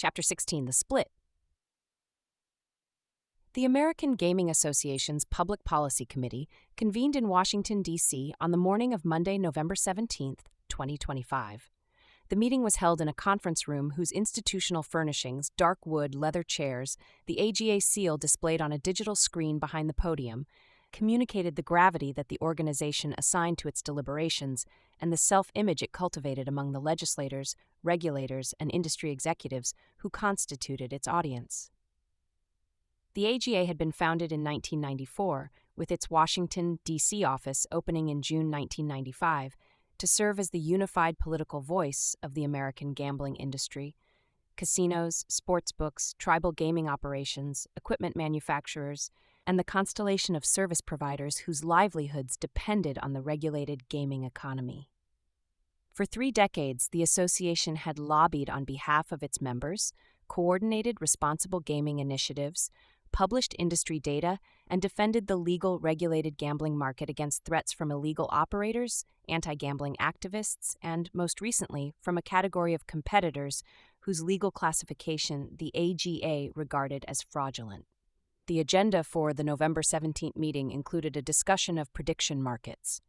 Chapter 16, The Split. The American Gaming Association's Public Policy Committee convened in Washington, D.C. on the morning of Monday, November 17, 2025. The meeting was held in a conference room whose institutional furnishings, dark wood, leather chairs, the AGA seal displayed on a digital screen behind the podium, communicated the gravity that the organization assigned to its deliberations and the self-image it cultivated among the legislators, regulators, and industry executives who constituted its audience. The AGA had been founded in 1994, with its Washington, D.C. office opening in June 1995, to serve as the unified political voice of the American gambling industry. Casinos, sportsbooks, tribal gaming operations, equipment manufacturers, and the constellation of service providers whose livelihoods depended on the regulated gaming economy. For 3 decades, the association had lobbied on behalf of its members, coordinated responsible gaming initiatives, published industry data, and defended the legal regulated gambling market against threats from illegal operators, anti-gambling activists, and, most recently, from a category of competitors whose legal classification the AGA regarded as fraudulent. The agenda for the November 17th meeting included a discussion of prediction markets.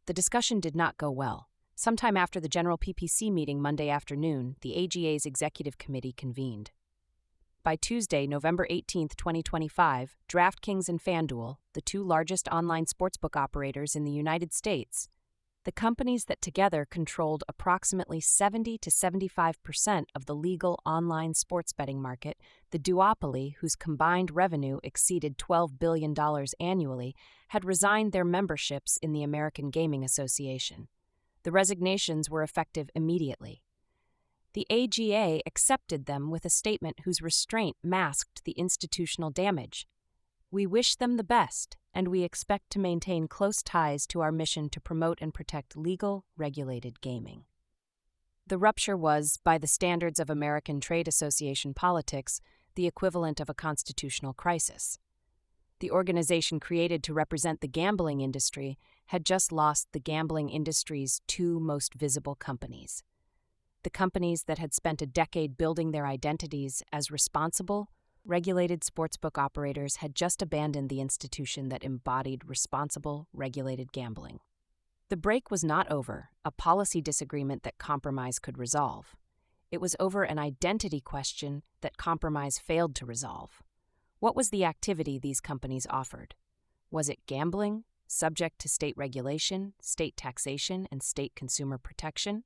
The discussion did not go well. Sometime after the general PPC meeting Monday afternoon, the AGA's executive committee convened. By Tuesday, November 18, 2025, DraftKings and FanDuel, the 2 largest online sportsbook operators in the United States, the companies that together controlled approximately 70 to 75% of the legal online sports betting market, the duopoly, whose combined revenue exceeded $12 billion annually, had resigned their memberships in the American Gaming Association. The resignations were effective immediately. The AGA accepted them with a statement whose restraint masked the institutional damage. "We wish them the best, and we expect to maintain close ties to our mission to promote and protect legal, regulated gaming." The rupture was, by the standards of American Trade Association politics, the equivalent of a constitutional crisis. The organization created to represent the gambling industry had just lost the gambling industry's 2 most visible companies. The companies that had spent a decade building their identities as responsible, regulated sportsbook operators had just abandoned the institution that embodied responsible, regulated gambling. The break was not over a policy disagreement that compromise could resolve. It was over an identity question that compromise failed to resolve. What was the activity these companies offered? Was it gambling, subject to state regulation, state taxation, and state consumer protection?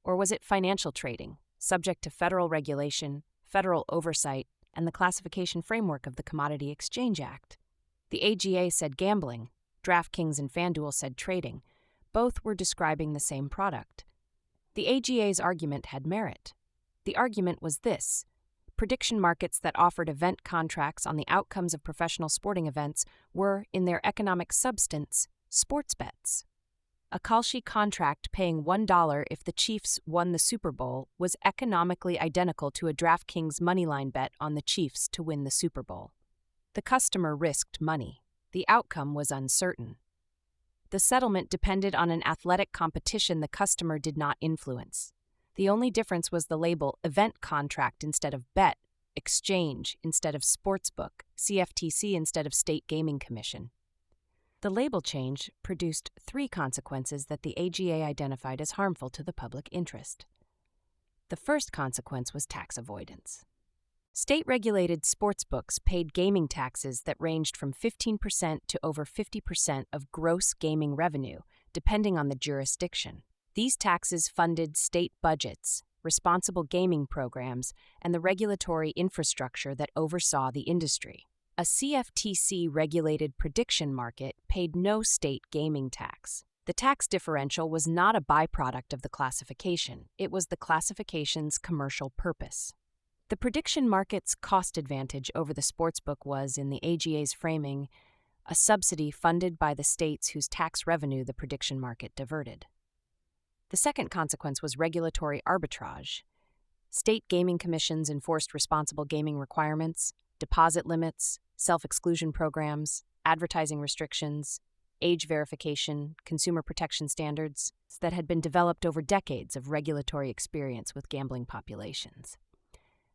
Or was it financial trading, subject to federal regulation, federal oversight, and the classification framework of the Commodity Exchange Act? The AGA said gambling, DraftKings and FanDuel said trading. Both were describing the same product. The AGA's argument had merit. The argument was this: prediction markets that offered event contracts on the outcomes of professional sporting events were, in their economic substance, sports bets. A Kalshi contract paying $1 if the Chiefs won the Super Bowl was economically identical to a DraftKings moneyline bet on the Chiefs to win the Super Bowl. The customer risked money. The outcome was uncertain. The settlement depended on an athletic competition the customer did not influence. The only difference was the label event contract instead of bet, exchange instead of sportsbook, CFTC instead of State Gaming Commission. The label change produced 3 consequences that the AGA identified as harmful to the public interest. The first consequence was tax avoidance. State-regulated sportsbooks paid gaming taxes that ranged from 15% to over 50% of gross gaming revenue, depending on the jurisdiction. These taxes funded state budgets, responsible gaming programs, and the regulatory infrastructure that oversaw the industry. A CFTC-regulated prediction market paid no state gaming tax. The tax differential was not a byproduct of the classification. It was the classification's commercial purpose. The prediction market's cost advantage over the sportsbook was, in the AGA's framing, a subsidy funded by the states whose tax revenue the prediction market diverted. The second consequence was regulatory arbitrage. State gaming commissions enforced responsible gaming requirements, deposit limits, self-exclusion programs, advertising restrictions, age verification, consumer protection standards that had been developed over decades of regulatory experience with gambling populations.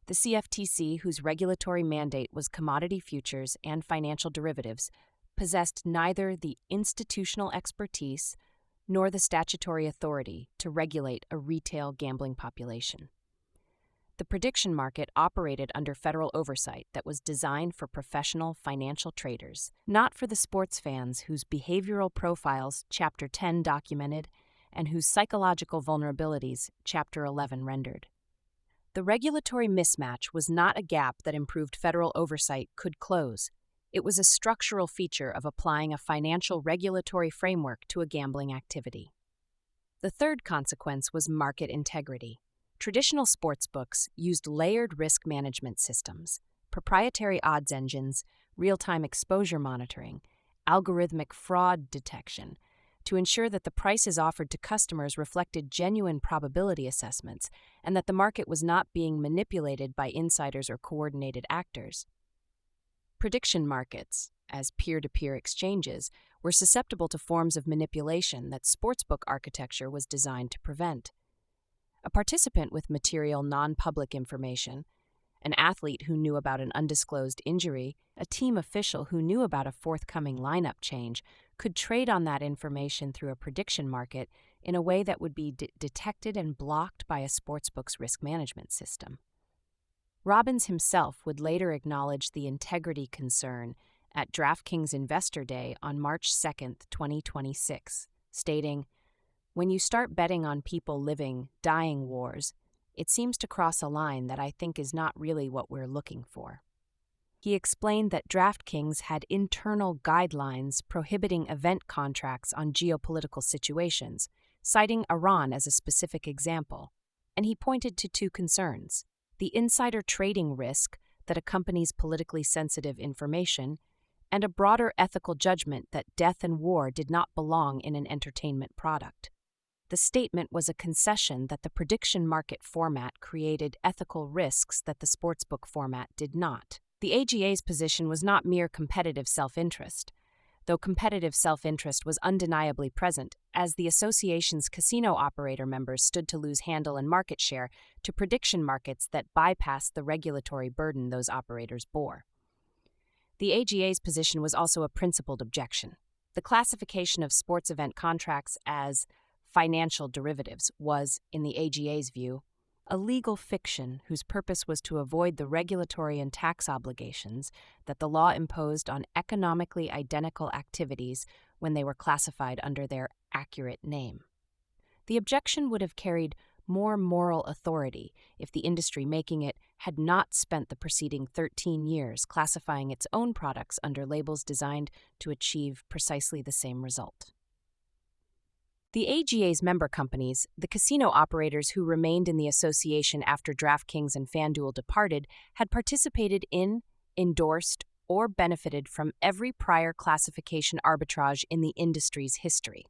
The CFTC, whose regulatory mandate was commodity futures and financial derivatives, possessed neither the institutional expertise nor the statutory authority to regulate a retail gambling population. The prediction market operated under federal oversight that was designed for professional financial traders, not for the sports fans whose behavioral profiles Chapter 10 documented and whose psychological vulnerabilities Chapter 11 rendered. The regulatory mismatch was not a gap that improved federal oversight could close. It was a structural feature of applying a financial regulatory framework to a gambling activity. The third consequence was market integrity. Traditional sportsbooks used layered risk management systems, proprietary odds engines, real-time exposure monitoring, algorithmic fraud detection, to ensure that the prices offered to customers reflected genuine probability assessments and that the market was not being manipulated by insiders or coordinated actors. Prediction markets, as peer-to-peer exchanges, were susceptible to forms of manipulation that sportsbook architecture was designed to prevent. A participant with material non-public information, an athlete who knew about an undisclosed injury, a team official who knew about a forthcoming lineup change, could trade on that information through a prediction market in a way that would be detected and blocked by a sportsbook's risk management system. Robbins himself would later acknowledge the integrity concern at DraftKings Investor Day on March 2, 2026, stating, "When you start betting on people living, dying wars, it seems to cross a line that I think is not really what we're looking for." He explained that DraftKings had internal guidelines prohibiting event contracts on geopolitical situations, citing Iran as a specific example, and he pointed to two concerns: the insider trading risk that accompanies politically sensitive information, and a broader ethical judgment that death and war did not belong in an entertainment product. The statement was a concession that the prediction market format created ethical risks that the sportsbook format did not. The AGA's position was not mere competitive self-interest, though competitive self-interest was undeniably present, as the association's casino operator members stood to lose handle and market share to prediction markets that bypassed the regulatory burden those operators bore. The AGA's position was also a principled objection. The classification of sports event contracts as financial derivatives was, in the AGA's view, a legal fiction whose purpose was to avoid the regulatory and tax obligations that the law imposed on economically identical activities when they were classified under their accurate name. The objection would have carried more moral authority if the industry making it had not spent the preceding 13 years classifying its own products under labels designed to achieve precisely the same result. The AGA's member companies, the casino operators who remained in the association after DraftKings and FanDuel departed, had participated in, endorsed, or benefited from every prior classification arbitrage in the industry's history.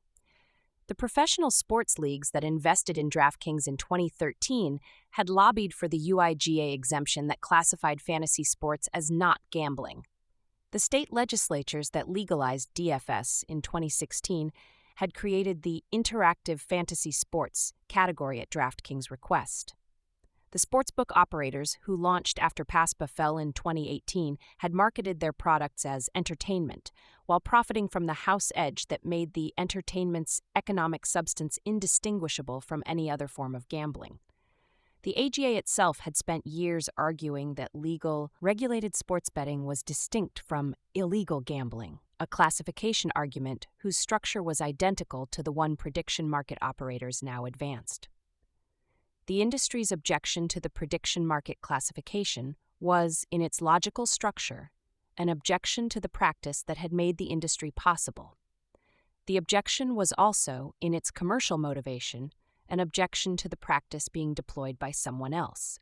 The professional sports leagues that invested in DraftKings in 2013 had lobbied for the UIGA exemption that classified fantasy sports as not gambling. The state legislatures that legalized DFS in 2016 had created the interactive fantasy sports category at DraftKings' request. The sportsbook operators, who launched after PASPA fell in 2018, had marketed their products as entertainment, while profiting from the house edge that made the entertainment's economic substance indistinguishable from any other form of gambling. The AGA itself had spent years arguing that legal, regulated sports betting was distinct from illegal gambling, a classification argument whose structure was identical to the one prediction market operators now advanced. The industry's objection to the prediction market classification was, in its logical structure, an objection to the practice that had made the industry possible. The objection was also, in its commercial motivation, an objection to the practice being deployed by someone else.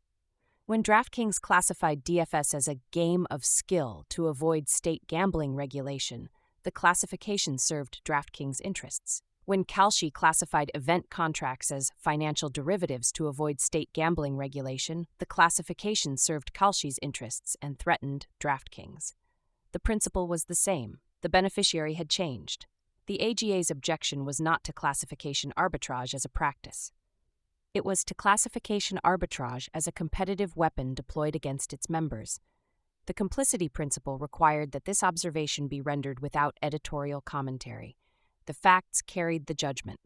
When DraftKings classified DFS as a game of skill to avoid state gambling regulation, the classification served DraftKings' interests. When Kalshi classified event contracts as financial derivatives to avoid state gambling regulation, the classification served Kalshi's interests and threatened DraftKings. The principle was the same. The beneficiary had changed. The AGA's objection was not to classification arbitrage as a practice. It was to classification arbitrage as a competitive weapon deployed against its members. The complicity principle required that this observation be rendered without editorial commentary. The facts carried the judgment.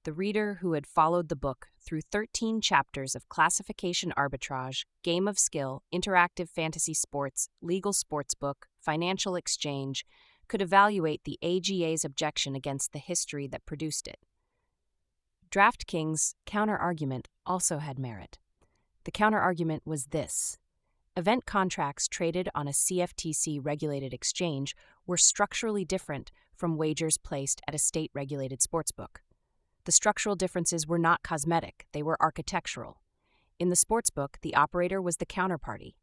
The reader who had followed the book through 13 chapters of classification arbitrage, game of skill, interactive fantasy sports, legal sportsbook, financial exchange, could evaluate the AGA's objection against the history that produced it. DraftKings' counter-argument also had merit. The counter-argument was this. Event contracts traded on a CFTC-regulated exchange were structurally different from wagers placed at a state-regulated sportsbook. The structural differences were not cosmetic, they were architectural. In the sportsbook, the operator was the counterparty.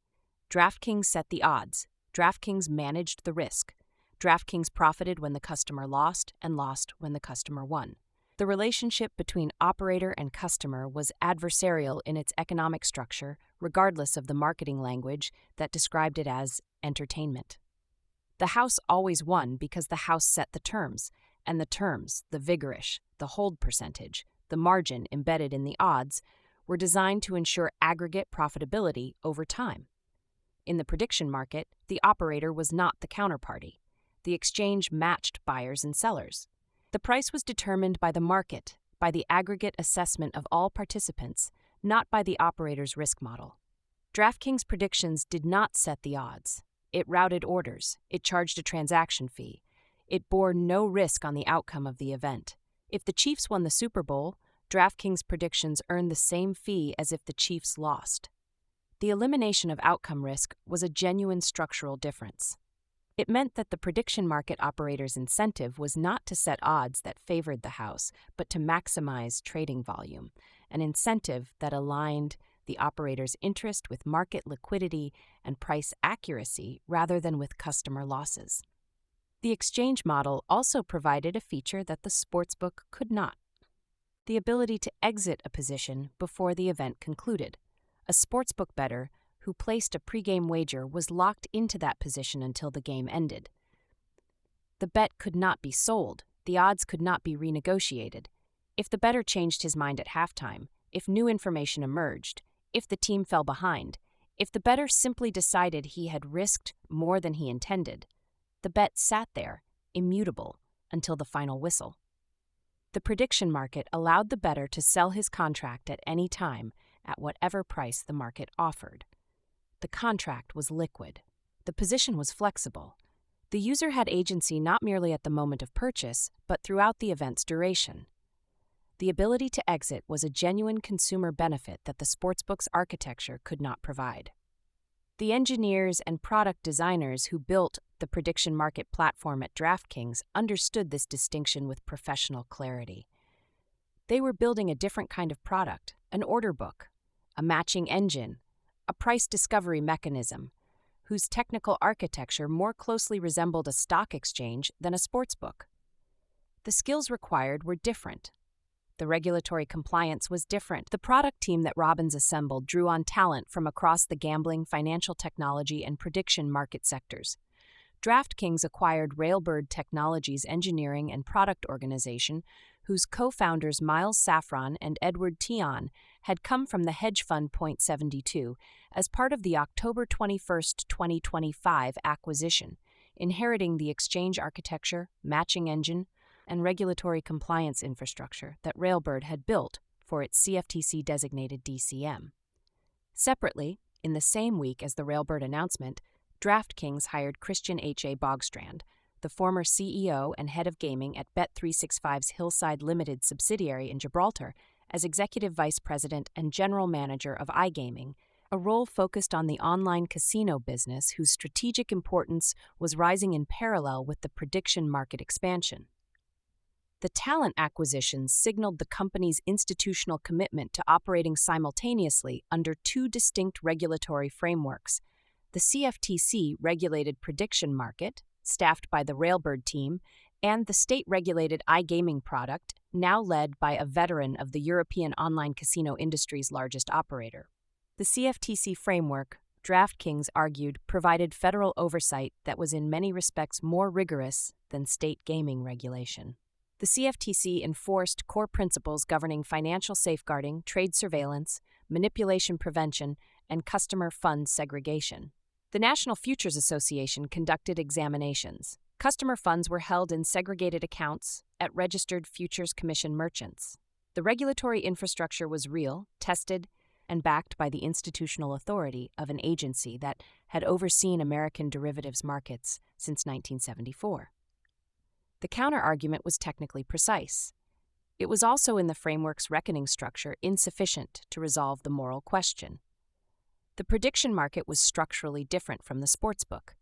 DraftKings set the odds. DraftKings managed the risk. DraftKings profited when the customer lost and lost when the customer won. The relationship between operator and customer was adversarial in its economic structure, regardless of the marketing language that described it as entertainment. The house always won because the house set the terms, and the terms, the vigorish, the hold percentage, the margin embedded in the odds, were designed to ensure aggregate profitability over time. In the prediction market, the operator was not the counterparty. The exchange matched buyers and sellers. The price was determined by the market, by the aggregate assessment of all participants, not by the operator's risk model. DraftKings predictions did not set the odds. It routed orders. It charged a transaction fee. It bore no risk on the outcome of the event. If the Chiefs won the Super Bowl, DraftKings predictions earned the same fee as if the Chiefs lost. The elimination of outcome risk was a genuine structural difference. It meant that the prediction market operator's incentive was not to set odds that favored the house, but to maximize trading volume, an incentive that aligned the operator's interest with market liquidity and price accuracy rather than with customer losses. The exchange model also provided a feature that the sportsbook could not: the ability to exit a position before the event concluded. A sportsbook bettor who placed a pregame wager was locked into that position until the game ended. The bet could not be sold, the odds could not be renegotiated. If the bettor changed his mind at halftime, if new information emerged, if the team fell behind, if the bettor simply decided he had risked more than he intended, the bet sat there, immutable, until the final whistle. The prediction market allowed the bettor to sell his contract at any time, at whatever price the market offered. The contract was liquid. The position was flexible. The user had agency not merely at the moment of purchase, but throughout the event's duration. The ability to exit was a genuine consumer benefit that the sportsbook's architecture could not provide. The engineers and product designers who built the prediction market platform at DraftKings understood this distinction with professional clarity. They were building a different kind of product, an order book, a matching engine, a price discovery mechanism, whose technical architecture more closely resembled a stock exchange than a sportsbook. The skills required were different. The regulatory compliance was different. The product team that Robbins assembled drew on talent from across the gambling, financial technology, and prediction market sectors. DraftKings acquired Railbird Technologies' engineering and product organization, whose co-founders Miles Safran and Edward Tion had come from the hedge fund Point72 as part of the October 21, 2025 acquisition, inheriting the exchange architecture, matching engine, and regulatory compliance infrastructure that Railbird had built for its CFTC-designated DCM. Separately, in the same week as the Railbird announcement, DraftKings hired Christian H.A. Bogstrand, the former CEO and head of gaming at Bet365's Hillside Limited subsidiary in Gibraltar, as Executive Vice President and General Manager of iGaming, a role focused on the online casino business whose strategic importance was rising in parallel with the prediction market expansion. The talent acquisitions signaled the company's institutional commitment to operating simultaneously under two distinct regulatory frameworks: the CFTC-regulated prediction market, staffed by the Railbird team, and the state-regulated iGaming product, now led by a veteran of the European online casino industry's largest operator. The CFTC framework, DraftKings argued, provided federal oversight that was in many respects more rigorous than state gaming regulation. The CFTC enforced core principles governing financial safeguarding, trade surveillance, manipulation prevention, and customer fund segregation. The National Futures Association conducted examinations. Customer funds were held in segregated accounts at registered Futures Commission merchants. The regulatory infrastructure was real, tested, and backed by the institutional authority of an agency that had overseen American derivatives markets since 1974. The counter-argument was technically precise. It was also in the framework's reckoning structure insufficient to resolve the moral question. The prediction market was structurally different from the sportsbook.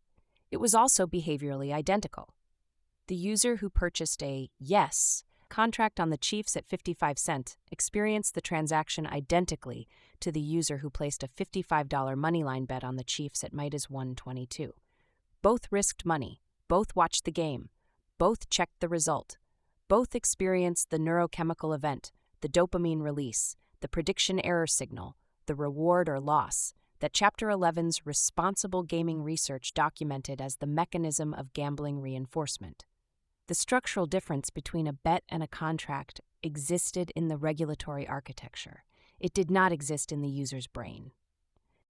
It was also behaviorally identical. The user who purchased a yes contract on the Chiefs at 55 cents experienced the transaction identically to the user who placed a $55 moneyline bet on the Chiefs at -122. Both risked money, both watched the game, both checked the result, both experienced the neurochemical event, the dopamine release, the prediction error signal, the reward or loss, that Chapter 11's responsible gaming research documented as the mechanism of gambling reinforcement. The structural difference between a bet and a contract existed in the regulatory architecture. It did not exist in the user's brain.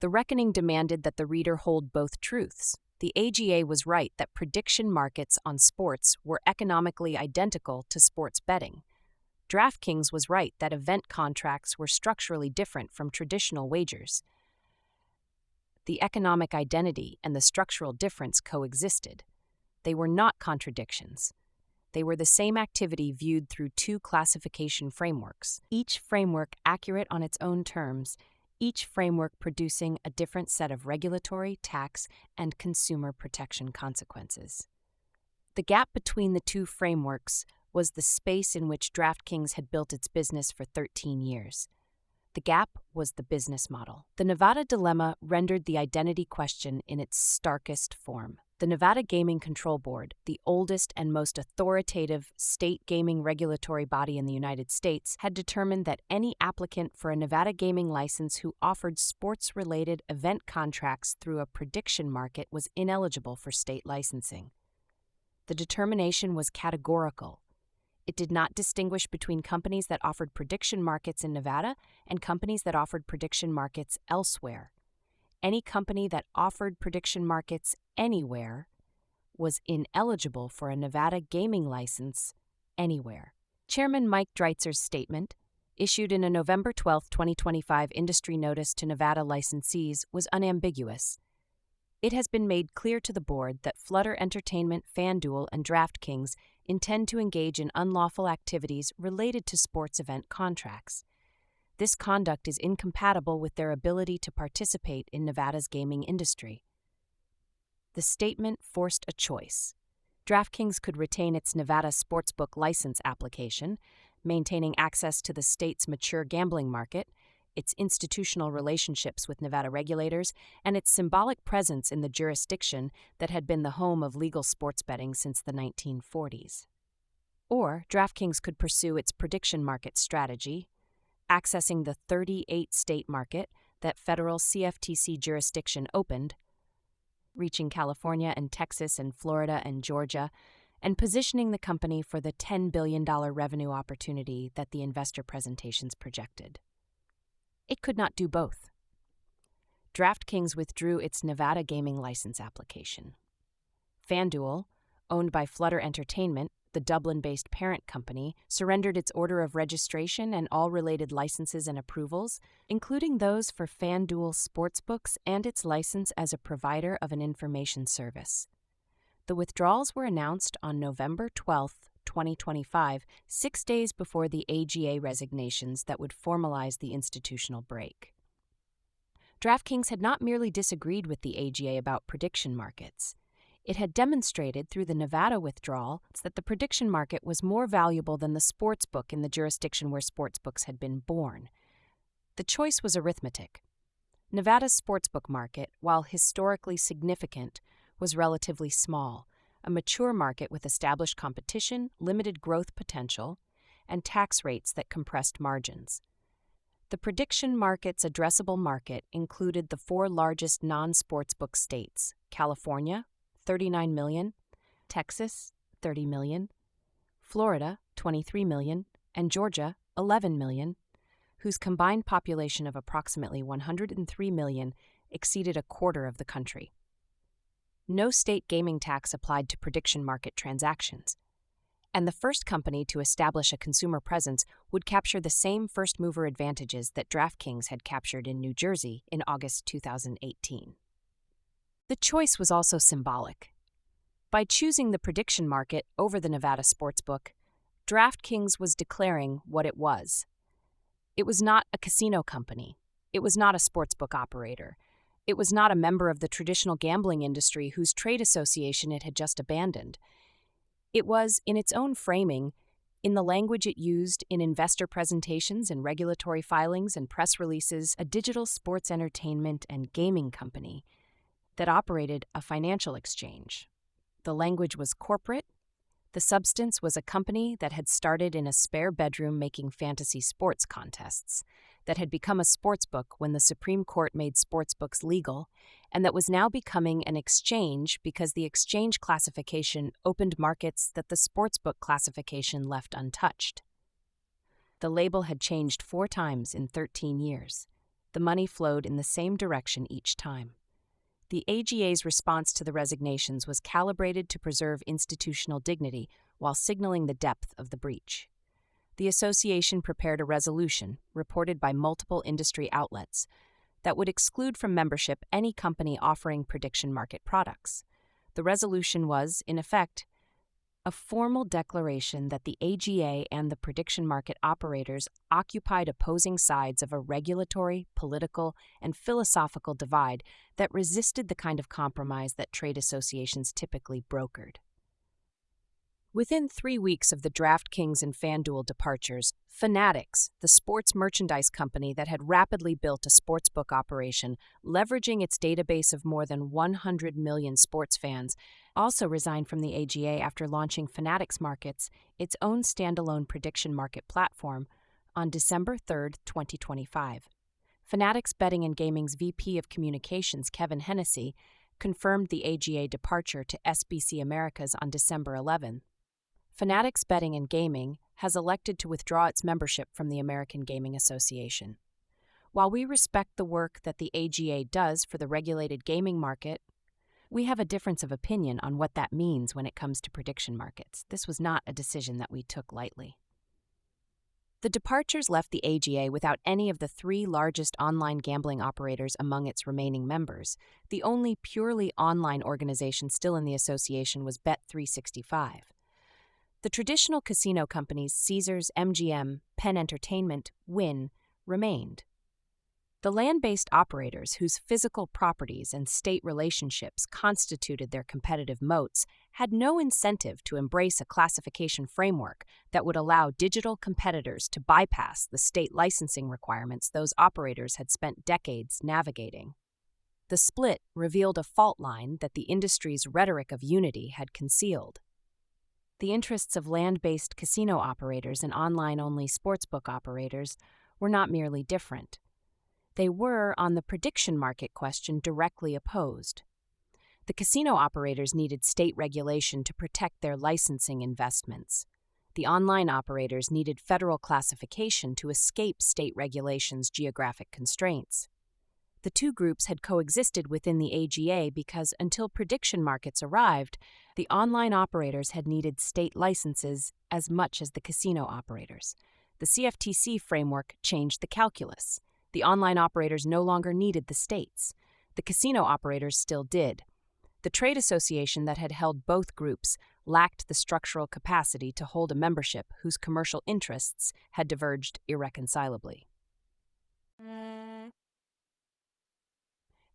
The reckoning demanded that the reader hold both truths. The AGA was right that prediction markets on sports were economically identical to sports betting. DraftKings was right that event contracts were structurally different from traditional wagers. The economic identity and the structural difference coexisted. They were not contradictions. They were the same activity viewed through two classification frameworks, each framework accurate on its own terms, each framework producing a different set of regulatory, tax, and consumer protection consequences. The gap between the two frameworks was the space in which DraftKings had built its business for 13 years. The gap was the business model. The Nevada dilemma rendered the identity question in its starkest form. The Nevada Gaming Control Board, the oldest and most authoritative state gaming regulatory body in the United States, had determined that any applicant for a Nevada gaming license who offered sports-related event contracts through a prediction market was ineligible for state licensing. The determination was categorical. It did not distinguish between companies that offered prediction markets in Nevada and companies that offered prediction markets elsewhere. Any company that offered prediction markets anywhere was ineligible for a Nevada gaming license anywhere. Chairman Mike Dreitzer's statement, issued in a November 12, 2025 industry notice to Nevada licensees, was unambiguous. It has been made clear to the board that Flutter Entertainment, FanDuel, and DraftKings intend to engage in unlawful activities related to sports event contracts. This conduct is incompatible with their ability to participate in Nevada's gaming industry. The statement forced a choice. DraftKings could retain its Nevada sportsbook license application, maintaining access to the state's mature gambling market, its institutional relationships with Nevada regulators, and its symbolic presence in the jurisdiction that had been the home of legal sports betting since the 1940s. Or DraftKings could pursue its prediction market strategy, accessing the 38-state market that federal CFTC jurisdiction opened, reaching California and Texas and Florida and Georgia, and positioning the company for the $10 billion revenue opportunity that the investor presentations projected. It could not do both. DraftKings withdrew its Nevada gaming license application. FanDuel, owned by Flutter Entertainment, the Dublin-based parent company, surrendered its order of registration and all related licenses and approvals, including those for FanDuel Sportsbooks and its license as a provider of an information service. The withdrawals were announced on November 12, 2025, 6 days before the AGA resignations that would formalize the institutional break. DraftKings had not merely disagreed with the AGA about prediction markets. It had demonstrated through the Nevada withdrawal that the prediction market was more valuable than the sportsbook in the jurisdiction where sportsbooks had been born. The choice was arithmetic. Nevada's sportsbook market, while historically significant, was relatively small, a mature market with established competition, limited growth potential, and tax rates that compressed margins. The prediction market's addressable market included the 4 largest non-sportsbook states: California, 39 million, Texas, 30 million, Florida, 23 million, and Georgia, 11 million, whose combined population of approximately 103 million exceeded a quarter of the country. No state gaming tax applied to prediction market transactions, and the first company to establish a consumer presence would capture the same first-mover advantages that DraftKings had captured in New Jersey in August 2018. The choice was also symbolic. By choosing the prediction market over the Nevada sportsbook, DraftKings was declaring what it was. It was not a casino company. It was not a sportsbook operator. It was not a member of the traditional gambling industry whose trade association it had just abandoned. It was, in its own framing, in the language it used in investor presentations and regulatory filings and press releases, a digital sports entertainment and gaming company that operated a financial exchange. The language was corporate. The substance was a company that had started in a spare bedroom making fantasy sports contests, that had become a sportsbook when the Supreme Court made sportsbooks legal, and that was now becoming an exchange because the exchange classification opened markets that the sportsbook classification left untouched. The label had changed 4 times in 13 years. The money flowed in the same direction each time. The AGA's response to the resignations was calibrated to preserve institutional dignity while signaling the depth of the breach. The association prepared a resolution, reported by multiple industry outlets, that would exclude from membership any company offering prediction market products. The resolution was, in effect, a formal declaration that the AGA and the prediction market operators occupied opposing sides of a regulatory, political, and philosophical divide that resisted the kind of compromise that trade associations typically brokered. Within 3 weeks of the DraftKings and FanDuel departures, Fanatics, the sports merchandise company that had rapidly built a sportsbook operation, leveraging its database of more than 100 million sports fans, also resigned from the AGA after launching Fanatics Markets, its own standalone prediction market platform, on December 3, 2025. Fanatics Betting and Gaming's VP of Communications, Kevin Hennessy, confirmed the AGA departure to SBC Americas on December 11. Fanatics Betting and Gaming has elected to withdraw its membership from the American Gaming Association. While we respect the work that the AGA does for the regulated gaming market, we have a difference of opinion on what that means when it comes to prediction markets. This was not a decision that we took lightly. The departures left the AGA without any of the 3 largest online gambling operators among its remaining members. The only purely online organization still in the association was Bet365. The traditional casino companies Caesars, MGM, Penn Entertainment, Wynn remained. The land-based operators whose physical properties and state relationships constituted their competitive moats had no incentive to embrace a classification framework that would allow digital competitors to bypass the state licensing requirements those operators had spent decades navigating. The split revealed a fault line that the industry's rhetoric of unity had concealed. The interests of land-based casino operators and online-only sportsbook operators were not merely different. They were, on the prediction market question, directly opposed. The casino operators needed state regulation to protect their licensing investments. The online operators needed federal classification to escape state regulation's geographic constraints. The 2 groups had coexisted within the AGA because, until prediction markets arrived, the online operators had needed state licenses as much as the casino operators. The CFTC framework changed the calculus. The online operators no longer needed the states. The casino operators still did. The trade association that had held both groups lacked the structural capacity to hold a membership whose commercial interests had diverged irreconcilably.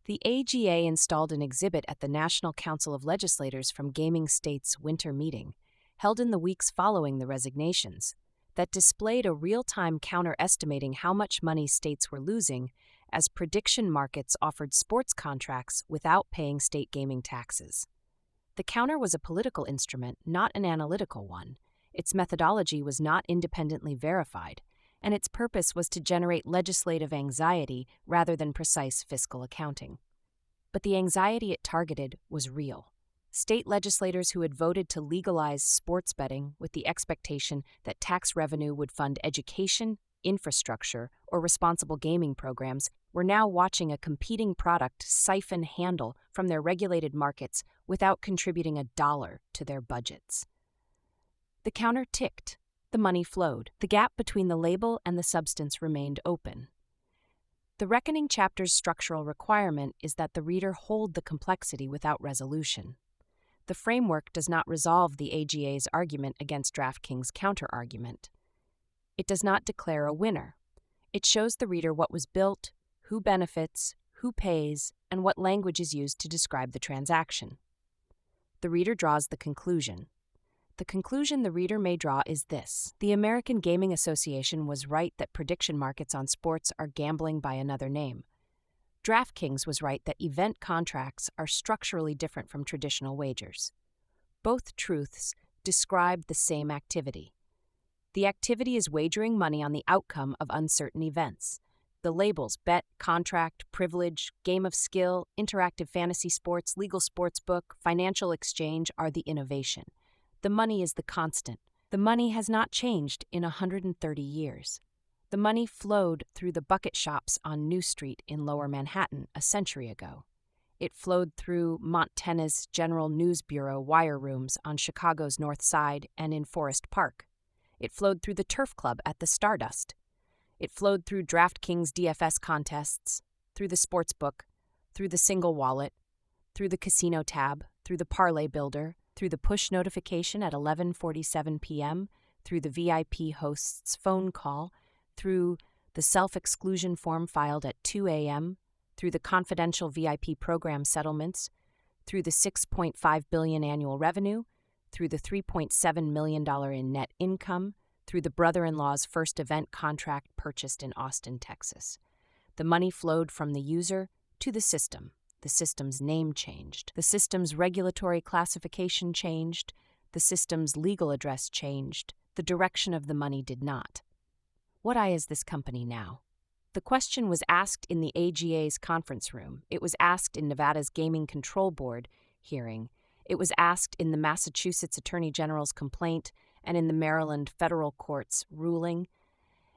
The AGA installed an exhibit at the National Council of Legislators from Gaming States' winter meeting, held in the weeks following the resignations, that displayed a real-time counter estimating how much money states were losing as prediction markets offered sports contracts without paying state gaming taxes. The counter was a political instrument, not an analytical one. Its methodology was not independently verified, and its purpose was to generate legislative anxiety rather than precise fiscal accounting. But the anxiety it targeted was real. State legislators who had voted to legalize sports betting with the expectation that tax revenue would fund education, infrastructure, or responsible gaming programs were now watching a competing product siphon handle from their regulated markets without contributing a dollar to their budgets. The counter ticked. The money flowed. The gap between the label and the substance remained open. The Reckoning chapter's structural requirement is that the reader hold the complexity without resolution. The framework does not resolve the AGA's argument against DraftKings' counterargument. It does not declare a winner. It shows the reader what was built, who benefits, who pays, and what language is used to describe the transaction. The reader draws the conclusion. The conclusion the reader may draw is this: the American Gaming Association was right that prediction markets on sports are gambling by another name. DraftKings was right that event contracts are structurally different from traditional wagers. Both truths describe the same activity. The activity is wagering money on the outcome of uncertain events. The labels bet, contract, privilege, game of skill, interactive fantasy sports, legal sportsbook, financial exchange are the innovation. The money is the constant. The money has not changed in 130 years. The money flowed through the bucket shops on New Street in Lower Manhattan a century ago. It flowed through Montana's General News Bureau wire rooms on Chicago's North Side and in Forest Park. It flowed through the Turf Club at the Stardust. It flowed through DraftKings DFS contests, through the sportsbook, through the single wallet, through the casino tab, through the parlay builder, through the push notification at 11:47 p.m., through the VIP host's phone call, through the self-exclusion form filed at 2 a.m., through the confidential VIP program settlements, through the $6.5 billion annual revenue, through the $3.7 million in net income, through the brother-in-law's first event contract purchased in Austin, Texas. The money flowed from the user to the system. The system's name changed. The system's regulatory classification changed. The system's legal address changed. The direction of the money did not. What is this company now? The question was asked in the AGA's conference room. It was asked in Nevada's Gaming Control Board hearing. It was asked in the Massachusetts Attorney General's complaint and in the Maryland federal court's ruling,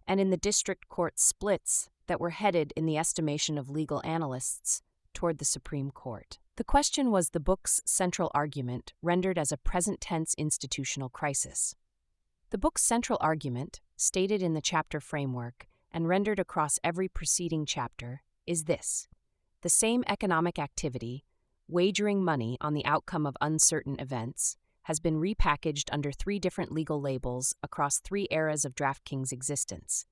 and in the district court splits that were headed, in the estimation of legal analysts, toward the Supreme Court. The question was the book's central argument rendered as a present-tense institutional crisis. The book's central argument, stated in the chapter framework and rendered across every preceding chapter, is this: the same economic activity, wagering money on the outcome of uncertain events, has been repackaged under 3 different legal labels across 3 eras of DraftKings' existence.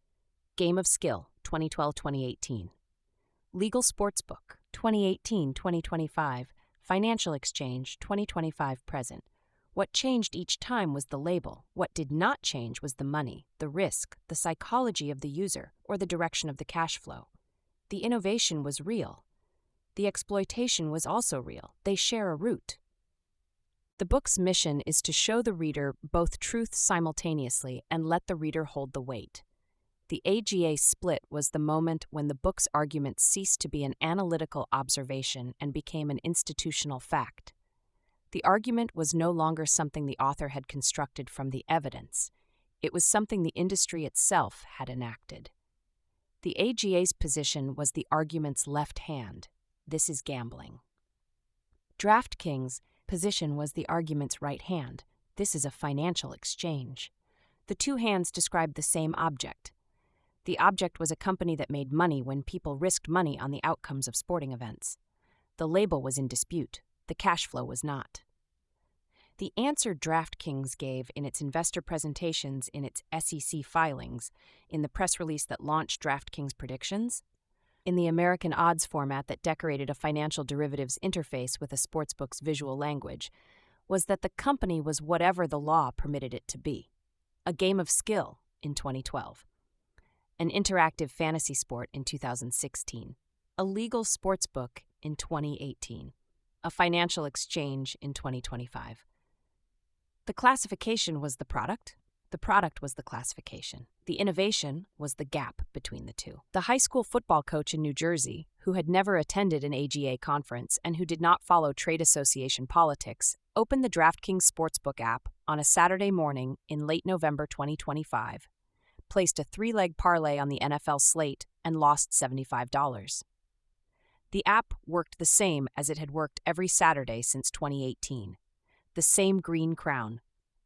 Game of Skill, 2012-2018. Legal Sportsbook, 2018-2025. Financial Exchange, 2025-present. What changed each time was the label. What did not change was the money, the risk, the psychology of the user, or the direction of the cash flow. The innovation was real. The exploitation was also real. They share a root. The book's mission is to show the reader both truths simultaneously and let the reader hold the weight. The AGA split was the moment when the book's argument ceased to be an analytical observation and became an institutional fact. The argument was no longer something the author had constructed from the evidence. It was something the industry itself had enacted. The AGA's position was the argument's left hand. This is gambling. DraftKings' position was the argument's right hand. This is a financial exchange. The 2 hands described the same object. The object was a company that made money when people risked money on the outcomes of sporting events. The label was in dispute. The cash flow was not. The answer DraftKings gave in its investor presentations, in its SEC filings, in the press release that launched DraftKings predictions, in the American odds format that decorated a financial derivatives interface with a sportsbook's visual language, was that the company was whatever the law permitted it to be. A game of skill in 2012. An interactive fantasy sport in 2016. A legal sportsbook in 2018. A financial exchange in 2025. The classification was the product. The product was the classification. The innovation was the gap between the two. The high school football coach in New Jersey, who had never attended an AGA conference and who did not follow trade association politics, opened the DraftKings Sportsbook app on a Saturday morning in late November 2025, placed a 3-leg parlay on the NFL slate, and lost $75. The app worked the same as it had worked every Saturday since 2018. The same green crown,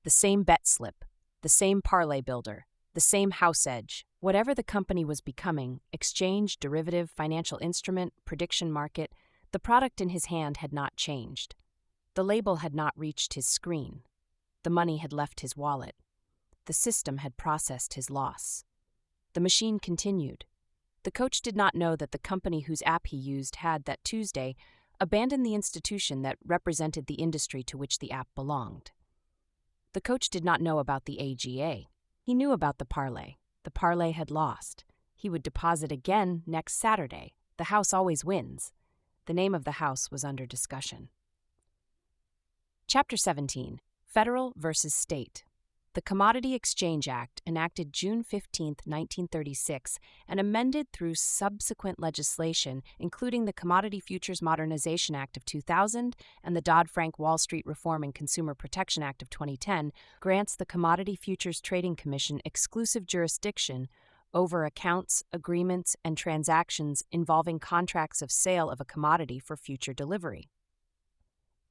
the same bet slip, the same parlay builder, the same house edge. Whatever the company was becoming, exchange, derivative, financial instrument, prediction market, the product in his hand had not changed. The label had not reached his screen. The money had left his wallet. The system had processed his loss. The machine continued. The coach did not know that the company whose app he used had, that Tuesday, abandoned the institution that represented the industry to which the app belonged. The coach did not know about the AGA. He knew about the parlay. The parlay had lost. He would deposit again next Saturday. The house always wins. The name of the house was under discussion. Chapter 17. Federal versus State. The Commodity Exchange Act, enacted June 15, 1936, and amended through subsequent legislation, including the Commodity Futures Modernization Act of 2000 and the Dodd-Frank Wall Street Reform and Consumer Protection Act of 2010, grants the Commodity Futures Trading Commission exclusive jurisdiction over accounts, agreements, and transactions involving contracts of sale of a commodity for future delivery.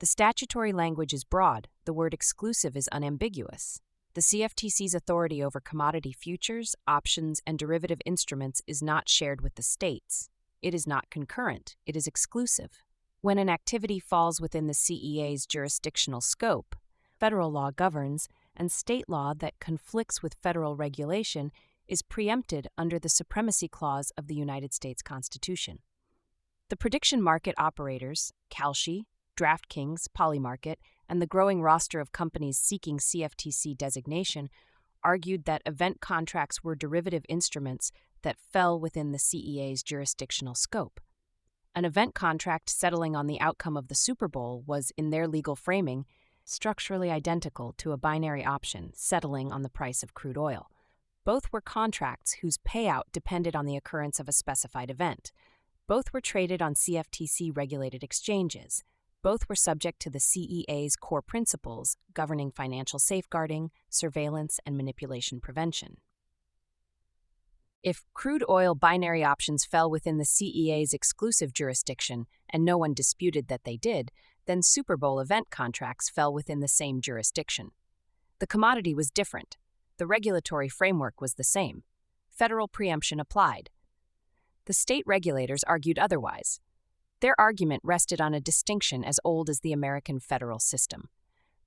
The statutory language is broad. The word exclusive is unambiguous. The CFTC's authority over commodity futures, options, and derivative instruments is not shared with the states. It is not concurrent. It is exclusive. When an activity falls within the CEA's jurisdictional scope, federal law governs, and state law that conflicts with federal regulation is preempted under the Supremacy Clause of the United States Constitution. The prediction market operators, Kalshi, DraftKings, Polymarket, and the growing roster of companies seeking CFTC designation argued that event contracts were derivative instruments that fell within the CEA's jurisdictional scope. An event contract settling on the outcome of the Super Bowl was, in their legal framing, structurally identical to a binary option settling on the price of crude oil. Both were contracts whose payout depended on the occurrence of a specified event. Both were traded on CFTC-regulated exchanges. Both were subject to the CEA's core principles governing financial safeguarding, surveillance, and manipulation prevention. If crude oil binary options fell within the CEA's exclusive jurisdiction, and no one disputed that they did, then Super Bowl event contracts fell within the same jurisdiction. The commodity was different. The regulatory framework was the same. Federal preemption applied. The state regulators argued otherwise. Their argument rested on a distinction as old as the American federal system: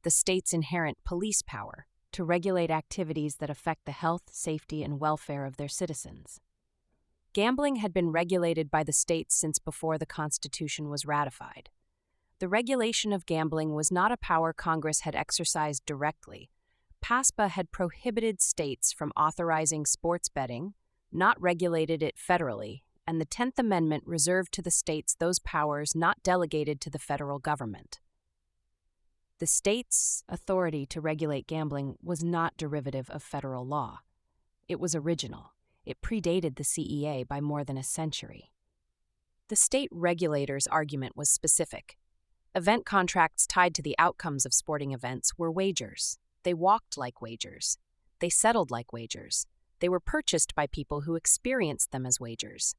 the state's inherent police power to regulate activities that affect the health, safety, and welfare of their citizens. Gambling had been regulated by the states since before the Constitution was ratified. The regulation of gambling was not a power Congress had exercised directly. PASPA had prohibited states from authorizing sports betting, not regulated it federally, and the 10th Amendment reserved to the states those powers not delegated to the federal government. The state's authority to regulate gambling was not derivative of federal law. It was original. It predated the CEA by more than a century. The state regulators' argument was specific. Event contracts tied to the outcomes of sporting events were wagers. They walked like wagers. They settled like wagers. They were purchased by people who experienced them as wagers.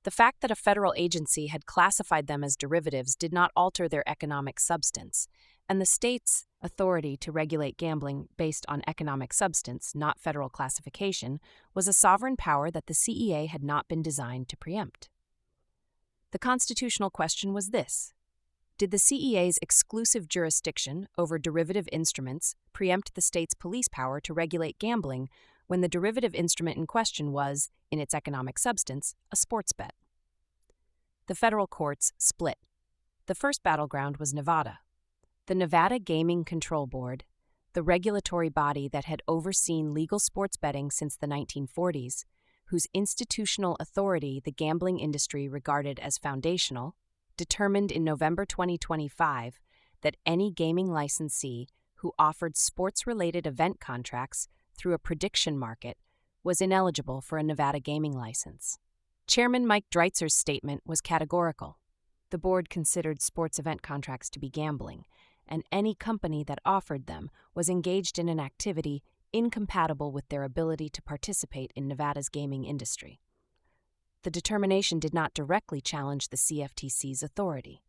The fact that a federal agency had classified them as derivatives did not alter their economic substance, and the state's authority to regulate gambling based on economic substance, not federal classification, was a sovereign power that the CEA had not been designed to preempt. The constitutional question was this: did the CEA's exclusive jurisdiction over derivative instruments preempt the state's police power to regulate gambling when the derivative instrument in question was, in its economic substance, a sports bet? The federal courts split. The first battleground was Nevada. The Nevada Gaming Control Board, the regulatory body that had overseen legal sports betting since the 1940s, whose institutional authority the gambling industry regarded as foundational, determined in November 2025 that any gaming licensee who offered sports-related event contracts through a prediction market was ineligible for a Nevada gaming license. Chairman Mike Dreitzer's statement was categorical. The board considered sports event contracts to be gambling, and any company that offered them was engaged in an activity incompatible with their ability to participate in Nevada's gaming industry. The determination did not directly challenge the CFTC's authority.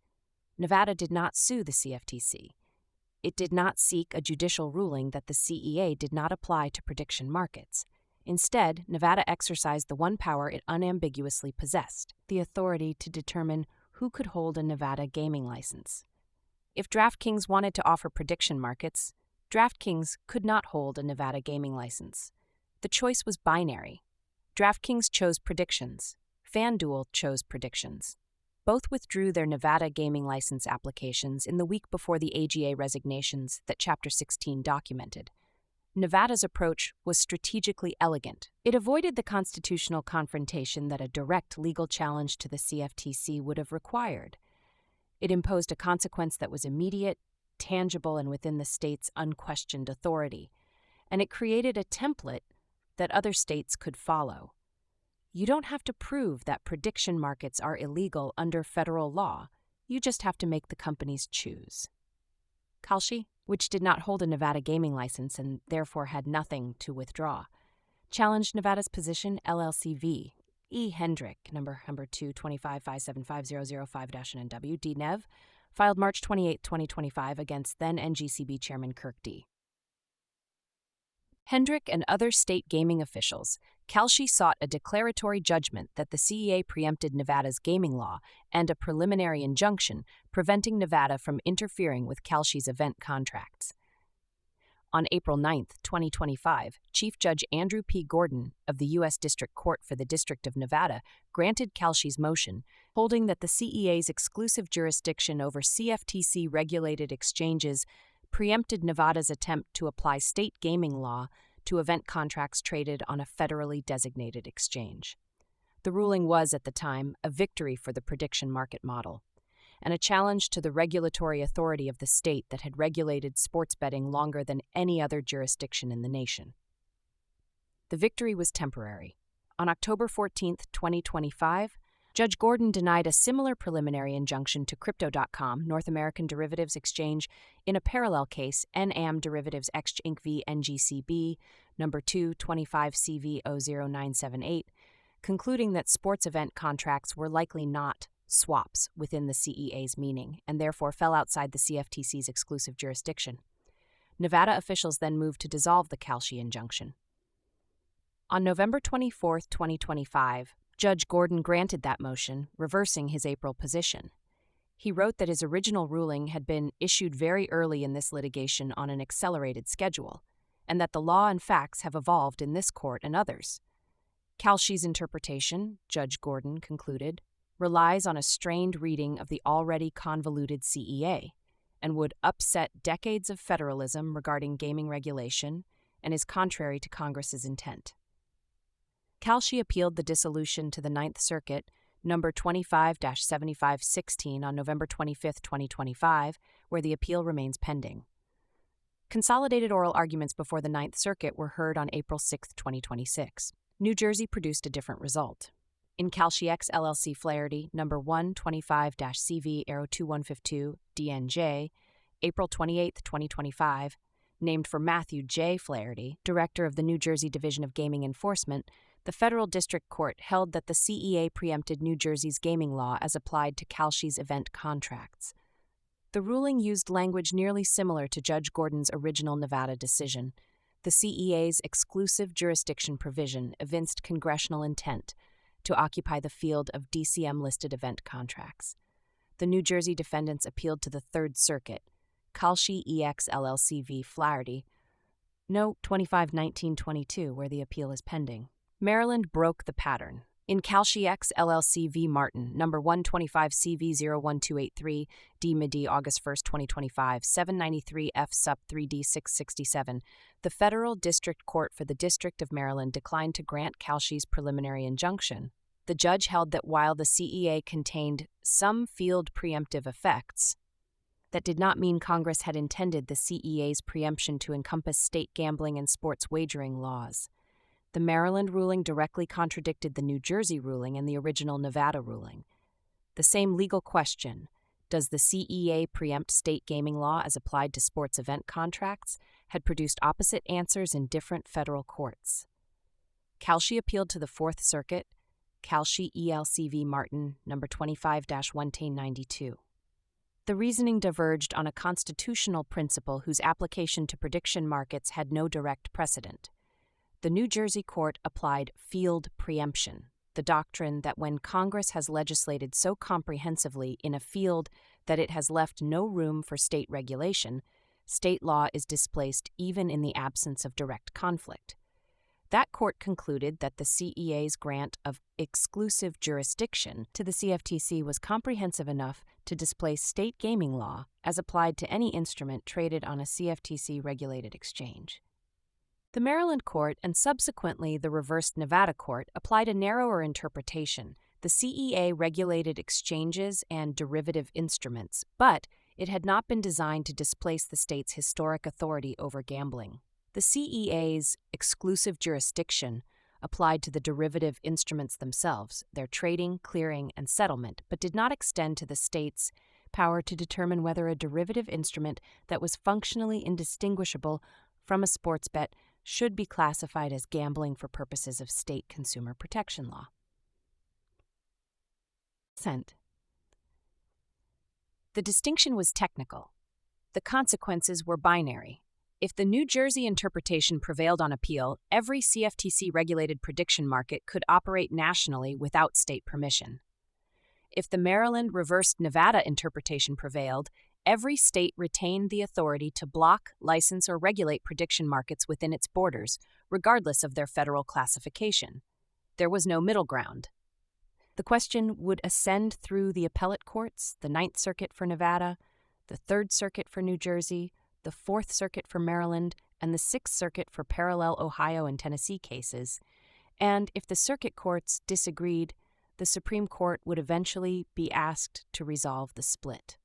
Nevada did not sue the CFTC. It did not seek a judicial ruling that the CEA did not apply to prediction markets. Instead, Nevada exercised the one power it unambiguously possessed, the authority to determine who could hold a Nevada gaming license. If DraftKings wanted to offer prediction markets, DraftKings could not hold a Nevada gaming license. The choice was binary. DraftKings chose predictions. FanDuel chose predictions. Both withdrew their Nevada gaming license applications in the week before the AGA resignations that Chapter 16 documented. Nevada's approach was strategically elegant. It avoided the constitutional confrontation that a direct legal challenge to the CFTC would have required. It imposed a consequence that was immediate, tangible, and within the state's unquestioned authority. And it created a template that other states could follow. You don't have to prove that prediction markets are illegal under federal law. You just have to make the companies choose. Kalshi, which did not hold a Nevada gaming license and therefore had nothing to withdraw, challenged Nevada's position. LLCV E. Hendrick, number 225575005-NW, D. Nev, filed March 28, 2025 against then NGCB Chairman Kirk D. Hendrick and other state gaming officials, Kalshi sought a declaratory judgment that the CEA preempted Nevada's gaming law and a preliminary injunction preventing Nevada from interfering with Kalshi's event contracts. On April 9, 2025, Chief Judge Andrew P. Gordon of the U.S. District Court for the District of Nevada granted Kalshi's motion, holding that the CEA's exclusive jurisdiction over CFTC-regulated exchanges preempted Nevada's attempt to apply state gaming law to event contracts traded on a federally designated exchange. The ruling was, at the time, a victory for the prediction market model, and a challenge to the regulatory authority of the state that had regulated sports betting longer than any other jurisdiction in the nation. The victory was temporary. On October 14, 2025, Judge Gordon denied a similar preliminary injunction to Crypto.com, North American Derivatives Exchange, in a parallel case, NAM Derivatives Exchange Inc. v. NGCB, number 225CV00978, concluding that sports event contracts were likely not swaps within the CEA's meaning and therefore fell outside the CFTC's exclusive jurisdiction. Nevada officials then moved to dissolve the Kalshi injunction. On November 24, 2025, Judge Gordon granted that motion, reversing his April position. He wrote that his original ruling had been issued very early in this litigation on an accelerated schedule, and that the law and facts have evolved in this court and others. Kalshi's interpretation, Judge Gordon concluded, relies on a strained reading of the already convoluted CEA, and would upset decades of federalism regarding gaming regulation, and is contrary to Congress's intent. Kalshi appealed the dissolution to the Ninth Circuit, number 25-7516, on November 25, 2025, where the appeal remains pending. Consolidated oral arguments before the Ninth Circuit were heard on April 6, 2026. New Jersey produced a different result. In Kalshi X LLC Flaherty, number 125-CV-2152, DNJ, April 28, 2025, named for Matthew J. Flaherty, director of the New Jersey Division of Gaming Enforcement, the federal district court held that the CEA preempted New Jersey's gaming law as applied to Kalshi's event contracts. The ruling used language nearly similar to Judge Gordon's original Nevada decision. The CEA's exclusive jurisdiction provision evinced congressional intent to occupy the field of DCM-listed event contracts. The New Jersey defendants appealed to the Third Circuit, Kalshi EX LLC v. Flaherty, note 25-1922, where the appeal is pending. Maryland broke the pattern. In Kalshi X LLC v. Martin, number 125CV01283, D. Midi, August 1, 2025, 793 F. Sup. 3D 667, the Federal District Court for the District of Maryland declined to grant Kalshi's preliminary injunction. The judge held that while the CEA contained some field preemptive effects, That did not mean Congress had intended the CEA's preemption to encompass state gambling and sports wagering laws. The Maryland ruling directly contradicted the New Jersey ruling and the original Nevada ruling. The same legal question, does the CEA preempt state gaming law as applied to sports event contracts, had produced opposite answers in different federal courts. Kalshi appealed to the Fourth Circuit, Kalshi ELC v. Martin, No. 25-11092. The reasoning diverged on a constitutional principle whose application to prediction markets had no direct precedent. The New Jersey court applied field preemption, the doctrine that when Congress has legislated so comprehensively in a field that it has left no room for state regulation, state law is displaced even in the absence of direct conflict. That court concluded that the CEA's grant of exclusive jurisdiction to the CFTC was comprehensive enough to displace state gaming law as applied to any instrument traded on a CFTC-regulated exchange. The Maryland court and subsequently the reversed Nevada court applied a narrower interpretation. The CEA regulated exchanges and derivative instruments, but it had not been designed to displace the state's historic authority over gambling. The CEA's exclusive jurisdiction applied to the derivative instruments themselves, their trading, clearing, and settlement, but did not extend to the state's power to determine whether a derivative instrument that was functionally indistinguishable from a sports bet should be classified as gambling for purposes of state consumer protection law. The distinction was technical. The consequences were binary. If the New Jersey interpretation prevailed on appeal, every CFTC-regulated prediction market could operate nationally without state permission. If the Maryland reversed Nevada interpretation prevailed, every state retained the authority to block, license, or regulate prediction markets within its borders, regardless of their federal classification. There was no middle ground. The question would ascend through the appellate courts, the Ninth Circuit for Nevada, the Third Circuit for New Jersey, the Fourth Circuit for Maryland, and the Sixth Circuit for parallel Ohio and Tennessee cases, and if the circuit courts disagreed, the Supreme Court would eventually be asked to resolve the split.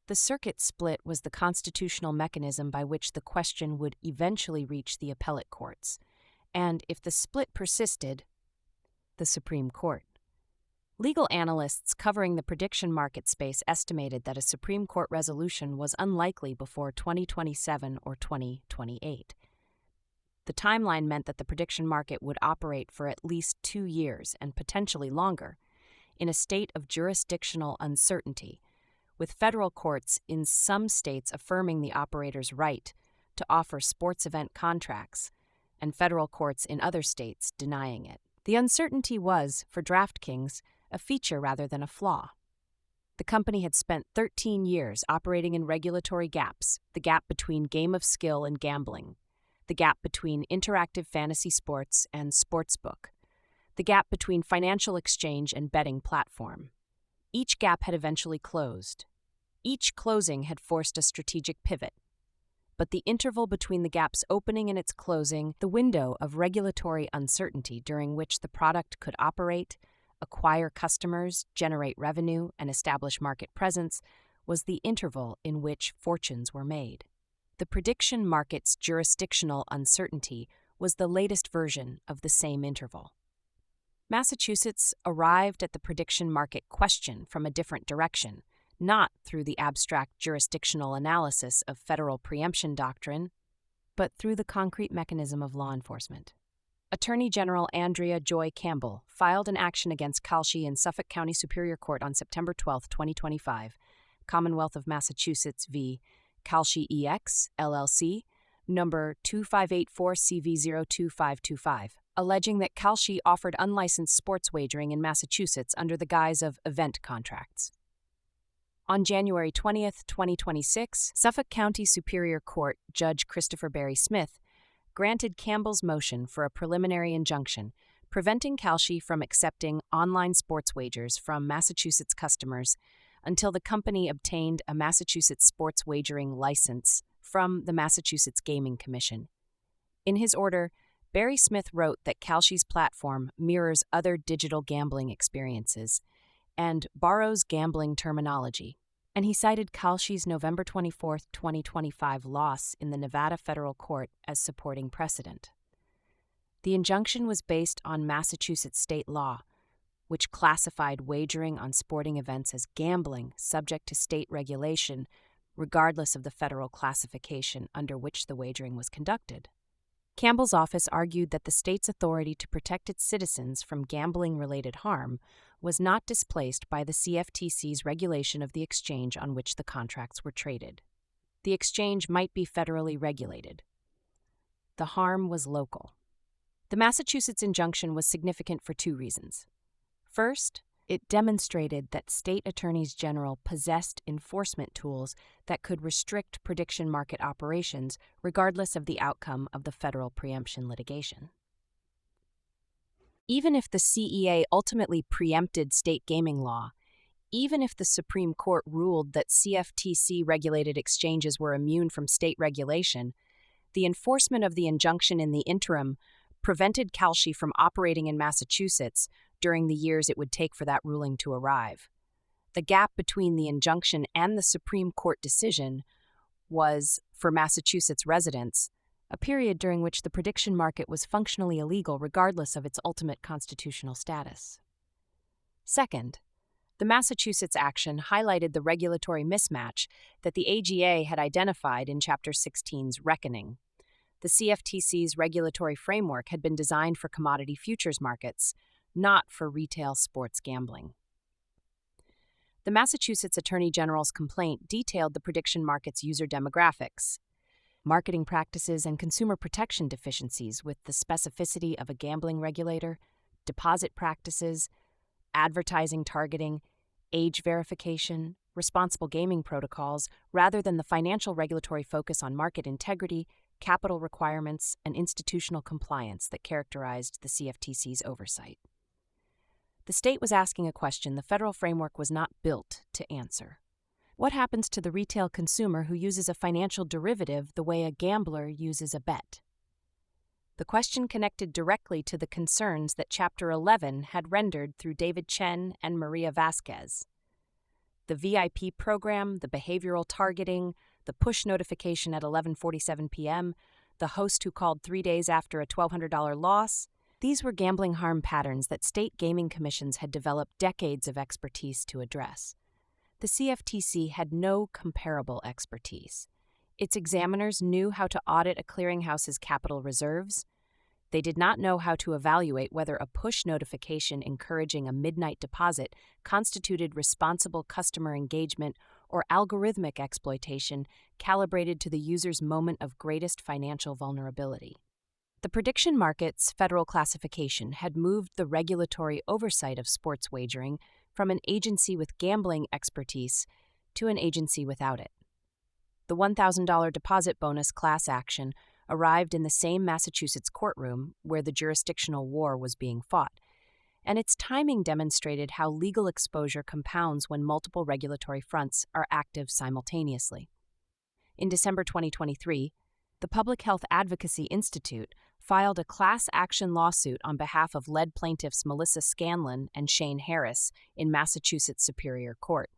The circuit split was the constitutional mechanism by which the question would eventually reach the appellate courts, and if the split persisted, the Supreme Court. Legal analysts covering the prediction market space estimated that a Supreme Court resolution was unlikely before 2027 or 2028. The timeline meant that the prediction market would operate for at least 2 years and potentially longer, in a state of jurisdictional uncertainty, with federal courts in some states affirming the operator's right to offer sports event contracts, and federal courts in other states denying it. The uncertainty was, for DraftKings, a feature rather than a flaw. The company had spent 13 years operating in regulatory gaps, the gap between game of skill and gambling, the gap between interactive fantasy sports and sportsbook, the gap between financial exchange and betting platform. Each gap had eventually closed. Each closing had forced a strategic pivot. But the interval between the gap's opening and its closing, the window of regulatory uncertainty during which the product could operate, acquire customers, generate revenue, and establish market presence, was the interval in which fortunes were made. The prediction market's jurisdictional uncertainty was the latest version of the same interval. Massachusetts arrived at the prediction market question from a different direction, not through the abstract jurisdictional analysis of federal preemption doctrine, but through the concrete mechanism of law enforcement. Attorney General Andrea Joy Campbell filed an action against Kalshi in Suffolk County Superior Court on September 12, 2025, Commonwealth of Massachusetts v. Kalshi EX, LLC, number 2584CV02525, alleging that Kalshi offered unlicensed sports wagering in Massachusetts under the guise of event contracts. On January 20, 2026, Suffolk County Superior Court Judge Christopher Barry Smith granted Campbell's motion for a preliminary injunction preventing Kalshi from accepting online sports wagers from Massachusetts customers until the company obtained a Massachusetts sports wagering license from the Massachusetts Gaming Commission. In his order, Barry Smith wrote that Kalshi's platform mirrors other digital gambling experiences and borrows gambling terminology. and he cited Kalshi's November 24, 2025 loss in the Nevada federal court as supporting precedent. The injunction was based on Massachusetts state law, which classified wagering on sporting events as gambling subject to state regulation, regardless of the federal classification under which the wagering was conducted. Campbell's office argued that the state's authority to protect its citizens from gambling-related harm was not displaced by the CFTC's regulation of the exchange on which the contracts were traded. The exchange might be federally regulated. The harm was local. The Massachusetts injunction was significant for two reasons. First, it demonstrated that state attorneys general possessed enforcement tools that could restrict prediction market operations regardless of the outcome of the federal preemption litigation. Even if the CEA ultimately preempted state gaming law, even if the Supreme Court ruled that CFTC-regulated exchanges were immune from state regulation, the enforcement of the injunction in the interim prevented Kalshi from operating in Massachusetts during the years it would take for that ruling to arrive. The gap between the injunction and the Supreme Court decision was, for Massachusetts residents, a period during which the prediction market was functionally illegal regardless of its ultimate constitutional status. Second, the Massachusetts action highlighted the regulatory mismatch that the AGA had identified in Chapter 16's Reckoning. The CFTC's regulatory framework had been designed for commodity futures markets, not for retail sports gambling. The Massachusetts Attorney General's complaint detailed the prediction market's user demographics, marketing practices, and consumer protection deficiencies with the specificity of a gambling regulator, deposit practices, advertising targeting, age verification, responsible gaming protocols, rather than the financial regulatory focus on market integrity, capital requirements, and institutional compliance that characterized the CFTC's oversight. The state was asking a question the federal framework was not built to answer. What happens to the retail consumer who uses a financial derivative the way a gambler uses a bet? The question connected directly to the concerns that Chapter 11 had rendered through David Chen and Maria Vasquez. The VIP program, the behavioral targeting, the push notification at 11:47 p.m., the host who called 3 days after a $1,200 loss, these were gambling harm patterns that state gaming commissions had developed decades of expertise to address. The CFTC had no comparable expertise. Its examiners knew how to audit a clearinghouse's capital reserves. They did not know how to evaluate whether a push notification encouraging a midnight deposit constituted responsible customer engagement or algorithmic exploitation calibrated to the user's moment of greatest financial vulnerability. The prediction market's federal classification had moved the regulatory oversight of sports wagering from an agency with gambling expertise to an agency without it. The $1,000 deposit bonus class action arrived in the same Massachusetts courtroom where the jurisdictional war was being fought, and its timing demonstrated how legal exposure compounds when multiple regulatory fronts are active simultaneously. In December 2023, the Public Health Advocacy Institute filed a class action lawsuit on behalf of lead plaintiffs Melissa Scanlon and Shane Harris in Massachusetts Superior Court.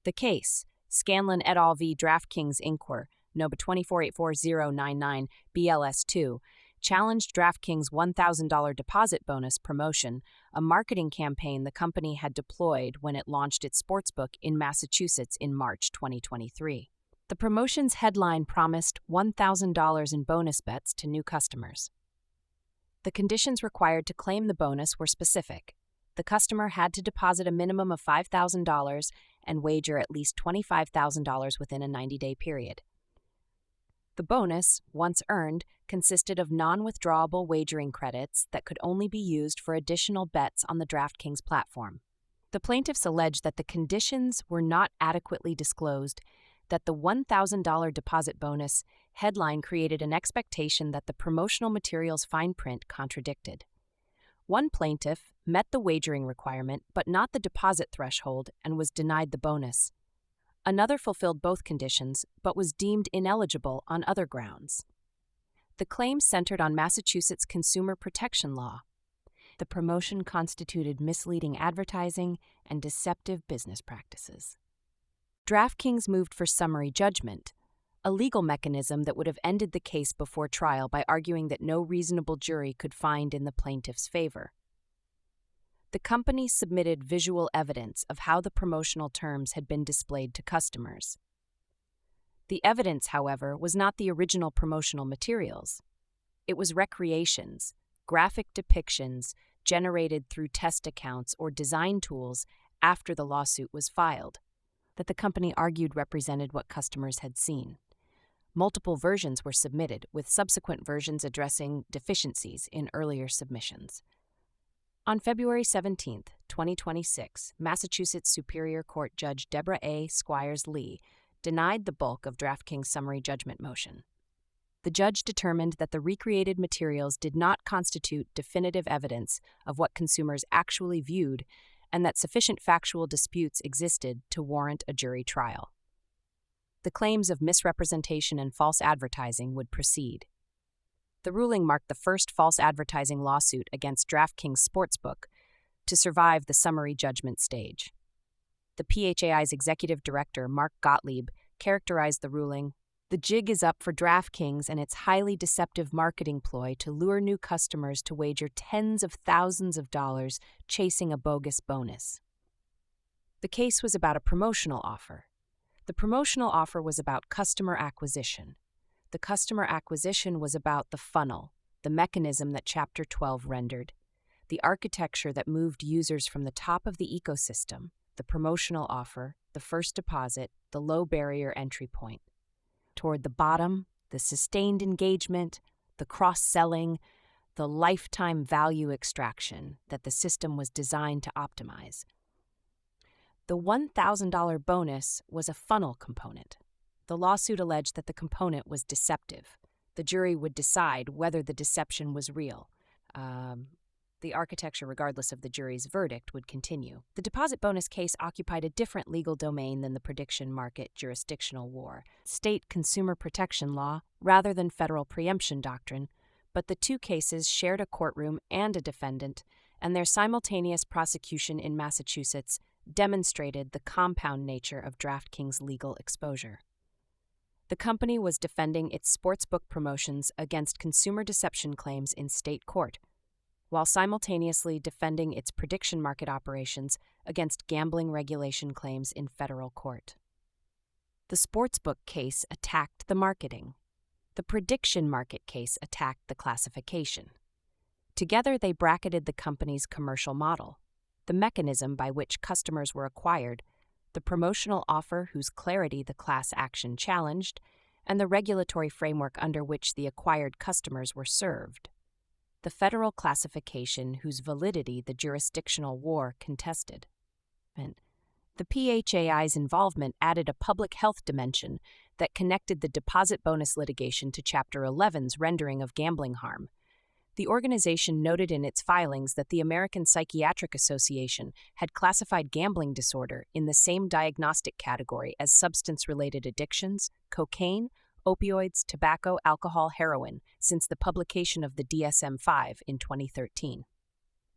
The case, Scanlon et al. V. DraftKings Inc. NOBA 2484099 BLS2, challenged DraftKings' $1,000 deposit bonus promotion, a marketing campaign the company had deployed when it launched its sportsbook in Massachusetts in March 2023. The promotion's headline promised $1,000 in bonus bets to new customers. The conditions required to claim the bonus were specific. The customer had to deposit a minimum of $5,000 and wager at least $25,000 within a 90-day period. The bonus, once earned, consisted of non-withdrawable wagering credits that could only be used for additional bets on the DraftKings platform. The plaintiffs alleged that the conditions were not adequately disclosed, that the $1,000 deposit bonus headline created an expectation that the promotional material's fine print contradicted. One plaintiff met the wagering requirement but not the deposit threshold and was denied the bonus. Another fulfilled both conditions but was deemed ineligible on other grounds. The claim centered on Massachusetts consumer protection law. The promotion constituted misleading advertising and deceptive business practices. DraftKings moved for summary judgment, a legal mechanism that would have ended the case before trial by arguing that no reasonable jury could find in the plaintiff's favor. The company submitted visual evidence of how the promotional terms had been displayed to customers. The evidence, however, was not the original promotional materials. It was recreations, graphic depictions generated through test accounts or design tools after the lawsuit was filed, that the company argued represented what customers had seen. Multiple versions were submitted, with subsequent versions addressing deficiencies in earlier submissions. On February 17, 2026, Massachusetts Superior Court Judge Deborah A. Squires Lee denied the bulk of DraftKings' summary judgment motion. The judge determined that the recreated materials did not constitute definitive evidence of what consumers actually viewed and that sufficient factual disputes existed to warrant a jury trial. The claims of misrepresentation and false advertising would proceed. The ruling marked the first false advertising lawsuit against DraftKings Sportsbook to survive the summary judgment stage. The PHAI's executive director, Mark Gottlieb, characterized the ruling, "The jig is up for DraftKings and its highly deceptive marketing ploy to lure new customers to wager tens of thousands of dollars chasing a bogus bonus." The case was about a promotional offer. The promotional offer was about customer acquisition. The customer acquisition was about the funnel, the mechanism that Chapter 12 rendered, the architecture that moved users from the top of the ecosystem, the promotional offer, the first deposit, the low barrier entry point, toward the bottom, the sustained engagement, the cross-selling, the lifetime value extraction that the system was designed to optimize. The $1,000 bonus was a funnel component. The lawsuit alleged that the component was deceptive. The jury would decide whether the deception was real. The architecture, regardless of the jury's verdict, would continue. The deposit bonus case occupied a different legal domain than the prediction market jurisdictional war, state consumer protection law, rather than federal preemption doctrine, but the two cases shared a courtroom and a defendant, and their simultaneous prosecution in Massachusetts demonstrated the compound nature of DraftKings' legal exposure. The company was defending its sportsbook promotions against consumer deception claims in state court, while simultaneously defending its prediction market operations against gambling regulation claims in federal court. The sportsbook case attacked the marketing. The prediction market case attacked the classification. Together, they bracketed the company's commercial model, the mechanism by which customers were acquired, the promotional offer whose clarity the class action challenged, and the regulatory framework under which the acquired customers were served. The federal classification whose validity the jurisdictional war contested. And the PHAI's involvement added a public health dimension that connected the deposit bonus litigation to Chapter 11's rendering of gambling harm. The organization noted in its filings that the American Psychiatric Association had classified gambling disorder in the same diagnostic category as substance-related addictions, cocaine, opioids, tobacco, alcohol, heroin, since the publication of the DSM-5 in 2013.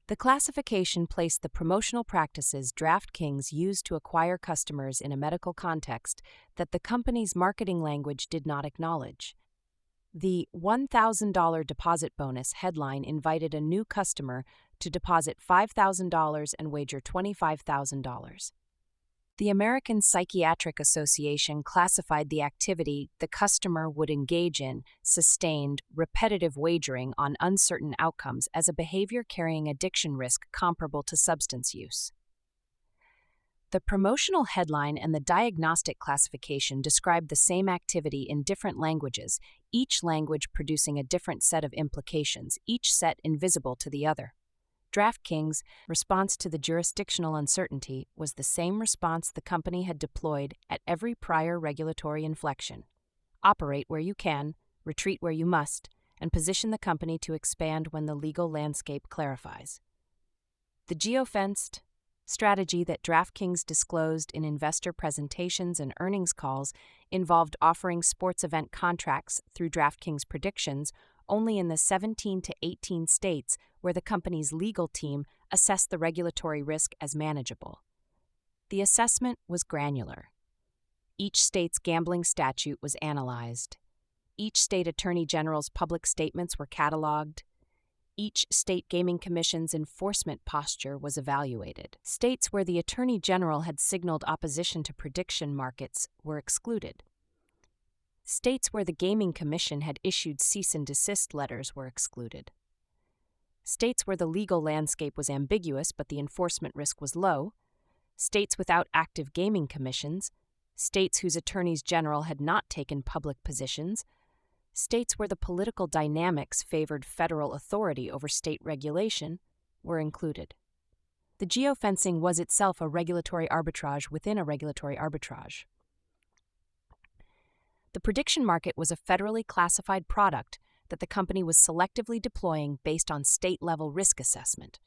The classification placed the promotional practices DraftKings used to acquire customers in a medical context that the company's marketing language did not acknowledge. The $1,000 deposit bonus headline invited a new customer to deposit $5,000 and wager $25,000. The American Psychiatric Association classified the activity the customer would engage in, sustained, repetitive wagering on uncertain outcomes, as a behavior carrying addiction risk comparable to substance use. The promotional headline and the diagnostic classification described the same activity in different languages, each language producing a different set of implications, each set invisible to the other. DraftKings' response to the jurisdictional uncertainty was the same response the company had deployed at every prior regulatory inflection: operate where you can, retreat where you must, and position the company to expand when the legal landscape clarifies. The geofenced strategy that DraftKings disclosed in investor presentations and earnings calls involved offering sports event contracts through DraftKings Predictions only in the 17 to 18 states where the company's legal team assessed the regulatory risk as manageable. The assessment was granular. Each state's gambling statute was analyzed. Each state attorney general's public statements were cataloged. Each state gaming commission's enforcement posture was evaluated. States where the attorney general had signaled opposition to prediction markets were excluded. States where the gaming commission had issued cease and desist letters were excluded. States where the legal landscape was ambiguous but the enforcement risk was low, states without active gaming commissions, states whose attorneys general had not taken public positions, states where the political dynamics favored federal authority over state regulation were included. The geofencing was itself a regulatory arbitrage within a regulatory arbitrage. The prediction market was a federally classified product that the company was selectively deploying based on state-level risk assessment.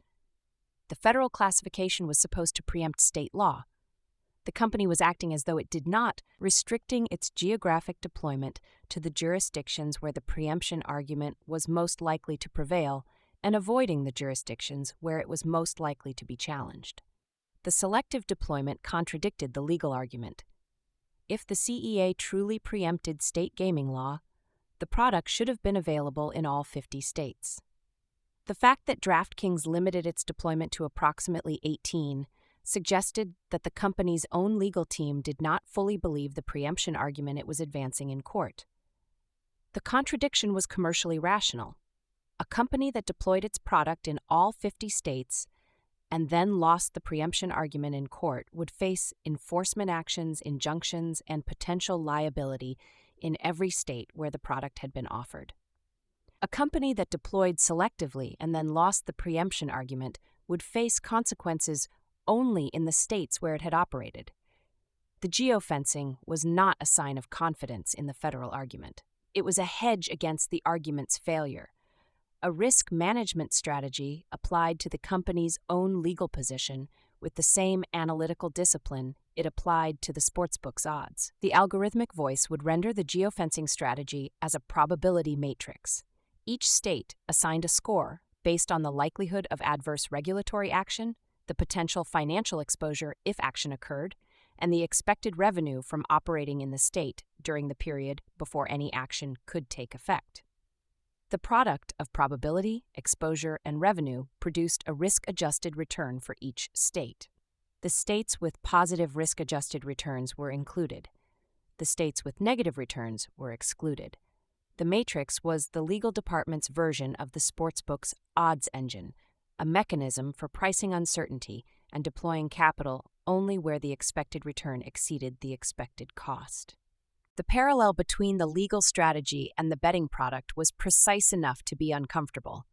The federal classification was supposed to preempt state law. The company was acting as though it did not, restricting its geographic deployment to the jurisdictions where the preemption argument was most likely to prevail and avoiding the jurisdictions where it was most likely to be challenged. The selective deployment contradicted the legal argument. If the CEA truly preempted state gaming law, the product should have been available in all 50 states. The fact that DraftKings limited its deployment to approximately 18 suggested that the company's own legal team did not fully believe the preemption argument it was advancing in court. The contradiction was commercially rational. A company that deployed its product in all 50 states and then lost the preemption argument in court would face enforcement actions, injunctions, and potential liability in every state where the product had been offered. A company that deployed selectively and then lost the preemption argument would face consequences only in the states where it had operated. The geofencing was not a sign of confidence in the federal argument. It was a hedge against the argument's failure, a risk management strategy applied to the company's own legal position with the same analytical discipline it applied to the sportsbook's odds. The algorithmic voice would render the geofencing strategy as a probability matrix. Each state assigned a score based on the likelihood of adverse regulatory action, the potential financial exposure if action occurred, and the expected revenue from operating in the state during the period before any action could take effect. The product of probability, exposure, and revenue produced a risk-adjusted return for each state. The states with positive risk-adjusted returns were included. The states with negative returns were excluded. The matrix was the legal department's version of the sportsbook's odds engine, a mechanism for pricing uncertainty and deploying capital only where the expected return exceeded the expected cost. The parallel between the legal strategy and the betting product was precise enough to be uncomfortable.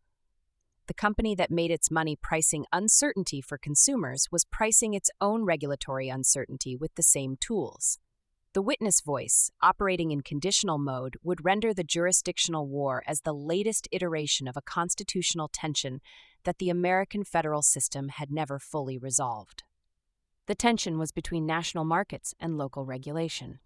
The company that made its money pricing uncertainty for consumers was pricing its own regulatory uncertainty with the same tools. The witness voice, operating in conditional mode, would render the jurisdictional war as the latest iteration of a constitutional tension that the American federal system had never fully resolved. The tension was between national markets and local regulation.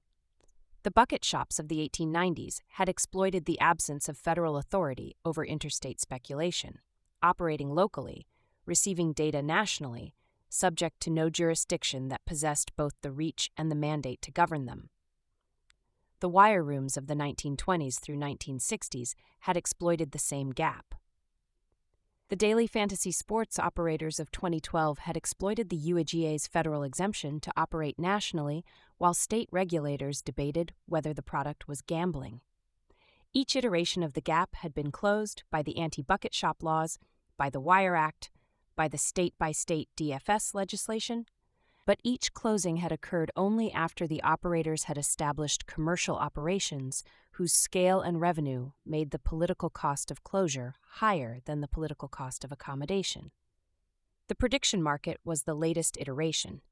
The bucket shops of the 1890s had exploited the absence of federal authority over interstate speculation, operating locally, receiving data nationally, subject to no jurisdiction that possessed both the reach and the mandate to govern them. The wire rooms of the 1920s through 1960s had exploited the same gap. The daily fantasy sports operators of 2012 had exploited the UAGA's federal exemption to operate nationally while state regulators debated whether the product was gambling. Each iteration of the gap had been closed by the anti-bucket shop laws, by the Wire Act, by the state-by-state DFS legislation, but each closing had occurred only after the operators had established commercial operations whose scale and revenue made the political cost of closure higher than the political cost of accommodation. The prediction market was the latest iteration.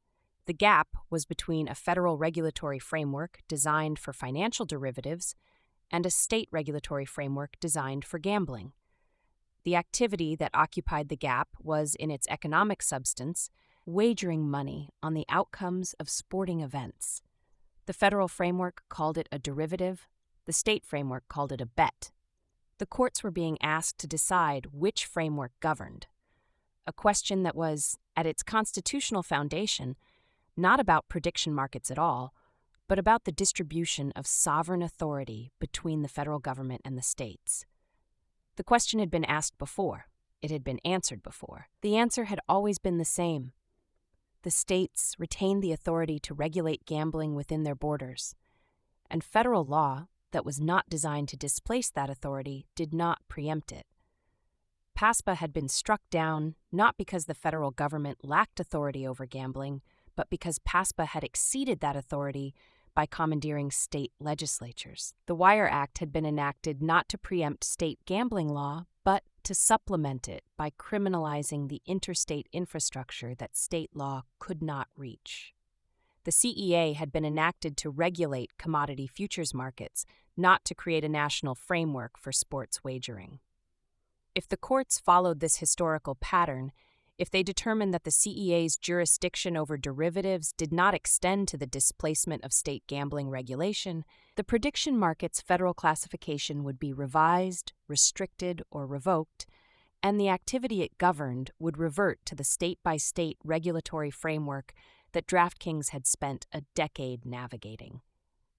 The gap was between a federal regulatory framework designed for financial derivatives and a state regulatory framework designed for gambling. The activity that occupied the gap was, in its economic substance, wagering money on the outcomes of sporting events. The federal framework called it a derivative. The state framework called it a bet. The courts were being asked to decide which framework governed, a question that was, at its constitutional foundation, not about prediction markets at all, but about the distribution of sovereign authority between the federal government and the states. The question had been asked before. It had been answered before. The answer had always been the same. The states retained the authority to regulate gambling within their borders, and federal law that was not designed to displace that authority did not preempt it. PASPA had been struck down not because the federal government lacked authority over gambling, but because PASPA had exceeded that authority by commandeering state legislatures. The Wire Act had been enacted not to preempt state gambling law, but to supplement it by criminalizing the interstate infrastructure that state law could not reach. The CEA had been enacted to regulate commodity futures markets, not to create a national framework for sports wagering. If the courts followed this historical pattern, if they determined that the CEA's jurisdiction over derivatives did not extend to the displacement of state gambling regulation, the prediction market's federal classification would be revised, restricted, or revoked, and the activity it governed would revert to the state-by-state regulatory framework that DraftKings had spent a decade navigating.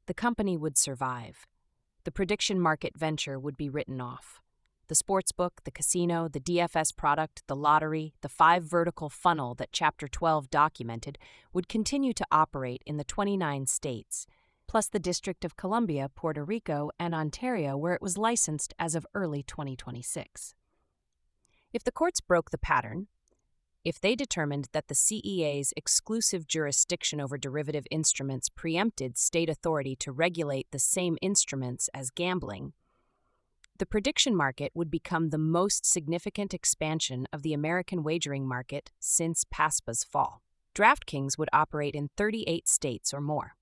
The company would survive. The prediction market venture would be written off. The sportsbook, the casino, the DFS product, the lottery, the 5-vertical funnel that Chapter 12 documented would continue to operate in the 29 states, plus the District of Columbia, Puerto Rico, and Ontario, where it was licensed as of early 2026. If the courts broke the pattern, if they determined that the CEA's exclusive jurisdiction over derivative instruments preempted state authority to regulate the same instruments as gambling, the prediction market would become the most significant expansion of the American wagering market since PASPA's fall. DraftKings would operate in 38 states or more.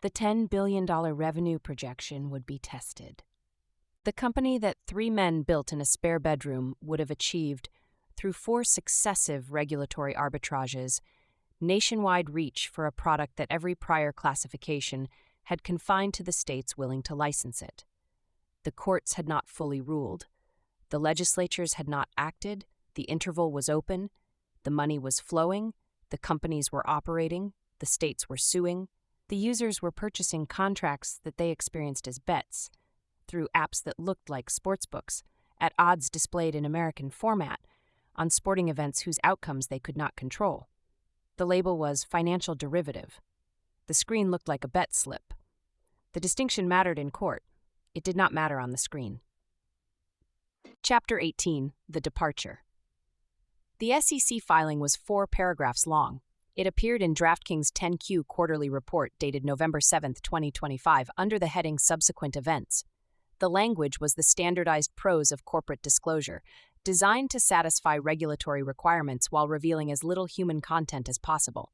The $10 billion revenue projection would be tested. The company that 3 men built in a spare bedroom would have achieved, through 4 successive regulatory arbitrages, nationwide reach for a product that every prior classification had confined to the states willing to license it. The courts had not fully ruled. The legislatures had not acted. The interval was open. The money was flowing. The companies were operating. The states were suing. The users were purchasing contracts that they experienced as bets through apps that looked like sportsbooks, at odds displayed in American format, on sporting events whose outcomes they could not control. The label was financial derivative. The screen looked like a bet slip. The distinction mattered in court. It did not matter on the screen. Chapter 18, The Departure. The SEC filing was 4 paragraphs long. It appeared in DraftKings' 10Q quarterly report dated November 7, 2025, under the heading Subsequent Events. The language was the standardized prose of corporate disclosure, designed to satisfy regulatory requirements while revealing as little human content as possible.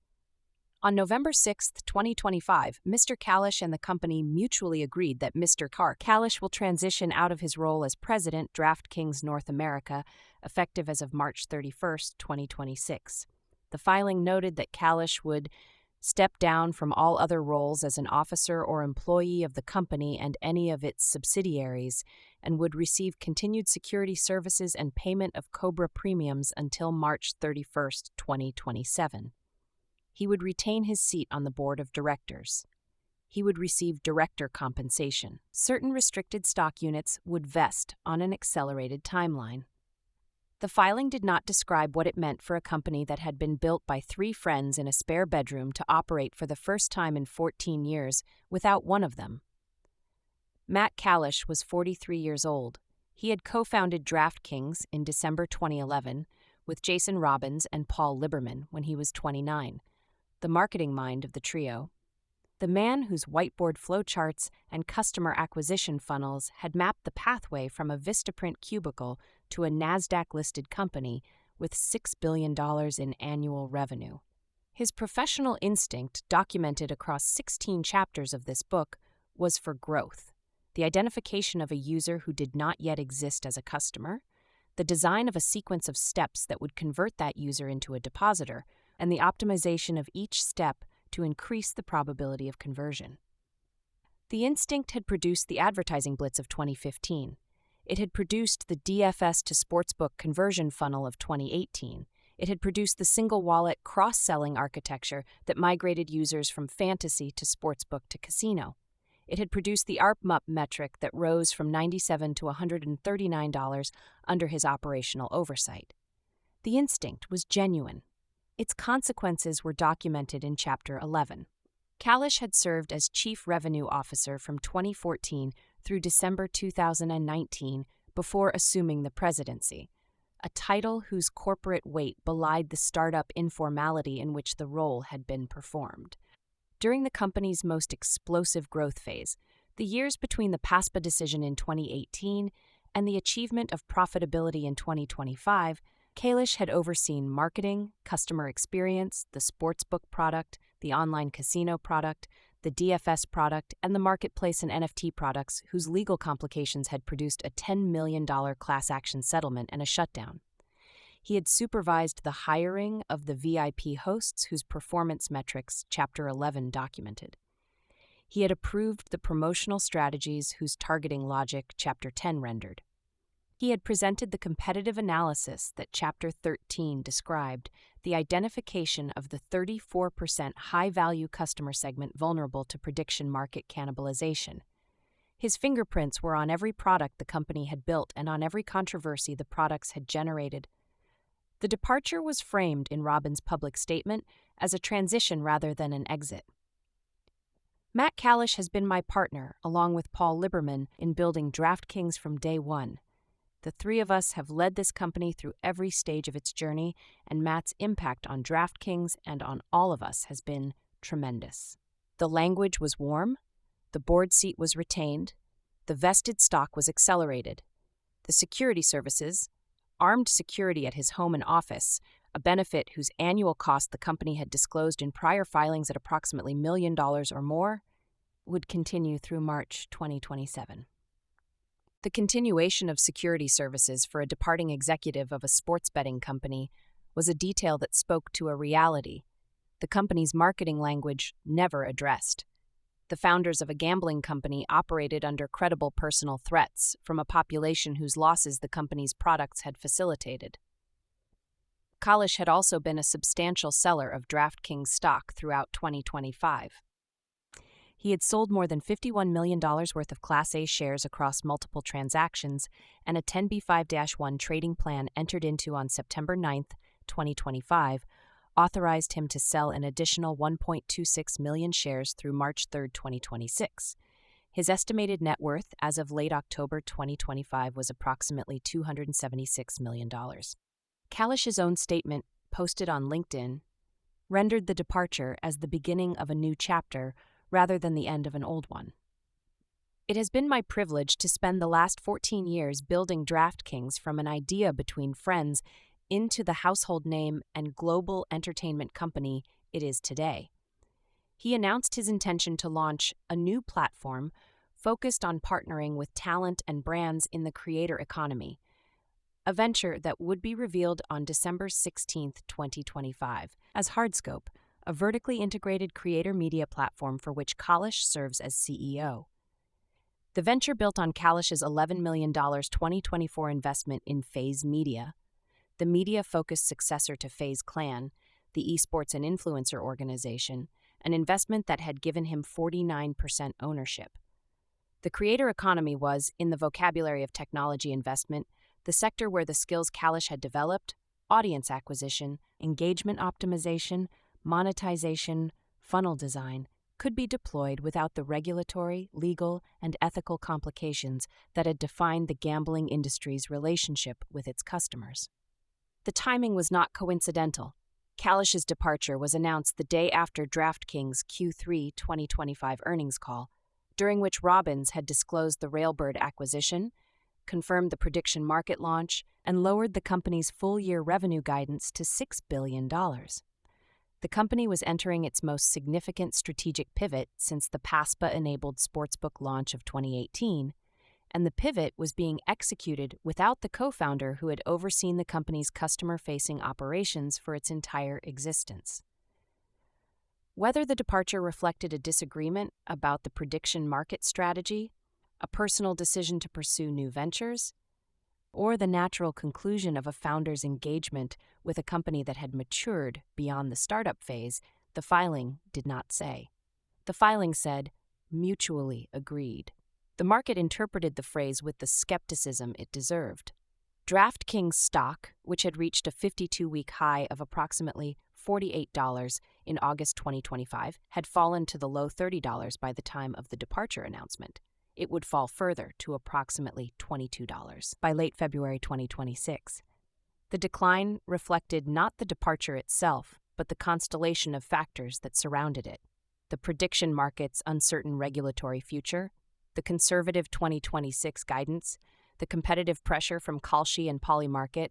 On November 6, 2025, Mr. Kalish and the company mutually agreed that Mr. Kalish will transition out of his role as president, DraftKings North America, effective as of March 31, 2026. The filing noted that Kalish would step down from all other roles as an officer or employee of the company and any of its subsidiaries, and would receive continued security services and payment of COBRA premiums until March 31, 2027. He would retain his seat on the board of directors. He would receive director compensation. Certain restricted stock units would vest on an accelerated timeline. The filing did not describe what it meant for a company that had been built by 3 friends in a spare bedroom to operate for the first time in 14 years without one of them. Matt Kalish was 43 years old. He had co-founded DraftKings in December 2011 with Jason Robbins and Paul Liberman when he was 29. The marketing mind of the trio. The man whose whiteboard flowcharts and customer acquisition funnels had mapped the pathway from a Vistaprint cubicle to a NASDAQ-listed company with $6 billion in annual revenue. His professional instinct, documented across 16 chapters of this book, was for growth, the identification of a user who did not yet exist as a customer, the design of a sequence of steps that would convert that user into a depositor, and the optimization of each step to increase the probability of conversion. The instinct had produced the advertising blitz of 2015. It had produced the DFS to sportsbook conversion funnel of 2018. It had produced the single wallet cross-selling architecture that migrated users from fantasy to sportsbook to casino. It had produced the ARPMUP metric that rose from $97 to $139 under his operational oversight. The instinct was genuine. Its consequences were documented in Chapter 11. Kalish had served as Chief Revenue Officer from 2014 through December 2019 before assuming the presidency, a title whose corporate weight belied the startup informality in which the role had been performed. During the company's most explosive growth phase, the years between the PASPA decision in 2018 and the achievement of profitability in 2025, Kalish had overseen marketing, customer experience, the sportsbook product, the online casino product, the DFS product, and the marketplace and NFT products whose legal complications had produced a $10 million class action settlement and a shutdown. He had supervised the hiring of the VIP hosts whose performance metrics Chapter 11 documented. He had approved the promotional strategies whose targeting logic Chapter 10 rendered. He had presented the competitive analysis that Chapter 13 described, the identification of the 34% high-value customer segment vulnerable to prediction market cannibalization. His fingerprints were on every product the company had built and on every controversy the products had generated. The departure was framed in Robin's public statement as a transition rather than an exit. Matt Kalish has been my partner, along with Paul Liberman, in building DraftKings from day one. The three of us have led this company through every stage of its journey, and Matt's impact on DraftKings and on all of us has been tremendous. The language was warm, the board seat was retained, the vested stock was accelerated. The security services, armed security at his home and office, a benefit whose annual cost the company had disclosed in prior filings at approximately $1 million or more, would continue through March 2027. The continuation of security services for a departing executive of a sports betting company was a detail that spoke to a reality the company's marketing language never addressed. The founders of a gambling company operated under credible personal threats from a population whose losses the company's products had facilitated. Kalish had also been a substantial seller of DraftKings stock throughout 2025. He had sold more than $51 million worth of Class A shares across multiple transactions, and a 10b5-1 trading plan entered into on September 9, 2025, authorized him to sell an additional 1.26 million shares through March 3, 2026. His estimated net worth as of late October 2025 was approximately $276 million. Kalish's own statement, posted on LinkedIn, rendered the departure as the beginning of a new chapter rather than the end of an old one. It has been my privilege to spend the last 14 years building DraftKings from an idea between friends into the household name and global entertainment company it is today. He announced his intention to launch a new platform focused on partnering with talent and brands in the creator economy, a venture that would be revealed on December 16, 2025, as Hardscope, a vertically integrated creator media platform for which Kalish serves as CEO. The venture built on Kalish's $11 million 2024 investment in FaZe Media, the media-focused successor to FaZe Clan, the esports and influencer organization, an investment that had given him 49% ownership. The creator economy was, in the vocabulary of technology investment, the sector where the skills Kalish had developed, audience acquisition, engagement optimization, monetization, funnel design, could be deployed without the regulatory, legal, and ethical complications that had defined the gambling industry's relationship with its customers. The timing was not coincidental. Kalish's departure was announced the day after DraftKings' Q3 2025 earnings call, during which Robbins had disclosed the Railbird acquisition, confirmed the prediction market launch, and lowered the company's full-year revenue guidance to $6 billion. The company was entering its most significant strategic pivot since the PASPA-enabled sportsbook launch of 2018, and the pivot was being executed without the co-founder who had overseen the company's customer-facing operations for its entire existence. Whether the departure reflected a disagreement about the prediction market strategy, a personal decision to pursue new ventures, or the natural conclusion of a founder's engagement with a company that had matured beyond the startup phase, the filing did not say. The filing said, mutually agreed. The market interpreted the phrase with the skepticism it deserved. DraftKings stock, which had reached a 52-week high of approximately $48 in August 2025, had fallen to the low $30 by the time of the departure announcement. It would fall further to approximately $22 by late February 2026. The decline reflected not the departure itself, but the constellation of factors that surrounded it. The prediction market's uncertain regulatory future, the conservative 2026 guidance, the competitive pressure from Kalshi and Polymarket,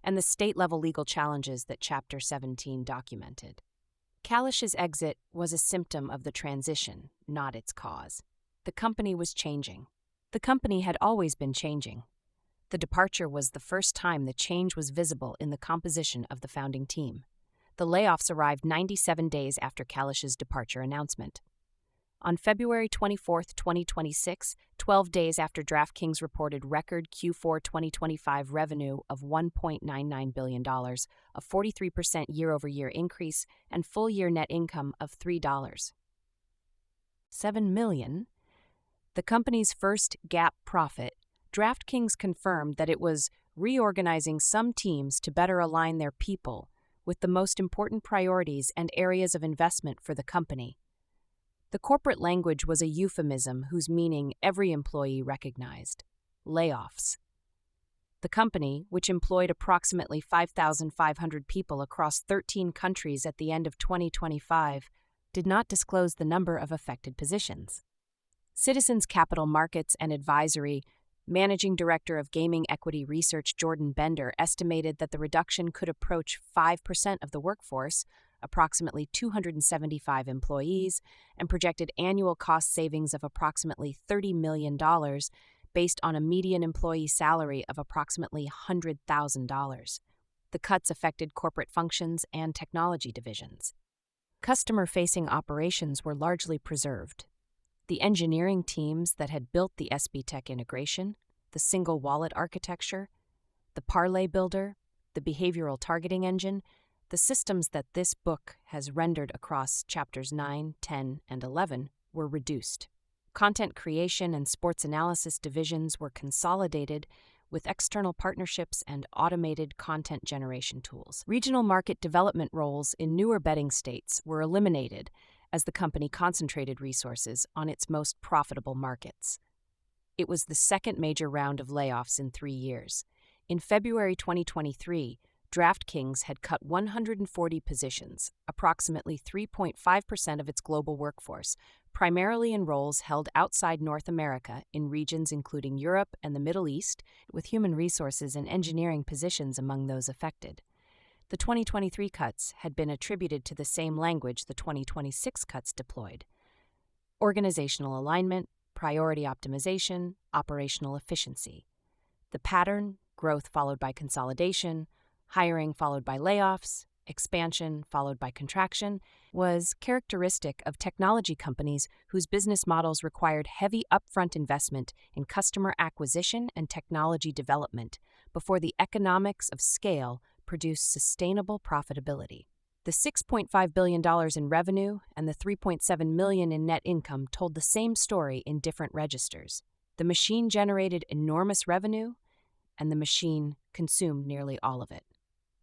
and the state-level legal challenges that Chapter 17 documented. Kalish's exit was a symptom of the transition, not its cause. The company was changing. The company had always been changing. The departure was the first time the change was visible in the composition of the founding team. The layoffs arrived 97 days after Kalish's departure announcement. On February 24, 2026, 12 days after DraftKings reported record Q4 2025 revenue of $1.99 billion, a 43% year-over-year increase, and full-year net income of $3.7 million, the company's first GAAP profit, DraftKings confirmed that it was reorganizing some teams to better align their people with the most important priorities and areas of investment for the company. The corporate language was a euphemism whose meaning every employee recognized: layoffs. The company, which employed approximately 5,500 people across 13 countries at the end of 2025, did not disclose the number of affected positions. Citizens Capital Markets and Advisory Managing Director of Gaming Equity Research Jordan Bender estimated that the reduction could approach 5% of the workforce, approximately 275 employees, and projected annual cost savings of approximately $30 million based on a median employee salary of approximately $100,000. The cuts affected corporate functions and technology divisions. Customer-facing operations were largely preserved. The engineering teams that had built the SBTech integration, the single wallet architecture, the parlay builder, the behavioral targeting engine, the systems that this book has rendered across chapters 9, 10, and 11 were reduced. Content creation and sports analysis divisions were consolidated with external partnerships and automated content generation tools. Regional market development roles in newer betting states were eliminated as the company concentrated resources on its most profitable markets. It was the second major round of layoffs in 3 years. In February 2023, DraftKings had cut 140 positions, approximately 3.5% of its global workforce, primarily in roles held outside North America in regions including Europe and the Middle East, with human resources and engineering positions among those affected. The 2023 cuts had been attributed to the same language the 2026 cuts deployed: organizational alignment, priority optimization, operational efficiency. The pattern, growth followed by consolidation, hiring followed by layoffs, expansion followed by contraction, was characteristic of technology companies whose business models required heavy upfront investment in customer acquisition and technology development before the economics of scale produced sustainable profitability. The $6.5 billion in revenue and the $3.7 million in net income told the same story in different registers. The machine generated enormous revenue, and the machine consumed nearly all of it.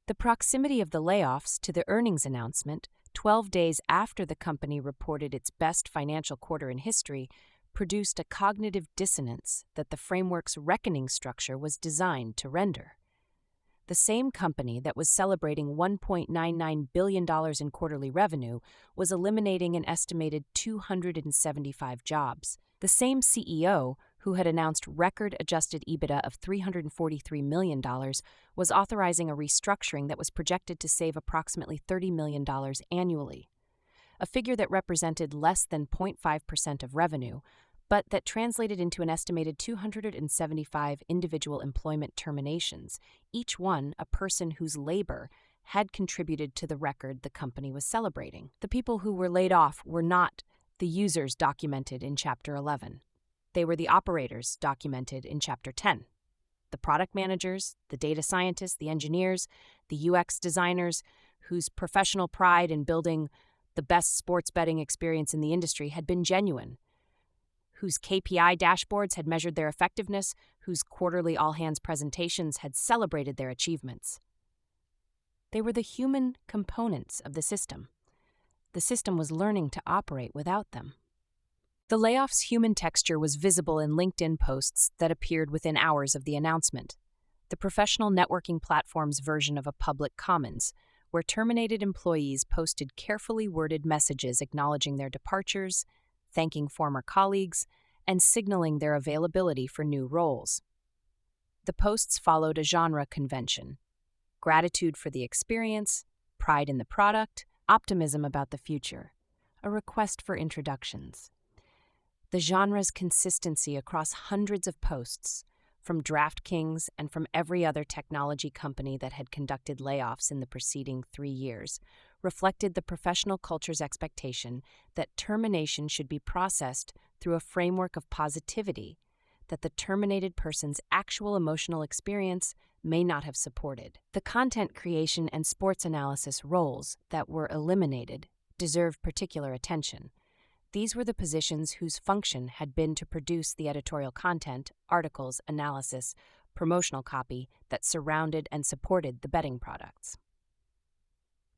The proximity of the layoffs to the earnings announcement, 12 days after the company reported its best financial quarter in history, produced a cognitive dissonance that the framework's reckoning structure was designed to render. The same company that was celebrating $1.99 billion in quarterly revenue was eliminating an estimated 275 jobs. The same CEO, who had announced record-adjusted EBITDA of $343 million, was authorizing a restructuring that was projected to save approximately $30 million annually, a figure that represented less than 0.5% of revenue, but that translated into an estimated 275 individual employment terminations, each one a person whose labor had contributed to the record the company was celebrating. The people who were laid off were not the users documented in Chapter 11. They were the operators documented in Chapter 10. The product managers, the data scientists, the engineers, the UX designers, whose professional pride in building the best sports betting experience in the industry had been genuine, whose KPI dashboards had measured their effectiveness, whose quarterly all-hands presentations had celebrated their achievements. They were the human components of the system. The system was learning to operate without them. The layoff's human texture was visible in LinkedIn posts that appeared within hours of the announcement, the professional networking platform's version of a public commons, where terminated employees posted carefully worded messages acknowledging their departures, thanking former colleagues, and signaling their availability for new roles. The posts followed a genre convention: gratitude for the experience, pride in the product, optimism about the future, a request for introductions. The genre's consistency across hundreds of posts, from DraftKings and from every other technology company that had conducted layoffs in the preceding 3 years, reflected the professional culture's expectation that termination should be processed through a framework of positivity that the terminated person's actual emotional experience may not have supported. The content creation and sports analysis roles that were eliminated deserved particular attention. These were the positions whose function had been to produce the editorial content, articles, analysis, promotional copy that surrounded and supported the betting products.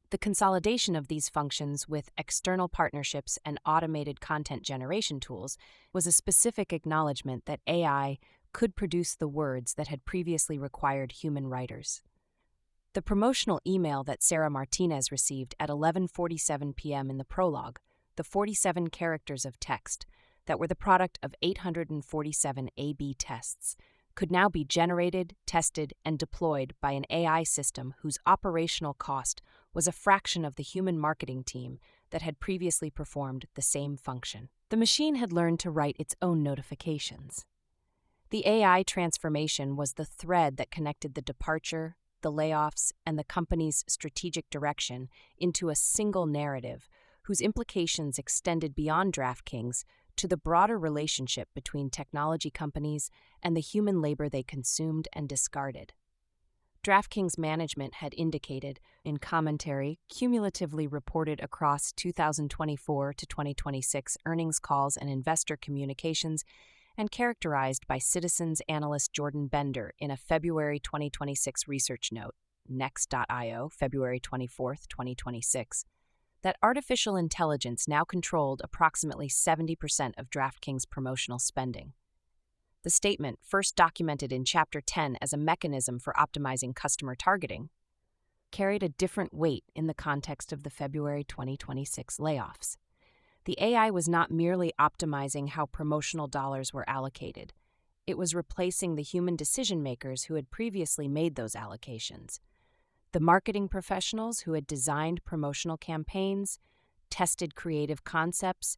The consolidation of these functions with external partnerships and automated content generation tools was a specific acknowledgement that AI could produce the words that had previously required human writers. The promotional email that Sarah Martinez received at 11:47 p.m. in the prologue, the 47 characters of text that were the product of 847 A/B tests, could now be generated, tested, and deployed by an AI system whose operational cost was a fraction of the human marketing team that had previously performed the same function. The machine had learned to write its own notifications. The AI transformation was the thread that connected the departure, the layoffs, and the company's strategic direction into a single narrative whose implications extended beyond DraftKings to the broader relationship between technology companies and the human labor they consumed and discarded. DraftKings management had indicated, in commentary cumulatively reported across 2024 to 2026 earnings calls and investor communications, and characterized by Citizens analyst Jordan Bender in a February 2026 research note, Next.io, February 24, 2026, that artificial intelligence now controlled approximately 70% of DraftKings' promotional spending. The statement, first documented in Chapter 10 as a mechanism for optimizing customer targeting, carried a different weight in the context of the February 2026 layoffs. The AI was not merely optimizing how promotional dollars were allocated. It was replacing the human decision-makers who had previously made those allocations. The marketing professionals who had designed promotional campaigns, tested creative concepts,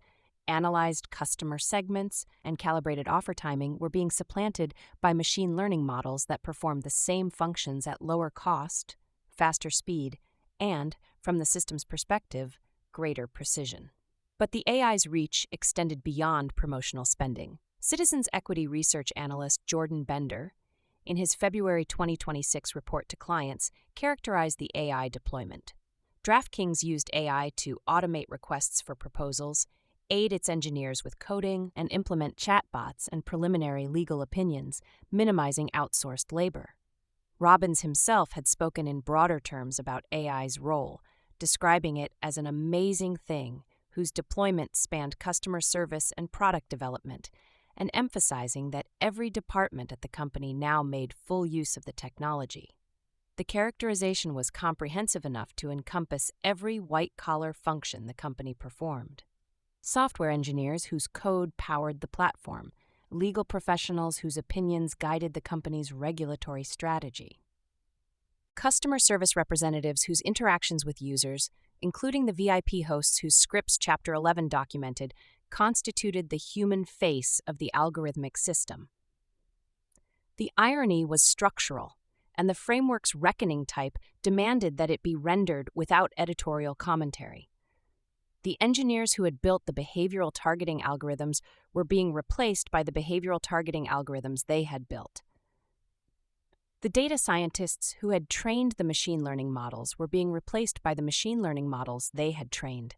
analyzed customer segments, and calibrated offer timing were being supplanted by machine learning models that performed the same functions at lower cost, faster speed, and, from the system's perspective, greater precision. But the AI's reach extended beyond promotional spending. Citizens equity research analyst Jordan Bender, in his February 2026 report to clients, characterized the AI deployment. DraftKings used AI to automate requests for proposals, aid its engineers with coding, and implement chatbots and preliminary legal opinions, minimizing outsourced labor. Robbins himself had spoken in broader terms about AI's role, describing it as an amazing thing whose deployment spanned customer service and product development, and emphasizing that every department at the company now made full use of the technology. The characterization was comprehensive enough to encompass every white-collar function the company performed. Software engineers whose code powered the platform, legal professionals whose opinions guided the company's regulatory strategy, customer service representatives whose interactions with users, including the VIP hosts whose scripts Chapter 11 documented, constituted the human face of the algorithmic system. The irony was structural, and the framework's reckoning type demanded that it be rendered without editorial commentary. The engineers who had built the behavioral targeting algorithms were being replaced by the behavioral targeting algorithms they had built. The data scientists who had trained the machine learning models were being replaced by the machine learning models they had trained.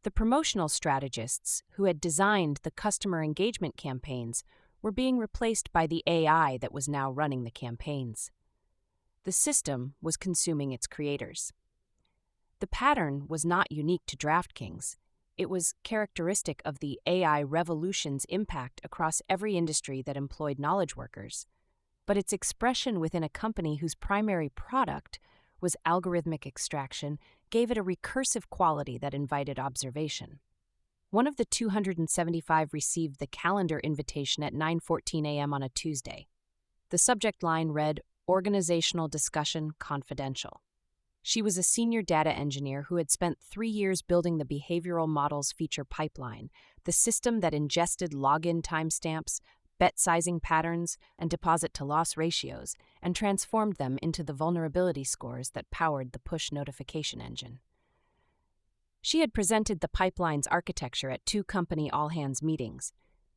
The promotional strategists who had designed the customer engagement campaigns were being replaced by the AI that was now running the campaigns. The system was consuming its creators. The pattern was not unique to DraftKings. It was characteristic of the AI revolution's impact across every industry that employed knowledge workers. But its expression within a company whose primary product was algorithmic extraction gave it a recursive quality that invited observation. One of the 275 received the calendar invitation at 9:14 a.m. on a Tuesday. The subject line read, "Organizational Discussion Confidential." She was a senior data engineer who had spent 3 years building the behavioral models feature pipeline, the system that ingested login timestamps, bet sizing patterns, and deposit-to-loss ratios, and transformed them into the vulnerability scores that powered the push notification engine. She had presented the pipeline's architecture at 2 company all-hands meetings.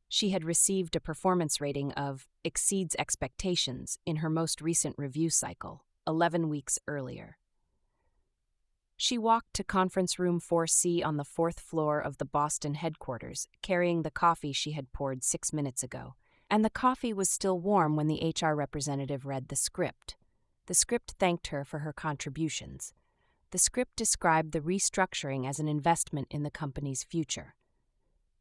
She had received a performance rating of exceeds expectations in her most recent review cycle, 11 weeks earlier. She walked to conference room 4C on the 4th floor of the Boston headquarters, carrying the coffee she had poured 6 minutes ago. And the coffee was still warm when the HR representative read the script. The script thanked her for her contributions. The script described the restructuring as an investment in the company's future.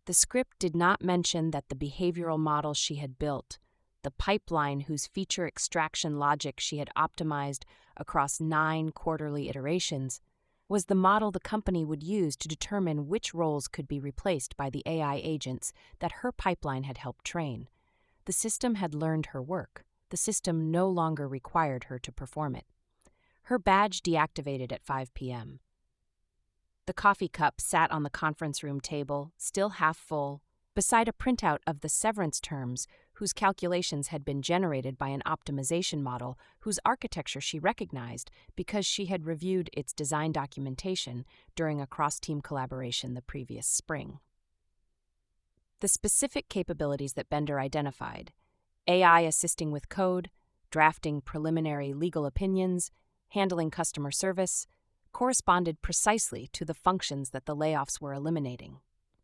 The script did not mention that the behavioral model she had built, the pipeline whose feature extraction logic she had optimized across 9 quarterly iterations, was the model the company would use to determine which roles could be replaced by the AI agents that her pipeline had helped train. The system had learned her work. The system no longer required her to perform it. Her badge deactivated at 5 p.m. The coffee cup sat on the conference room table, still half full, beside a printout of the severance terms whose calculations had been generated by an optimization model whose architecture she recognized because she had reviewed its design documentation during a cross-team collaboration the previous spring. The specific capabilities that Bender identified, AI assisting with code, drafting preliminary legal opinions, handling customer service, corresponded precisely to the functions that the layoffs were eliminating.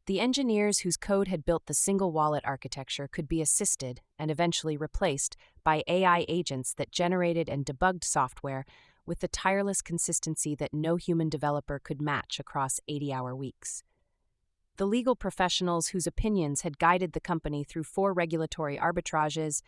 The engineers whose code had built the single wallet architecture could be assisted and eventually replaced by AI agents that generated and debugged software with the tireless consistency that no human developer could match across 80-hour weeks. The legal professionals whose opinions had guided the company through 4 regulatory arbitrages,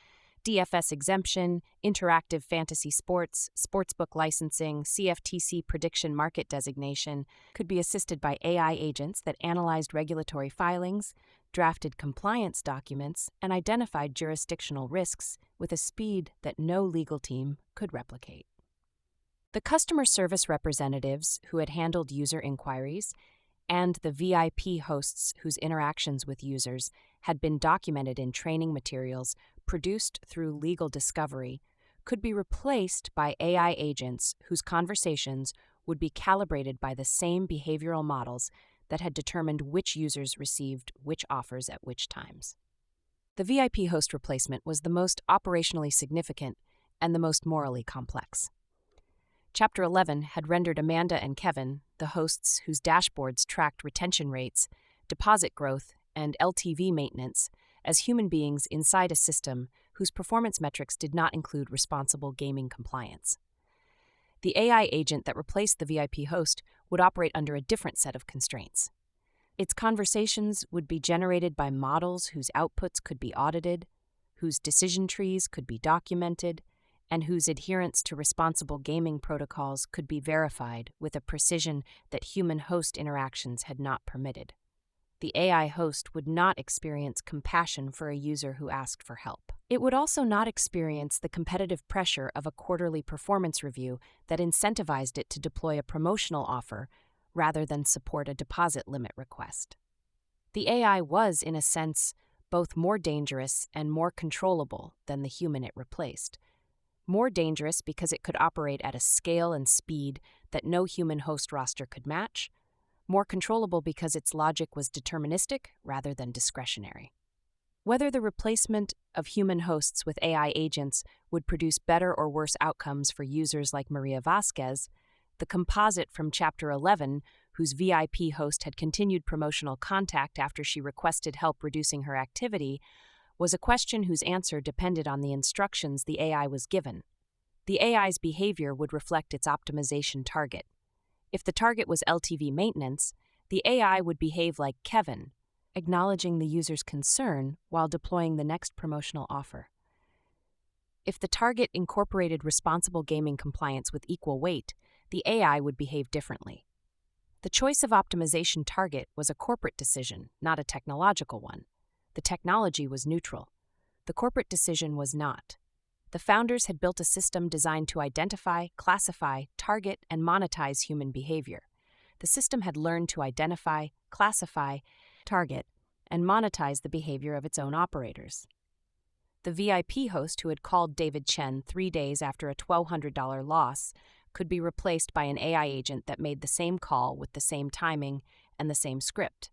DFS exemption, interactive fantasy sports, sportsbook licensing, CFTC prediction market designation, could be assisted by AI agents that analyzed regulatory filings, drafted compliance documents, and identified jurisdictional risks with a speed that no legal team could replicate. The customer service representatives who had handled user inquiries and the VIP hosts whose interactions with users had been documented in training materials produced through legal discovery could be replaced by AI agents whose conversations would be calibrated by the same behavioral models that had determined which users received which offers at which times. The VIP host replacement was the most operationally significant and the most morally complex. Chapter 11 had rendered Amanda and Kevin, the hosts whose dashboards tracked retention rates, deposit growth, and LTV maintenance, as human beings inside a system whose performance metrics did not include responsible gaming compliance. The AI agent that replaced the VIP host would operate under a different set of constraints. Its conversations would be generated by models whose outputs could be audited, whose decision trees could be documented, and whose adherence to responsible gaming protocols could be verified with a precision that human-host interactions had not permitted. The AI host would not experience compassion for a user who asked for help. It would also not experience the competitive pressure of a quarterly performance review that incentivized it to deploy a promotional offer rather than support a deposit limit request. The AI was, in a sense, both more dangerous and more controllable than the human it replaced. More dangerous because it could operate at a scale and speed that no human host roster could match. More controllable because its logic was deterministic rather than discretionary. Whether the replacement of human hosts with AI agents would produce better or worse outcomes for users like Maria Vasquez, the composite from Chapter 11, whose VIP host had continued promotional contact after she requested help reducing her activity, was a question whose answer depended on the instructions the AI was given. The AI's behavior would reflect its optimization target. If the target was LTV maintenance, the AI would behave like Kevin, acknowledging the user's concern while deploying the next promotional offer. If the target incorporated responsible gaming compliance with equal weight, the AI would behave differently. The choice of optimization target was a corporate decision, not a technological one. The technology was neutral. The corporate decision was not. The founders had built a system designed to identify, classify, target, and monetize human behavior. The system had learned to identify, classify, target, and monetize the behavior of its own operators. The VIP host who had called David Chen 3 days after a $1,200 loss could be replaced by an AI agent that made the same call with the same timing and the same script.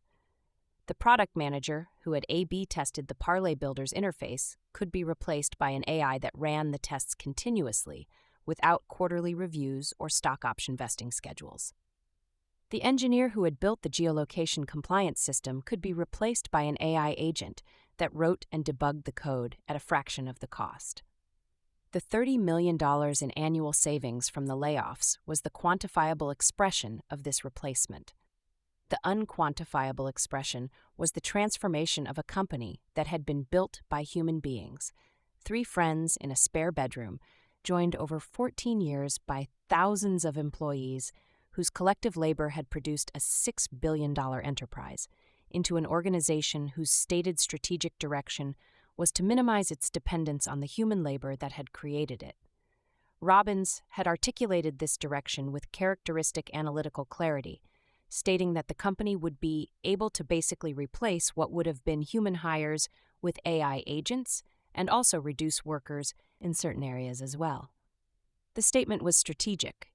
The product manager, who had A/B tested the Parlay Builder's interface, could be replaced by an AI that ran the tests continuously, without quarterly reviews or stock option vesting schedules. The engineer who had built the geolocation compliance system could be replaced by an AI agent that wrote and debugged the code at a fraction of the cost. The $30 million in annual savings from the layoffs was the quantifiable expression of this replacement. The unquantifiable expression was the transformation of a company that had been built by human beings, 3 friends in a spare bedroom, joined over 14 years by thousands of employees whose collective labor had produced a $6 billion enterprise, into an organization whose stated strategic direction was to minimize its dependence on the human labor that had created it. Robbins had articulated this direction with characteristic analytical clarity, stating that the company would be able to basically replace what would have been human hires with AI agents and also reduce workers in certain areas as well. The statement was strategic.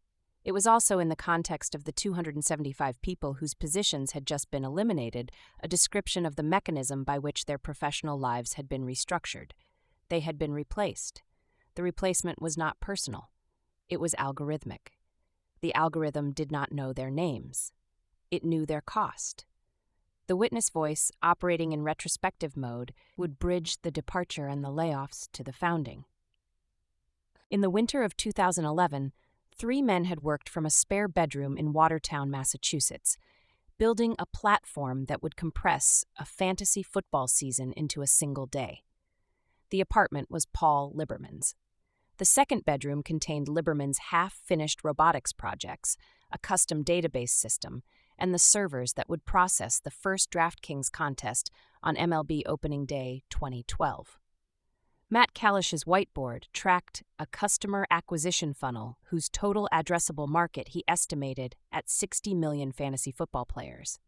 It was also, in the context of the 275 people whose positions had just been eliminated, a description of the mechanism by which their professional lives had been restructured. They had been replaced. The replacement was not personal. It was algorithmic. The algorithm did not know their names. It knew their cost. The witness voice, operating in retrospective mode, would bridge the departure and the layoffs to the founding. In the winter of 2011, 3 men had worked from a spare bedroom in Watertown, Massachusetts, building a platform that would compress a fantasy football season into a single day. The apartment was Paul Liberman's. The second bedroom contained Liberman's half-finished robotics projects, a custom database system, and the servers that would process the first DraftKings contest on MLB Opening Day 2012. Matt Kallish's whiteboard tracked a customer acquisition funnel whose total addressable market he estimated at 60 million fantasy football players.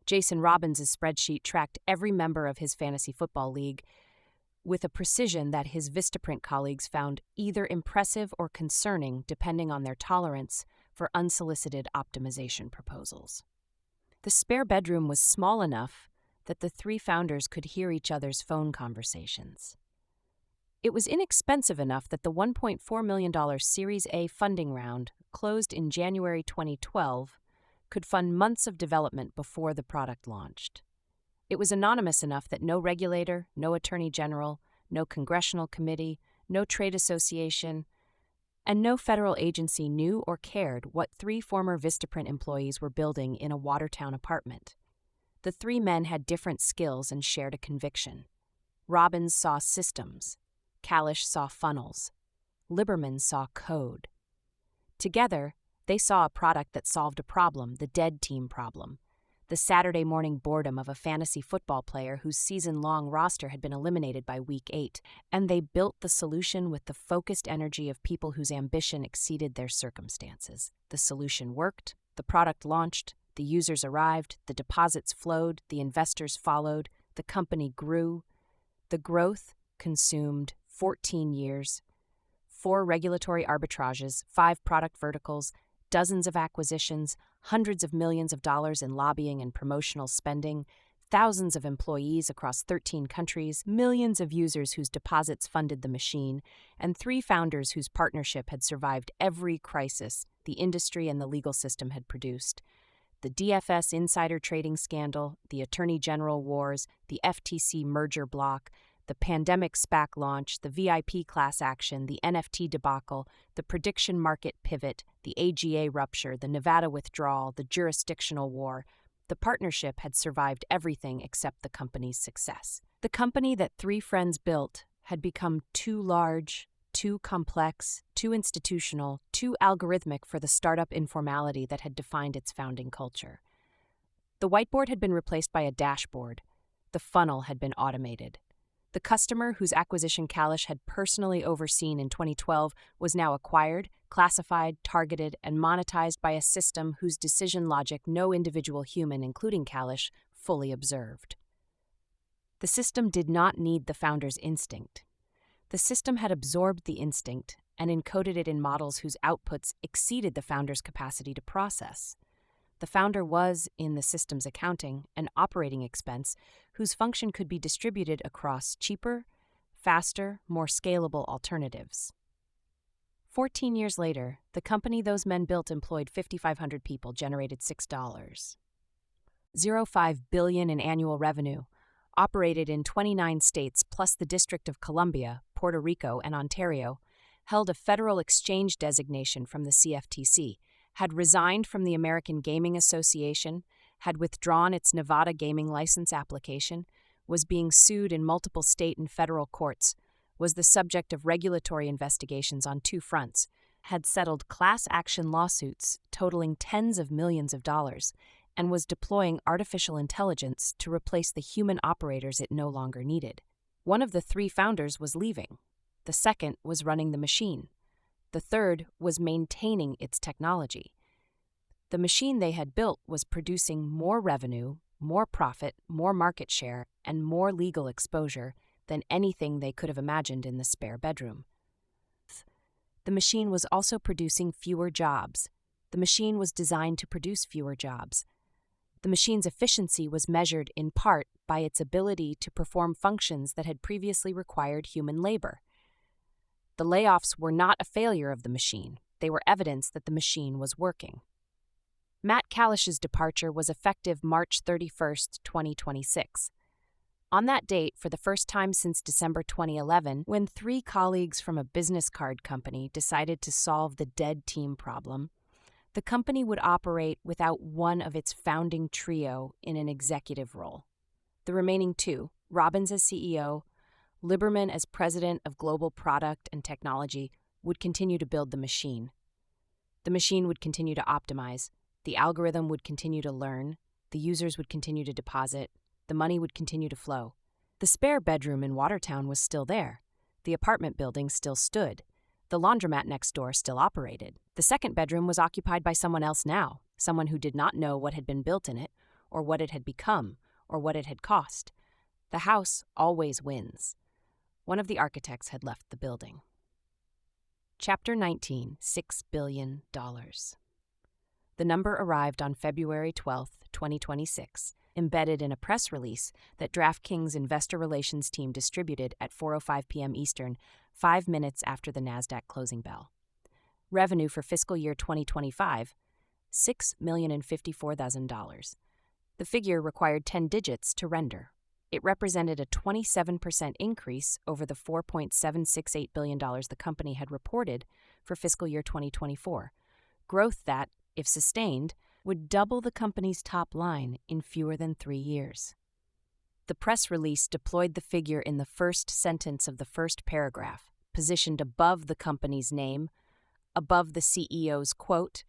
Jason Robbins' spreadsheet tracked every member of his fantasy football league with a precision that his Vistaprint colleagues found either impressive or concerning depending on their tolerance for unsolicited optimization proposals. The spare bedroom was small enough that the 3 founders could hear each other's phone conversations. It was inexpensive enough that the $1.4 million Series A funding round, closed in January 2012, could fund months of development before the product launched. It was anonymous enough that no regulator, no attorney general, no congressional committee, no trade association, and no federal agency knew or cared what 3 former Vistaprint employees were building in a Watertown apartment. The 3 men had different skills and shared a conviction. Robbins saw systems. Kallish saw funnels. Liberman saw code. Together, they saw a product that solved a problem, the dead team problem, the Saturday morning boredom of a fantasy football player whose season-long roster had been eliminated by Week 8, and they built the solution with the focused energy of people whose ambition exceeded their circumstances. The solution worked, the product launched, the users arrived, the deposits flowed, the investors followed, the company grew. The growth consumed 14 years, 4 regulatory arbitrages, 5 product verticals, dozens of acquisitions, hundreds of millions of dollars in lobbying and promotional spending, Thousands of employees across 13 countries, millions of users whose deposits funded the machine, and 3 founders whose partnership had survived every crisis the industry and the legal system had produced. The DFS insider trading scandal, the Attorney General wars, the FTC merger block, the pandemic SPAC launch, the VIP class action, the NFT debacle, the prediction market pivot, the AGA rupture, the Nevada withdrawal, the jurisdictional war. The partnership had survived everything except the company's success. The company that 3 friends built had become too large, too complex, too institutional, too algorithmic for the startup informality that had defined its founding culture. The whiteboard had been replaced by a dashboard. The funnel had been automated. The customer whose acquisition Kalish had personally overseen in 2012 was now acquired, classified, targeted, and monetized by a system whose decision logic no individual human, including Kalish, fully observed. The system did not need the founder's instinct. The system had absorbed the instinct and encoded it in models whose outputs exceeded the founder's capacity to process. The founder was, in the system's accounting, an operating expense whose function could be distributed across cheaper, faster, more scalable alternatives. 14 years later, the company those men built employed 5,500 people, generated $6.05 billion in annual revenue, operated in 29 states plus the District of Columbia, Puerto Rico, and Ontario, held a federal exchange designation from the CFTC, had resigned from the American Gaming Association, had withdrawn its Nevada gaming license application, was being sued in multiple state and federal courts, was the subject of regulatory investigations on 2 fronts, had settled class action lawsuits totaling tens of millions of dollars, and was deploying artificial intelligence to replace the human operators it no longer needed. One of the 3 founders was leaving. The second was running the machine. The third was maintaining its technology. The machine they had built was producing more revenue, more profit, more market share, and more legal exposure than anything they could have imagined in the spare bedroom. The machine was also producing fewer jobs. The machine was designed to produce fewer jobs. The machine's efficiency was measured in part by its ability to perform functions that had previously required human labor. The layoffs were not a failure of the machine. They were evidence that the machine was working. Matt Kalish's departure was effective March 31, 2026. On that date, for the first time since December 2011, when 3 colleagues from a business card company decided to solve the dead team problem, the company would operate without one of its founding trio in an executive role. The remaining 2, Robbins as CEO, Liberman as president of global product and technology, would continue to build the machine. The machine would continue to optimize, the algorithm would continue to learn, the users would continue to deposit, the money would continue to flow. The spare bedroom in Watertown was still there. The apartment building still stood. The laundromat next door still operated. The second bedroom was occupied by someone else now, someone who did not know what had been built in it, or what it had become, or what it had cost. The house always wins. One of the architects had left the building. Chapter 19, $6 billion. The number arrived on February 12, 2026, embedded in a press release that DraftKings investor relations team distributed at 4:05 p.m. Eastern, 5 minutes after the NASDAQ closing bell. Revenue for fiscal year 2025, $6,054,000. The figure required 10 digits to render. It represented a 27% increase over the $4.768 billion the company had reported for fiscal year 2024, growth that, if sustained, would double the company's top line in fewer than 3 years. The press release deployed the figure in the first sentence of the first paragraph, positioned above the company's name, above the CEO's quote,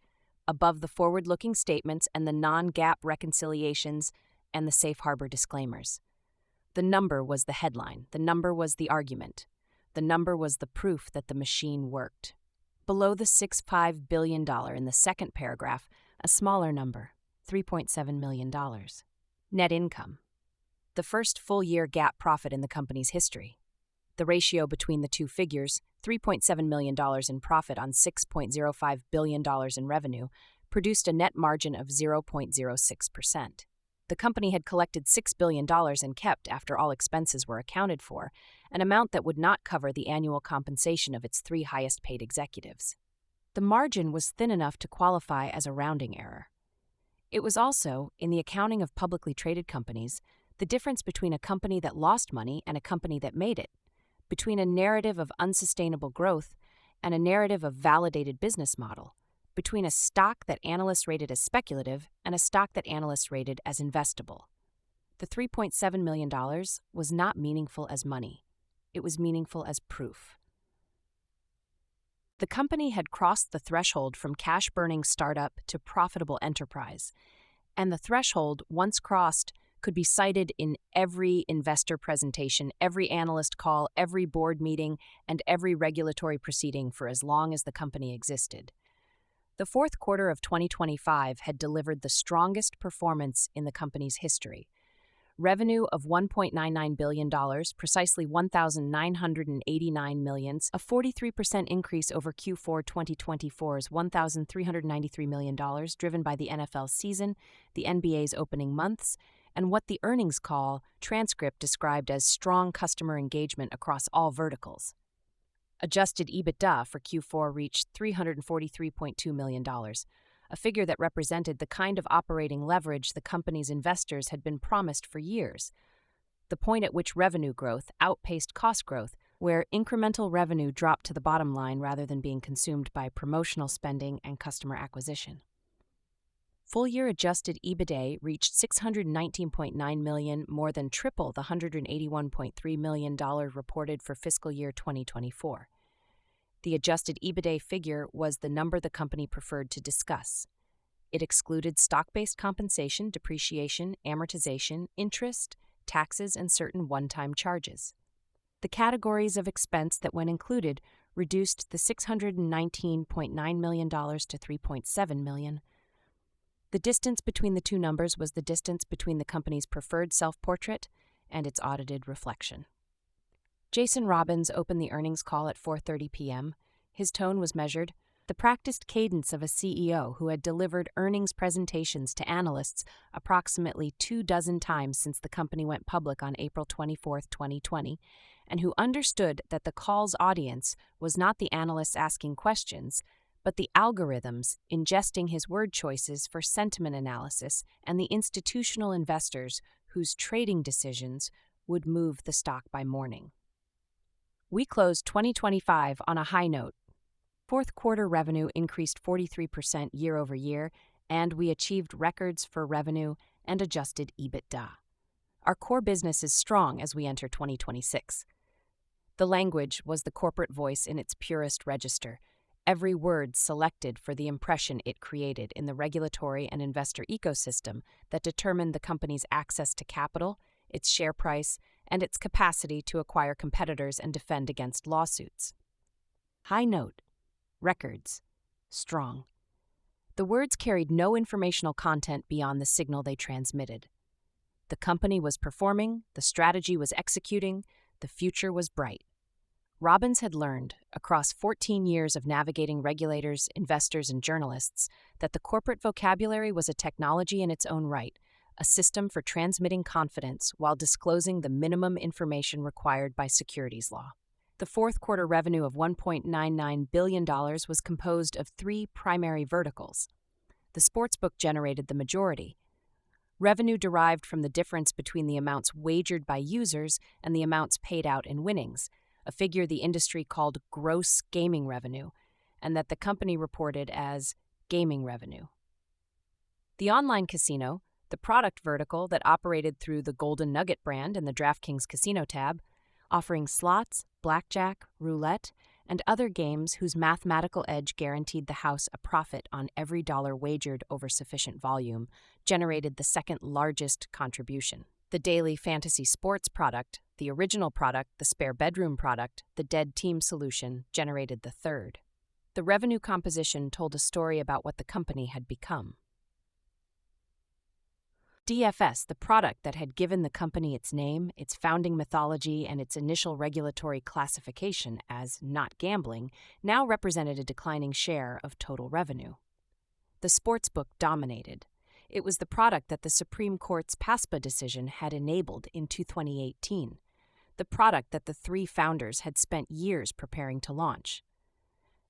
above the forward-looking statements and the non-GAAP reconciliations and the safe harbor disclaimers. The number was the headline. The number was the argument. The number was the proof that the machine worked. Below the $6.5 billion in the second paragraph, a smaller number, $3.7 million. Net income. The first full-year GAAP profit in the company's history. The ratio between the 2 figures, $3.7 million in profit on $6.05 billion in revenue, produced a net margin of 0.06%. The company had collected $6 billion and kept, after all expenses were accounted for, an amount that would not cover the annual compensation of its three highest-paid executives. The margin was thin enough to qualify as a rounding error. It was also, in the accounting of publicly traded companies, the difference between a company that lost money and a company that made it, between a narrative of unsustainable growth and a narrative of validated business model, between a stock that analysts rated as speculative and a stock that analysts rated as investable. The $3.7 million was not meaningful as money. It was meaningful as proof. The company had crossed the threshold from cash-burning startup to profitable enterprise, and the threshold, once crossed, could be cited in every investor presentation, every analyst call, every board meeting, and every regulatory proceeding for as long as the company existed. The fourth quarter of 2025 had delivered the strongest performance in the company's history. Revenue of $1.99 billion, precisely 1,989 million, a 43% increase over Q4 2024's $1,393 million, driven by the NFL season, the NBA's opening months, and what the earnings call transcript described as strong customer engagement across all verticals. Adjusted EBITDA for Q4 reached $343.2 million, a figure that represented the kind of operating leverage the company's investors had been promised for years, the point at which revenue growth outpaced cost growth, where incremental revenue dropped to the bottom line rather than being consumed by promotional spending and customer acquisition. Full-year adjusted EBITDA reached $619.9 million, more than triple the $181.3 million reported for fiscal year 2024. The adjusted EBITDA figure was the number the company preferred to discuss. It excluded stock-based compensation, depreciation, amortization, interest, taxes, and certain one-time charges. The categories of expense that, when included, reduced the $619.9 million to $3.7 million. The distance between the two numbers was the distance between the company's preferred self-portrait and its audited reflection. Jason Robbins opened the earnings call at 4:30 p.m. His tone was measured, the practiced cadence of a CEO who had delivered earnings presentations to analysts approximately 24 times since the company went public on April 24, 2020, and who understood that the call's audience was not the analysts asking questions, but the algorithms ingesting his word choices for sentiment analysis and the institutional investors whose trading decisions would move the stock by morning. We closed 2025 on a high note. Fourth quarter revenue increased 43% year over year, and we achieved records for revenue and adjusted EBITDA. Our core business is strong as we enter 2026. The language was the corporate voice in its purest register, every word selected for the impression it created in the regulatory and investor ecosystem that determined the company's access to capital, its share price, and its capacity to acquire competitors and defend against lawsuits. High note. Records. Strong. The words carried no informational content beyond the signal they transmitted. The company was performing, the strategy was executing, the future was bright. Robbins had learned, across 14 years of navigating regulators, investors, and journalists, that the corporate vocabulary was a technology in its own right, a system for transmitting confidence while disclosing the minimum information required by securities law. The fourth quarter revenue of $1.99 billion was composed of three primary verticals. The sportsbook generated the majority. Revenue derived from the difference between the amounts wagered by users and the amounts paid out in winnings, a figure the industry called gross gaming revenue, and that the company reported as gaming revenue. The online casino, the product vertical that operated through the Golden Nugget brand and the DraftKings Casino tab, offering slots, blackjack, roulette, and other games whose mathematical edge guaranteed the house a profit on every dollar wagered over sufficient volume, generated the second largest contribution. The daily fantasy sports product, the original product, the spare bedroom product, the dead team solution, generated the third. The revenue composition told a story about what the company had become. DFS, the product that had given the company its name, its founding mythology, and its initial regulatory classification as not gambling, now represented a declining share of total revenue. The sportsbook dominated. It was the product that the Supreme Court's PASPA decision had enabled in 2018, the product that the three founders had spent years preparing to launch,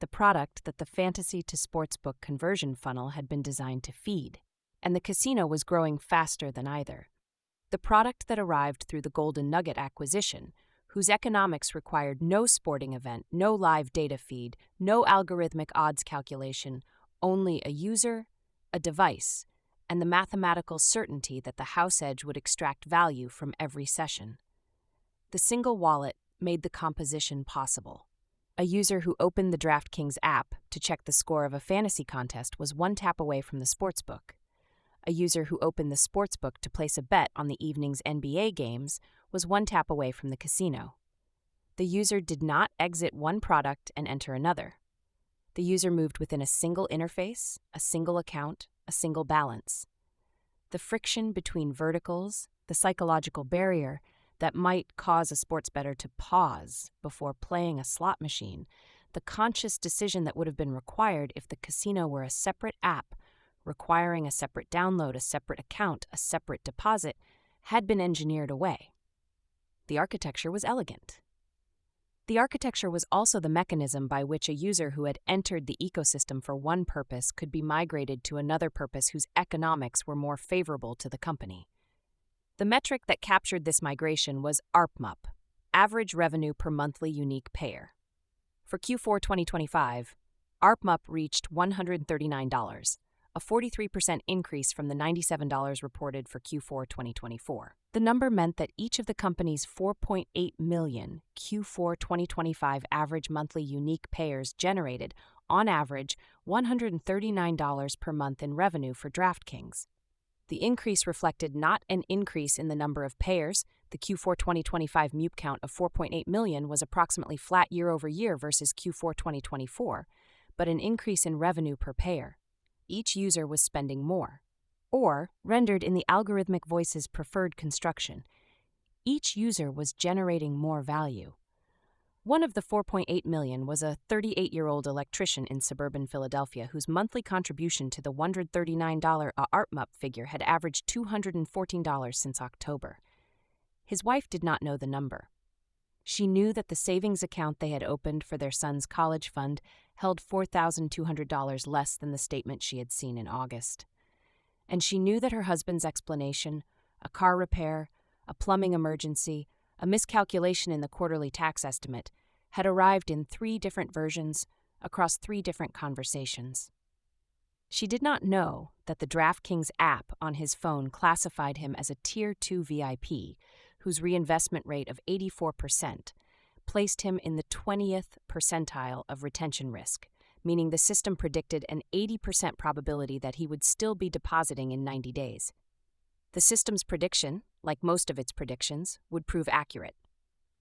the product that the fantasy-to-sportsbook conversion funnel had been designed to feed, and the casino was growing faster than either. The product that arrived through the Golden Nugget acquisition, whose economics required no sporting event, no live data feed, no algorithmic odds calculation, only a user, a device, and the mathematical certainty that the house edge would extract value from every session. The single wallet made the composition possible. A user who opened the DraftKings app to check the score of a fantasy contest was one tap away from the sportsbook. A user who opened the sportsbook to place a bet on the evening's NBA games was one tap away from the casino. The user did not exit one product and enter another. The user moved within a single interface, a single account, a single balance. The friction between verticals, the psychological barrier that might cause a sports bettor to pause before playing a slot machine, the conscious decision that would have been required if the casino were a separate app, requiring a separate download, a separate account, a separate deposit, had been engineered away. The architecture was elegant. The architecture was also the mechanism by which a user who had entered the ecosystem for one purpose could be migrated to another purpose whose economics were more favorable to the company. The metric that captured this migration was ARPMUP, Average Revenue Per Monthly Unique Payer. For Q4 2025, ARPMUP reached $139, a 43% increase from the $97 reported for Q4 2024. The number meant that each of the company's 4.8 million Q4 2025 average monthly unique payers generated, on average, $139 per month in revenue for DraftKings. The increase reflected not an increase in the number of payers. The Q4 2025 MUP count of 4.8 million was approximately flat year over year versus Q4 2024, but an increase in revenue per payer. Each user was spending more. Or, rendered in the algorithmic voice's preferred construction, each user was generating more value. One of the 4.8 million was a 38-year-old electrician in suburban Philadelphia whose monthly contribution to the $139 ARPMUP figure had averaged $214 since October. His wife did not know the number. She knew that the savings account they had opened for their son's college fund held $4,200 less than the statement she had seen in August. And she knew that her husband's explanation, a car repair, a plumbing emergency, a miscalculation in the quarterly tax estimate, had arrived in 3 different versions across 3 different conversations. She did not know that the DraftKings app on his phone classified him as a Tier 2 VIP, whose reinvestment rate of 84% placed him in the 20th percentile of retention risk, meaning the system predicted an 80% probability that he would still be depositing in 90 days. The system's prediction, like most of its predictions, would prove accurate.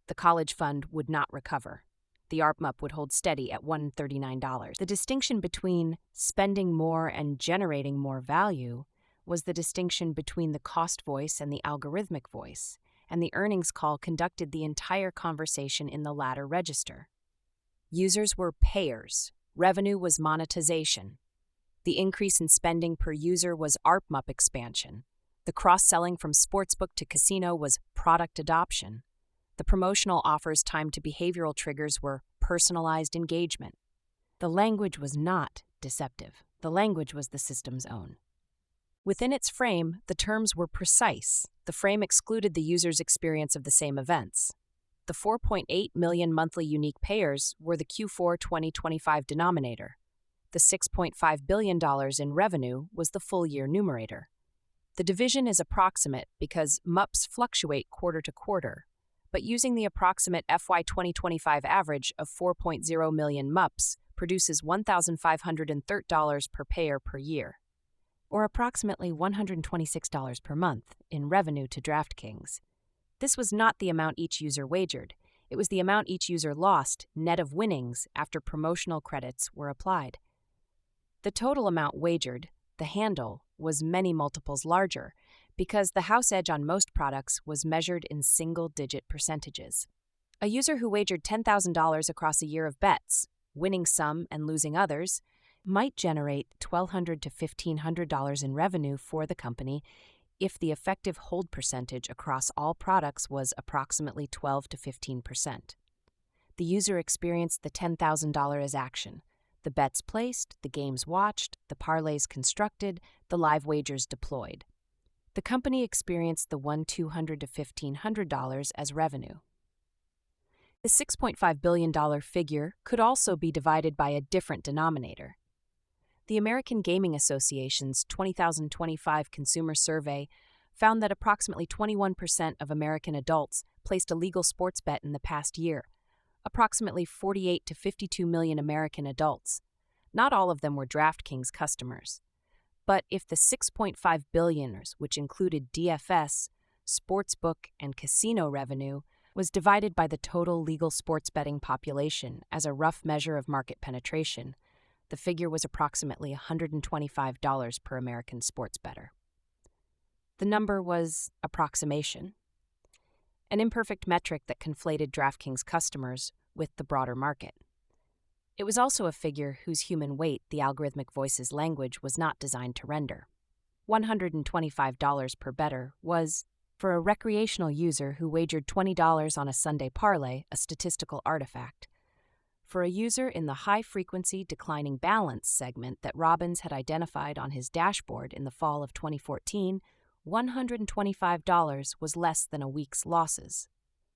The college fund would not recover. The ARPMUP would hold steady at $139. The distinction between spending more and generating more value was the distinction between the cost voice and the algorithmic voice, and the earnings call conducted the entire conversation in the latter register. Users were payers. Revenue was monetization. The increase in spending per user was ARPMUP expansion. The cross-selling from sportsbook to casino was product adoption. The promotional offers timed to behavioral triggers were personalized engagement. The language was not deceptive. The language was the system's own. Within its frame, the terms were precise. The frame excluded the user's experience of the same events. The 4.8 million monthly unique payers were the Q4 2025 denominator. The $6.5 billion in revenue was the full-year numerator. The division is approximate because MUPs fluctuate quarter to quarter, but using the approximate FY 2025 average of 4.0 million MUPs produces $1,530 per payer per year, or approximately $126 per month in revenue to DraftKings. This was not the amount each user wagered. It was the amount each user lost, net of winnings, after promotional credits were applied. The total amount wagered, the handle, was many multiples larger because the house edge on most products was measured in single-digit percentages. A user who wagered $10,000 across a year of bets, winning some and losing others, might generate $1,200 to $1,500 in revenue for the company if the effective hold percentage across all products was approximately 12 to 15%. The user experienced the $10,000 as action: the bets placed, the games watched, the parlays constructed, the live wagers deployed. The company experienced the $200 to $1,500 as revenue. The $6.5 billion figure could also be divided by a different denominator. The American Gaming Association's 2025 consumer survey found that approximately 21% of American adults placed a legal sports bet in the past year, approximately 48 to 52 million American adults. Not all of them were DraftKings customers. But if the 6.5 billioners, which included DFS, sportsbook, and casino revenue, was divided by the total legal sports betting population as a rough measure of market penetration, the figure was approximately $125 per American sports bettor. The number was approximation, an imperfect metric that conflated DraftKings customers with the broader market. It was also a figure whose human weight the algorithmic voice's language was not designed to render. $125 per bettor was, for a recreational user who wagered $20 on a Sunday parlay, a statistical artifact. For a user in the high-frequency declining balance segment that Robbins had identified on his dashboard in the fall of 2014, $125 was less than a week's losses.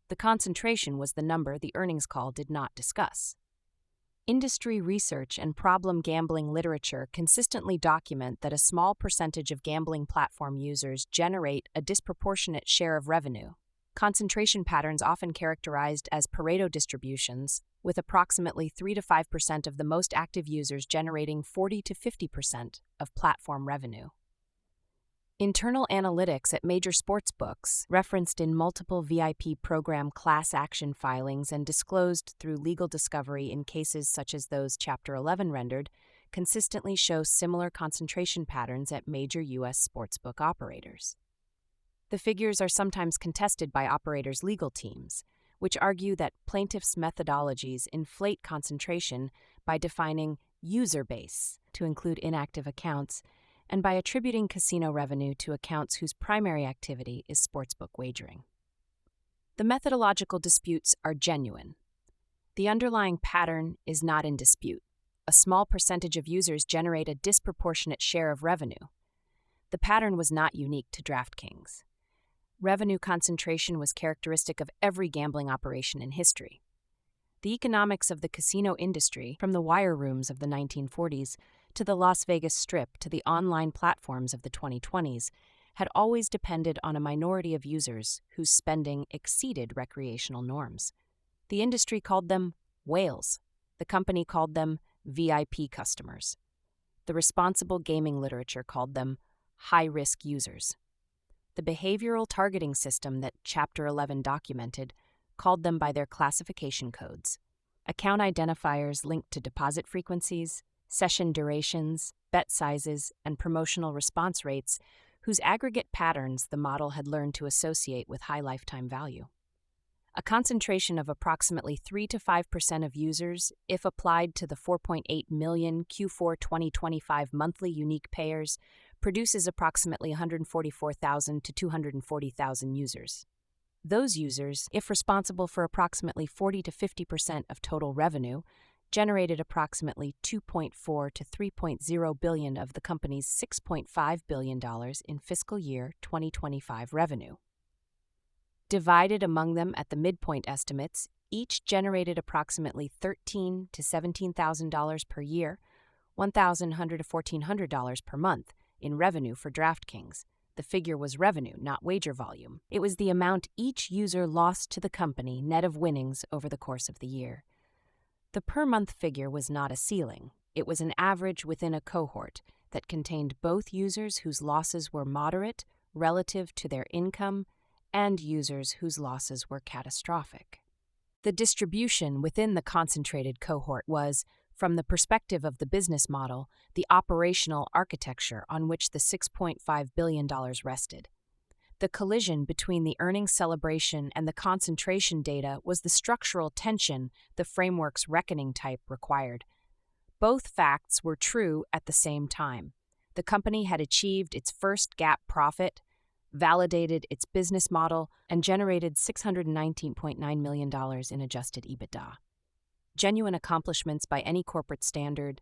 The concentration was the number the earnings call did not discuss. Industry research and problem gambling literature consistently document that a small percentage of gambling platform users generate a disproportionate share of revenue. Concentration patterns often characterized as Pareto distributions, with approximately 3 to 5% of the most active users generating 40 to 50% of platform revenue. Internal analytics at major sportsbooks, referenced in multiple VIP program class action filings and disclosed through legal discovery in cases such as those Chapter 11 rendered, consistently show similar concentration patterns at major U.S. sportsbook operators. The figures are sometimes contested by operators' legal teams, which argue that plaintiffs' methodologies inflate concentration by defining user base to include inactive accounts and by attributing casino revenue to accounts whose primary activity is sportsbook wagering. The methodological disputes are genuine. The underlying pattern is not in dispute. A small percentage of users generate a disproportionate share of revenue. The pattern was not unique to DraftKings. Revenue concentration was characteristic of every gambling operation in history. The economics of the casino industry, from the wire rooms of the 1940s to the Las Vegas Strip to the online platforms of the 2020s, had always depended on a minority of users whose spending exceeded recreational norms. The industry called them whales. The company called them VIP customers. The responsible gaming literature called them high-risk users. The behavioral targeting system that Chapter 11 documented called them by their classification codes: account identifiers linked to deposit frequencies, session durations, bet sizes, and promotional response rates, whose aggregate patterns the model had learned to associate with high lifetime value. A concentration of approximately 3 to 5% of users, if applied to the 4.8 million Q4 2025 monthly unique payers, produces approximately 144,000 to 240,000 users. Those users, if responsible for approximately 40 to 50% of total revenue, generated approximately $2.4 to $3.0 billion of the company's $6.5 billion in fiscal year 2025 revenue. Divided among them at the midpoint estimates, each generated approximately $13,000 to $17,000 per year, $1,100 to $1,400 per month in revenue for DraftKings. The figure was revenue, not wager volume. It was the amount each user lost to the company net of winnings over the course of the year. The per-month figure was not a ceiling. It was an average within a cohort that contained both users whose losses were moderate relative to their income and users whose losses were catastrophic. The distribution within the concentrated cohort was, from the perspective of the business model, the operational architecture on which the $6.5 billion rested. The collision between the earnings celebration and the concentration data was the structural tension the framework's reckoning type required. Both facts were true at the same time. The company had achieved its first GAAP profit, validated its business model, and generated $619.9 million in adjusted EBITDA. Genuine accomplishments by any corporate standard,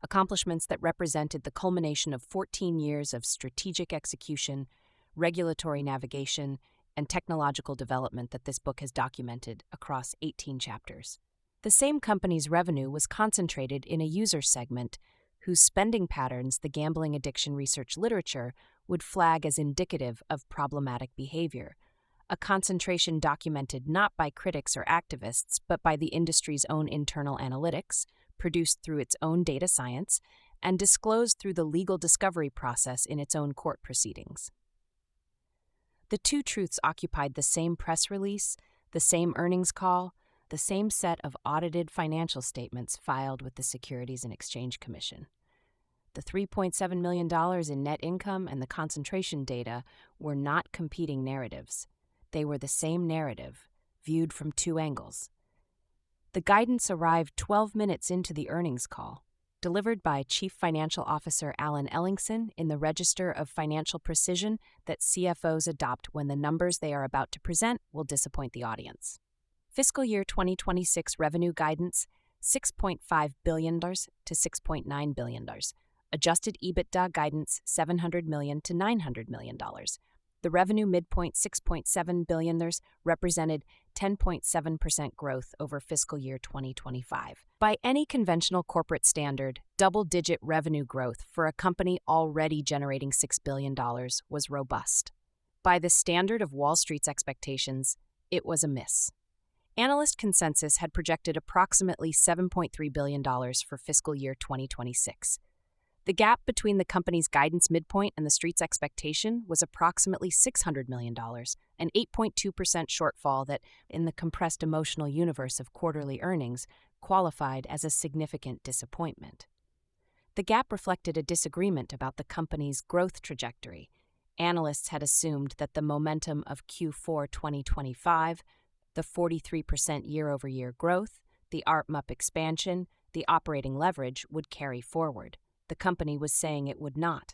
accomplishments that represented the culmination of 14 years of strategic execution, regulatory navigation, and technological development that this book has documented across 18 chapters. The same company's revenue was concentrated in a user segment whose spending patterns the gambling addiction research literature would flag as indicative of problematic behavior, a concentration documented not by critics or activists but by the industry's own internal analytics, produced through its own data science, and disclosed through the legal discovery process in its own court proceedings. The two truths occupied the same press release, the same earnings call, the same set of audited financial statements filed with the Securities and Exchange Commission. The $3.7 million in net income and the concentration data were not competing narratives. They were the same narrative, viewed from two angles. The guidance arrived 12 minutes into the earnings call, delivered by Chief Financial Officer Alan Ellingson in the Register of Financial Precision that CFOs adopt when the numbers they are about to present will disappoint the audience. Fiscal year 2026 revenue guidance, $6.5 billion to $6.9 billion. Adjusted EBITDA guidance, $700 million to $900 million. The revenue midpoint, $6.7 billion, represented 10.7% growth over fiscal year 2025. By any conventional corporate standard, double-digit revenue growth for a company already generating $6 billion was robust. By the standard of Wall Street's expectations, it was a miss. Analyst consensus had projected approximately $7.3 billion for fiscal year 2026. The gap between the company's guidance midpoint and the street's expectation was approximately $600 million, an 8.2% shortfall that, in the compressed emotional universe of quarterly earnings, qualified as a significant disappointment. The gap reflected a disagreement about the company's growth trajectory. Analysts had assumed that the momentum of Q4 2025, the 43% year-over-year growth, the ARPMUP expansion, the operating leverage would carry forward. The company was saying it would not.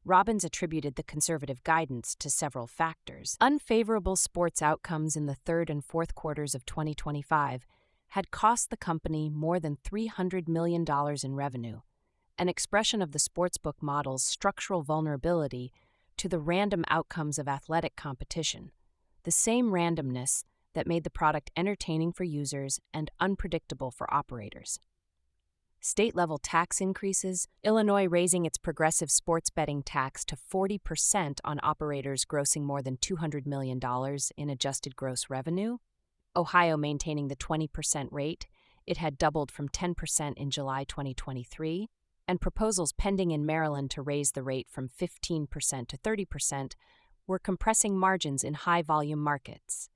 Robbins attributed the conservative guidance to several factors. Unfavorable sports outcomes in the third and fourth quarters of 2025 had cost the company more than $300 million in revenue, an expression of the sportsbook model's structural vulnerability to the random outcomes of athletic competition, the same randomness that made the product entertaining for users and unpredictable for operators. State-level tax increases, Illinois raising its progressive sports betting tax to 40% on operators grossing more than $200 million in adjusted gross revenue, Ohio maintaining the 20% rate, it had doubled from 10% in July 2023, and proposals pending in Maryland to raise the rate from 15% to 30% were compressing margins in high-volume markets.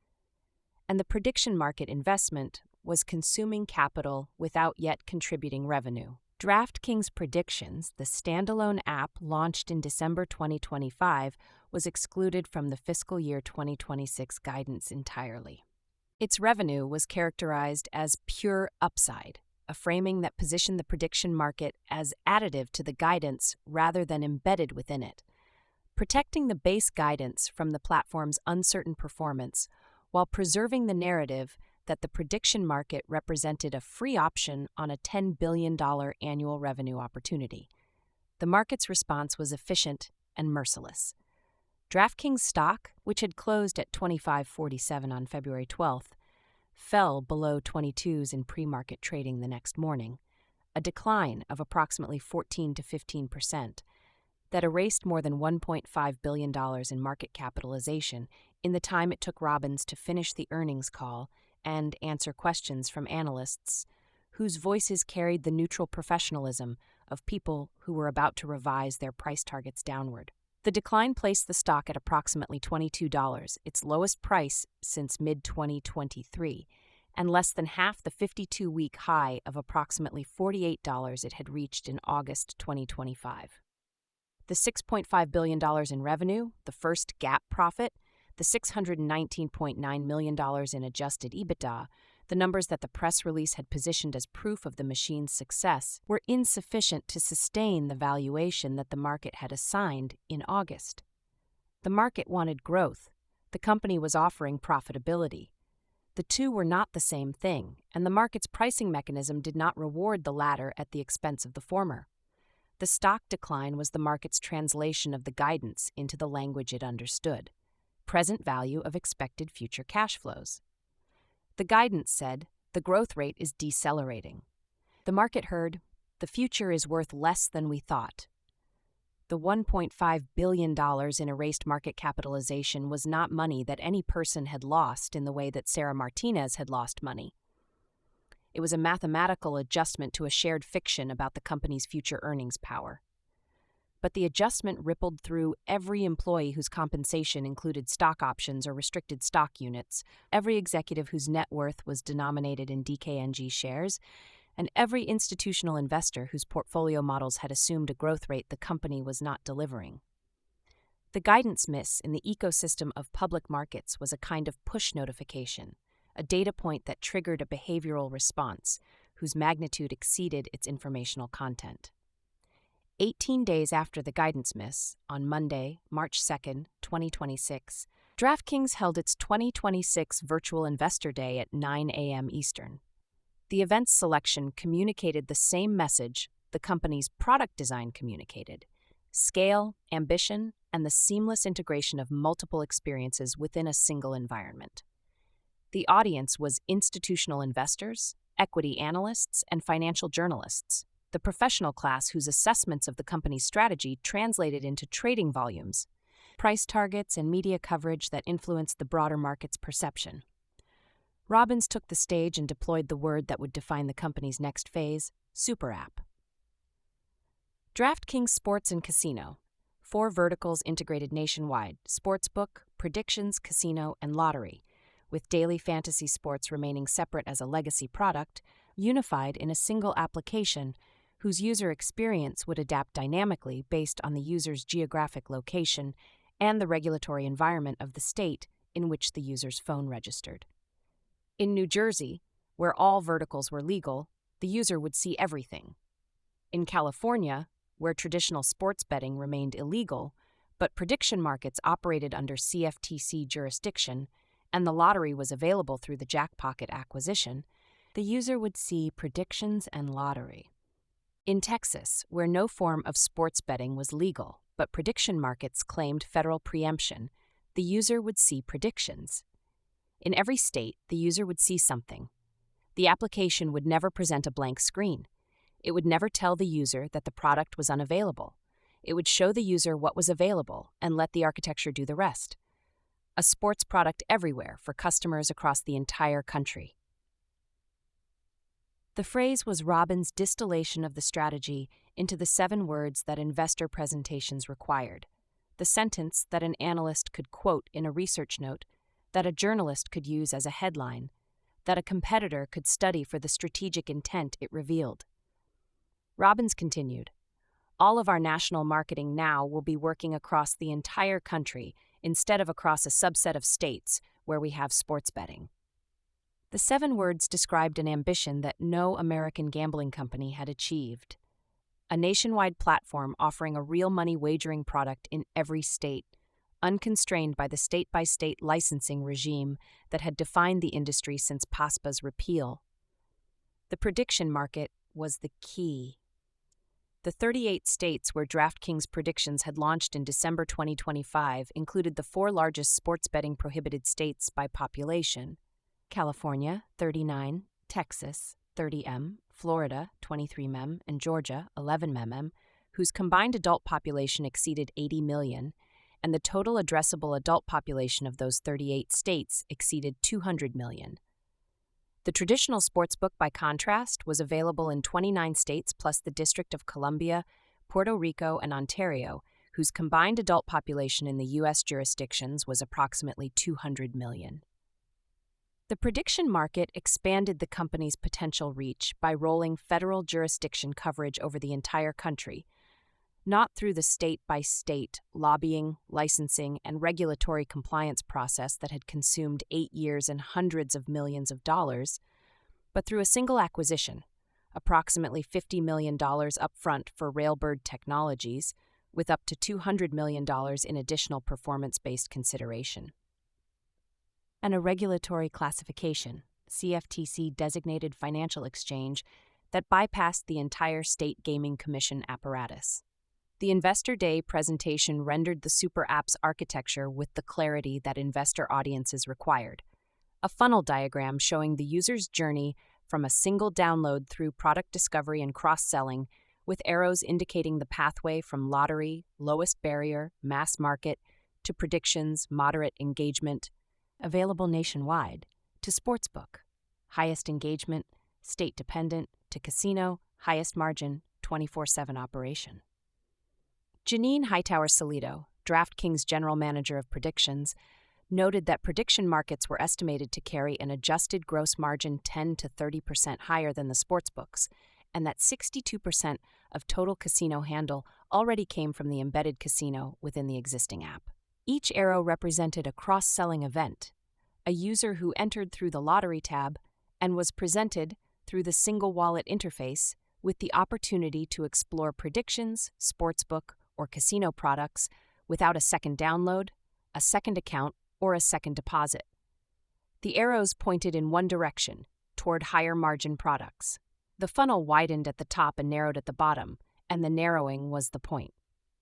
And the prediction market investment was consuming capital without yet contributing revenue. DraftKings Predictions, the standalone app launched in December 2025, was excluded from the fiscal year 2026 guidance entirely. Its revenue was characterized as pure upside, a framing that positioned the prediction market as additive to the guidance rather than embedded within it, protecting the base guidance from the platform's uncertain performance while preserving the narrative that the prediction market represented a free option on a $10 billion annual revenue opportunity. The market's response was efficient and merciless. DraftKings stock, which had closed at $25.47 on February 12th, fell below 22s in pre-market trading the next morning, a decline of approximately 14 to 15%, that erased more than $1.5 billion in market capitalization in the time it took Robbins to finish the earnings call and answer questions from analysts whose voices carried the neutral professionalism of people who were about to revise their price targets downward. The decline placed the stock at approximately $22, its lowest price since mid-2023, and less than half the 52-week high of approximately $48 it had reached in August 2025. The $6.5 billion in revenue, the first GAAP profit, the $619.9 million in adjusted EBITDA, The numbers that the press release had positioned as proof of the machine's success were insufficient to sustain the valuation that the market had assigned in August. The market wanted growth. The company was offering profitability. The two were not the same thing, and the market's pricing mechanism did not reward the latter at the expense of the former. The stock decline was the market's translation of the guidance into the language it understood: present value of expected future cash flows. The guidance said, the growth rate is decelerating. The market heard, the future is worth less than we thought. The $1.5 billion in erased market capitalization was not money that any person had lost in the way that Sarah Martinez had lost money. It was a mathematical adjustment to a shared fiction about the company's future earnings power. But the adjustment rippled through every employee whose compensation included stock options or restricted stock units, every executive whose net worth was denominated in DKNG shares, and every institutional investor whose portfolio models had assumed a growth rate the company was not delivering. The guidance miss in the ecosystem of public markets was a kind of push notification, a data point that triggered a behavioral response whose magnitude exceeded its informational content. 18 days after the guidance miss, on Monday, March 2, 2026, DraftKings held its 2026 Virtual Investor Day at 9 a.m. Eastern. The event's selection communicated the same message the company's product design communicated: scale, ambition, and the seamless integration of multiple experiences within a single environment. The audience was institutional investors, equity analysts, and financial journalists, the professional class whose assessments of the company's strategy translated into trading volumes, price targets, and media coverage that influenced the broader market's perception. Robbins took the stage and deployed the word that would define the company's next phase: Super App. DraftKings Sports and Casino, 4 verticals integrated nationwide: sportsbook, predictions, casino, and lottery, with daily fantasy sports remaining separate as a legacy product, unified in a single application whose user experience would adapt dynamically based on the user's geographic location and the regulatory environment of the state in which the user's phone registered. In New Jersey, where all verticals were legal, the user would see everything. In California, where traditional sports betting remained illegal, but prediction markets operated under CFTC jurisdiction, and the lottery was available through the Jackpocket acquisition, the user would see predictions and lottery. In Texas, where no form of sports betting was legal, but prediction markets claimed federal preemption, the user would see predictions. In every state, the user would see something. The application would never present a blank screen. It would never tell the user that the product was unavailable. It would show the user what was available and let the architecture do the rest. A sports product everywhere for customers across the entire country. The phrase was Robbins' distillation of the strategy into the 7 words that investor presentations required, the sentence that an analyst could quote in a research note, that a journalist could use as a headline, that a competitor could study for the strategic intent it revealed. Robbins continued, "All of our national marketing now will be working across the entire country instead of across a subset of states where we have sports betting." The 7 words described an ambition that no American gambling company had achieved: a nationwide platform offering a real money wagering product in every state, unconstrained by the state-by-state licensing regime that had defined the industry since PASPA's repeal. The prediction market was the key. The 38 states where DraftKings predictions had launched in December 2025 included the 4 largest sports betting prohibited states by population: California, 39, Texas, 30 Florida, 23 and Georgia, 11 whose combined adult population exceeded 80 million, and the total addressable adult population of those 38 states exceeded 200 million. The traditional sportsbook, by contrast, was available in 29 states plus the District of Columbia, Puerto Rico, and Ontario, whose combined adult population in the U.S. jurisdictions was approximately 200 million. The prediction market expanded the company's potential reach by rolling federal jurisdiction coverage over the entire country, not through the state-by-state lobbying, licensing, and regulatory compliance process that had consumed 8 years and hundreds of millions of dollars, but through a single acquisition, approximately $50 million upfront for Railbird Technologies, with up to $200 million in additional performance-based consideration. And a regulatory classification, CFTC designated financial exchange, that bypassed the entire state gaming commission apparatus. The Investor Day presentation rendered the super app's architecture with the clarity that investor audiences required. A funnel diagram showing the user's journey from a single download through product discovery and cross-selling, with arrows indicating the pathway from lottery, lowest barrier, mass market, to predictions, moderate engagement, available nationwide, to sportsbook, highest engagement, state-dependent, to casino, highest margin, 24/7 operation. Janine Hightower-Salido, DraftKings General Manager of Predictions, noted that prediction markets were estimated to carry an adjusted gross margin 10 to 30% higher than the sportsbooks, and that 62% of total casino handle already came from the embedded casino within the existing app. Each arrow represented a cross-selling event, a user who entered through the lottery tab and was presented through the single wallet interface with the opportunity to explore predictions, sportsbook, or casino products without a second download, a second account, or a second deposit. The arrows pointed in one direction, toward higher margin products. The funnel widened at the top and narrowed at the bottom, and the narrowing was the point.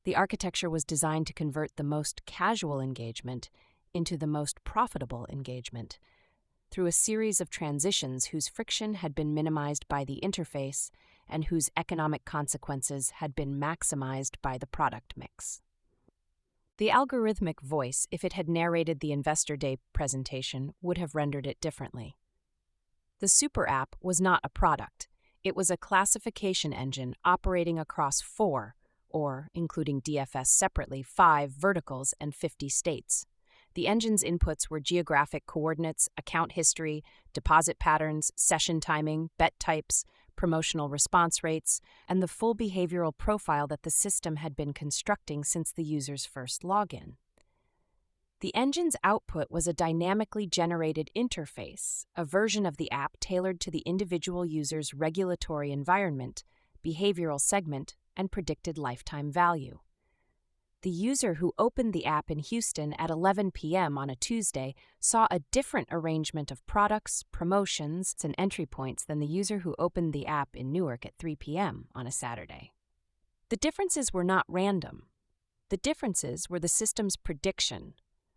The architecture was designed to convert the most casual engagement into the most profitable engagement through a series of transitions whose friction had been minimized by the interface and whose economic consequences had been maximized by the product mix. The algorithmic voice, if it had narrated the Investor Day presentation, would have rendered it differently. The super app was not a product. It was a classification engine operating across 4, or, including DFS separately, 5 verticals and 50 states. The engine's inputs were geographic coordinates, account history, deposit patterns, session timing, bet types, promotional response rates, and the full behavioral profile that the system had been constructing since the user's first login. The engine's output was a dynamically generated interface, a version of the app tailored to the individual user's regulatory environment, behavioral segment, and predicted lifetime value. The user who opened the app in Houston at 11 p.m. on a Tuesday saw a different arrangement of products, promotions, and entry points than the user who opened the app in Newark at 3 p.m. on a Saturday. The differences were not random. The differences were the system's prediction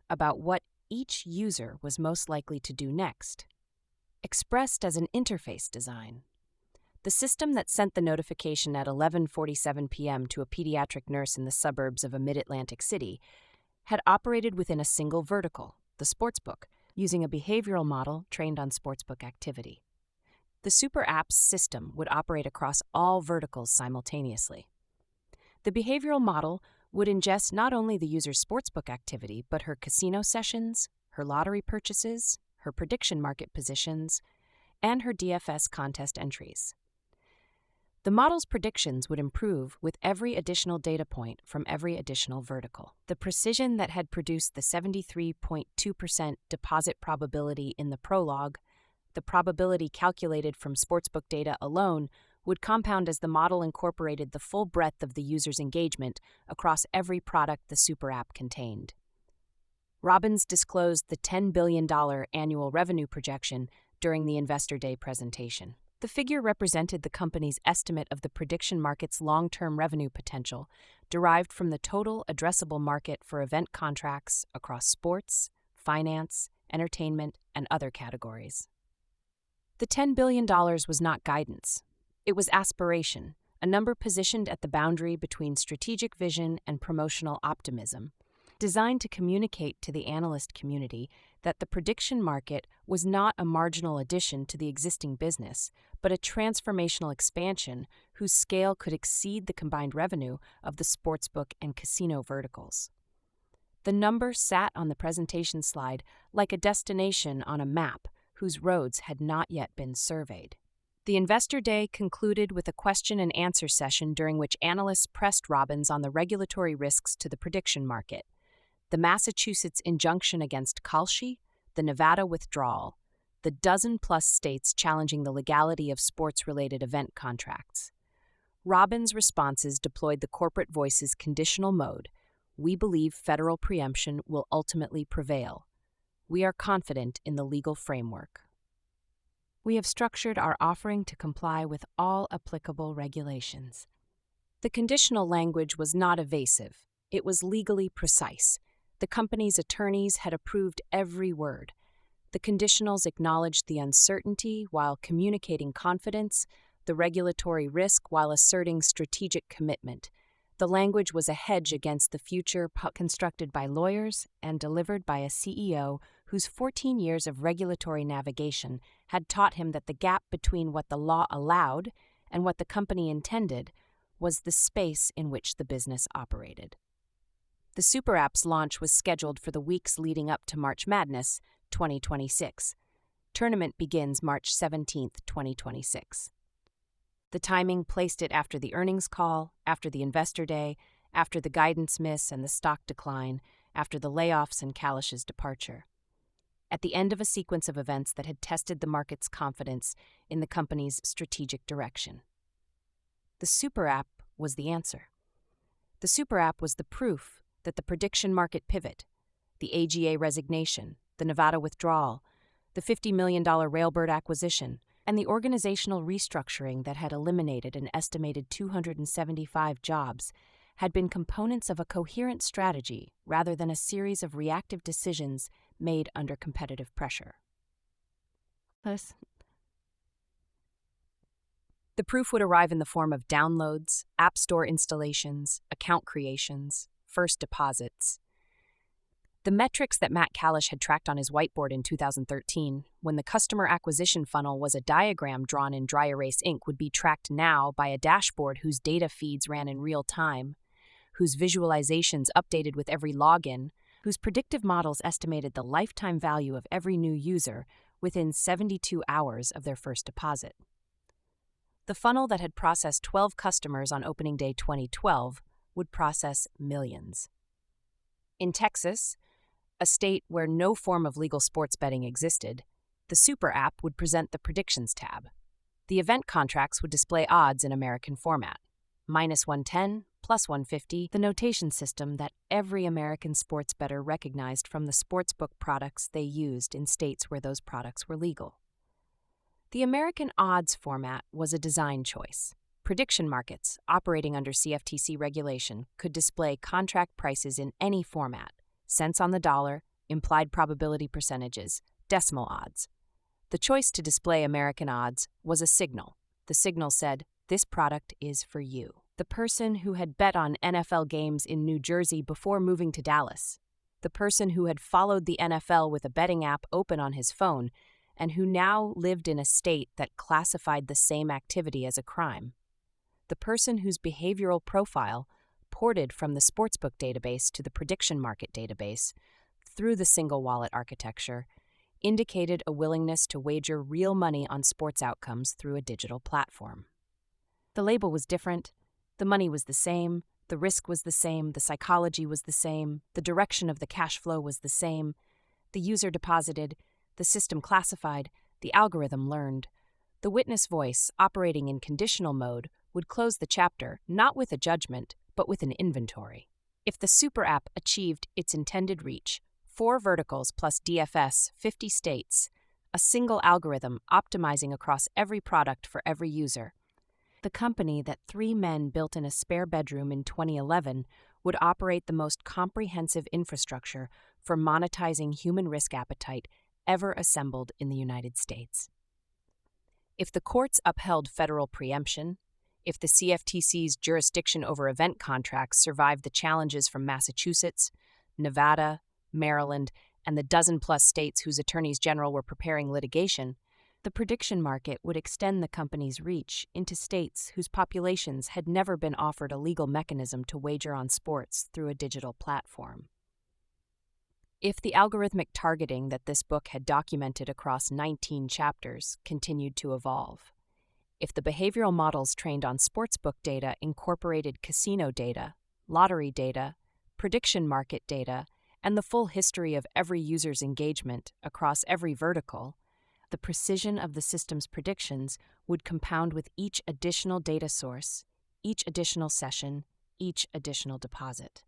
about what each user was most likely to do next, expressed as an interface design. The system that sent the notification at 11:47 p.m. to a pediatric nurse in the suburbs of a mid-Atlantic city had operated within a single vertical, the sportsbook, using a behavioral model trained on sportsbook activity. The super app's system would operate across all verticals simultaneously. The behavioral model would ingest not only the user's sportsbook activity, but her casino sessions, her lottery purchases, her prediction market positions, and her DFS contest entries. The model's predictions would improve with every additional data point from every additional vertical. The precision that had produced the 73.2% deposit probability in the prologue, the probability calculated from sportsbook data alone, would compound as the model incorporated the full breadth of the user's engagement across every product the super app contained. Robbins disclosed the $10 billion annual revenue projection during the Investor Day presentation. The figure represented the company's estimate of the prediction market's long-term revenue potential, derived from the total addressable market for event contracts across sports, finance, entertainment, and other categories. The $10 billion was not guidance. It was aspiration, a number positioned at the boundary between strategic vision and promotional optimism, designed to communicate to the analyst community that the prediction market was not a marginal addition to the existing business, but a transformational expansion whose scale could exceed the combined revenue of the sportsbook and casino verticals. The number sat on the presentation slide like a destination on a map whose roads had not yet been surveyed. The Investor Day concluded with a question and answer session during which analysts pressed Robbins on the regulatory risks to the prediction market, the Massachusetts injunction against Kalshi, the Nevada withdrawal, the dozen-plus states challenging the legality of sports-related event contracts. Robbins' responses deployed the corporate voice's conditional mode. We believe federal preemption will ultimately prevail. We are confident in the legal framework. We have structured our offering to comply with all applicable regulations. The conditional language was not evasive. It was legally precise. The company's attorneys had approved every word. The conditionals acknowledged the uncertainty while communicating confidence, the regulatory risk while asserting strategic commitment. The language was a hedge against the future constructed by lawyers and delivered by a CEO whose 14 years of regulatory navigation had taught him that the gap between what the law allowed and what the company intended was the space in which the business operated. The Super App's launch was scheduled for the weeks leading up to March Madness 2026. Tournament begins March 17, 2026. The timing placed it after the earnings call, after the investor day, after the guidance miss and the stock decline, after the layoffs and Kalish's departure. At the end of a sequence of events that had tested the market's confidence in the company's strategic direction. The Super App was the answer. The Super App was the proof that the prediction market pivot, the AGA resignation, the Nevada withdrawal, the $50 million Railbird acquisition, and the organizational restructuring that had eliminated an estimated 275 jobs had been components of a coherent strategy rather than a series of reactive decisions made under competitive pressure. The proof would arrive in the form of downloads, App Store installations, account creations, first deposits. The metrics that Matt Kalish had tracked on his whiteboard in 2013, when the customer acquisition funnel was a diagram drawn in dry erase ink, would be tracked now by a dashboard whose data feeds ran in real time, whose visualizations updated with every login, whose predictive models estimated the lifetime value of every new user within 72 hours of their first deposit. The funnel that had processed 12 customers on opening day 2012 would process millions. In Texas, a state where no form of legal sports betting existed, the Super App would present the Predictions tab. The event contracts would display odds in American format, -110, +150, the notation system that every American sports bettor recognized from the sportsbook products they used in states where those products were legal. The American odds format was a design choice. Prediction markets, operating under CFTC regulation, could display contract prices in any format: cents on the dollar, implied probability percentages, decimal odds. The choice to display American odds was a signal. The signal said, "This product is for you." The person who had bet on NFL games in New Jersey before moving to Dallas. The person who had followed the NFL with a betting app open on his phone and who now lived in a state that classified the same activity as a crime. The person whose behavioral profile, ported from the sportsbook database to the prediction market database through the single wallet architecture, indicated a willingness to wager real money on sports outcomes through a digital platform. The label was different, the money was the same, the risk was the same, the psychology was the same, the direction of the cash flow was the same, the user deposited, the system classified, the algorithm learned. The witness voice, operating in conditional mode, would close the chapter not with a judgment, but with an inventory. If the Super App achieved its intended reach, 4 verticals plus DFS, 50 states, a single algorithm optimizing across every product for every user, the company that 3 men built in a spare bedroom in 2011 would operate the most comprehensive infrastructure for monetizing human risk appetite ever assembled in the United States. If the courts upheld federal preemption, if the CFTC's jurisdiction over event contracts survived the challenges from Massachusetts, Nevada, Maryland, and the dozen-plus states whose attorneys general were preparing litigation, the prediction market would extend the company's reach into states whose populations had never been offered a legal mechanism to wager on sports through a digital platform. If the algorithmic targeting that this book had documented across 19 chapters continued to evolve, if the behavioral models trained on sportsbook data incorporated casino data, lottery data, prediction market data, and the full history of every user's engagement across every vertical, The precision of the system's predictions would compound with each additional data source, each additional session, each additional deposit.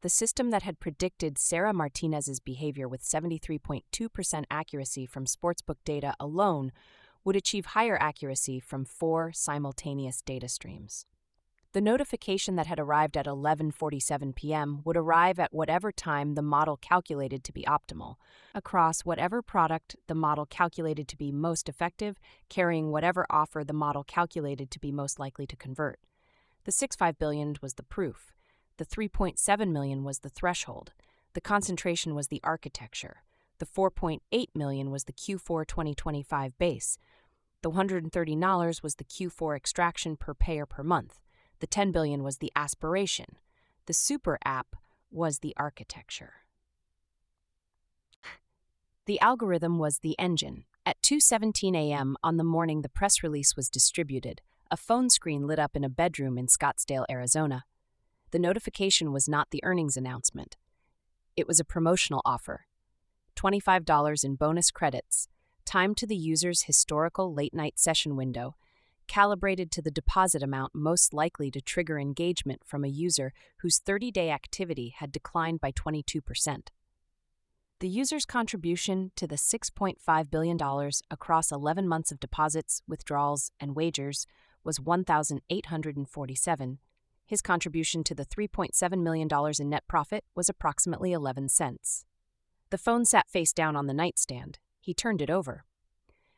The system that had predicted Sarah Martinez's behavior with 73.2% accuracy from sportsbook data alone would achieve higher accuracy from 4 simultaneous data streams. The notification that had arrived at 11:47 p.m. would arrive at whatever time the model calculated to be optimal, across whatever product the model calculated to be most effective, carrying whatever offer the model calculated to be most likely to convert. The 6.5 billion was the proof. The 3.7 million was the threshold. The concentration was the architecture. The 4.8 million was the Q4 2025 base. The $130 was the Q4 extraction per payer per month. The 10 billion was the aspiration. The super app was the architecture. The algorithm was the engine. At 2:17 a.m. on the morning the press release was distributed, a phone screen lit up in a bedroom in Scottsdale, Arizona. The notification was not the earnings announcement. It was a promotional offer. $25 in bonus credits, timed to the user's historical late-night session window, calibrated to the deposit amount most likely to trigger engagement from a user whose 30-day activity had declined by 22%. The user's contribution to the $6.5 billion across 11 months of deposits, withdrawals, and wagers was $1,847. His contribution to the $3.7 million in net profit was approximately 11 cents. The phone sat face down on the nightstand. He turned it over.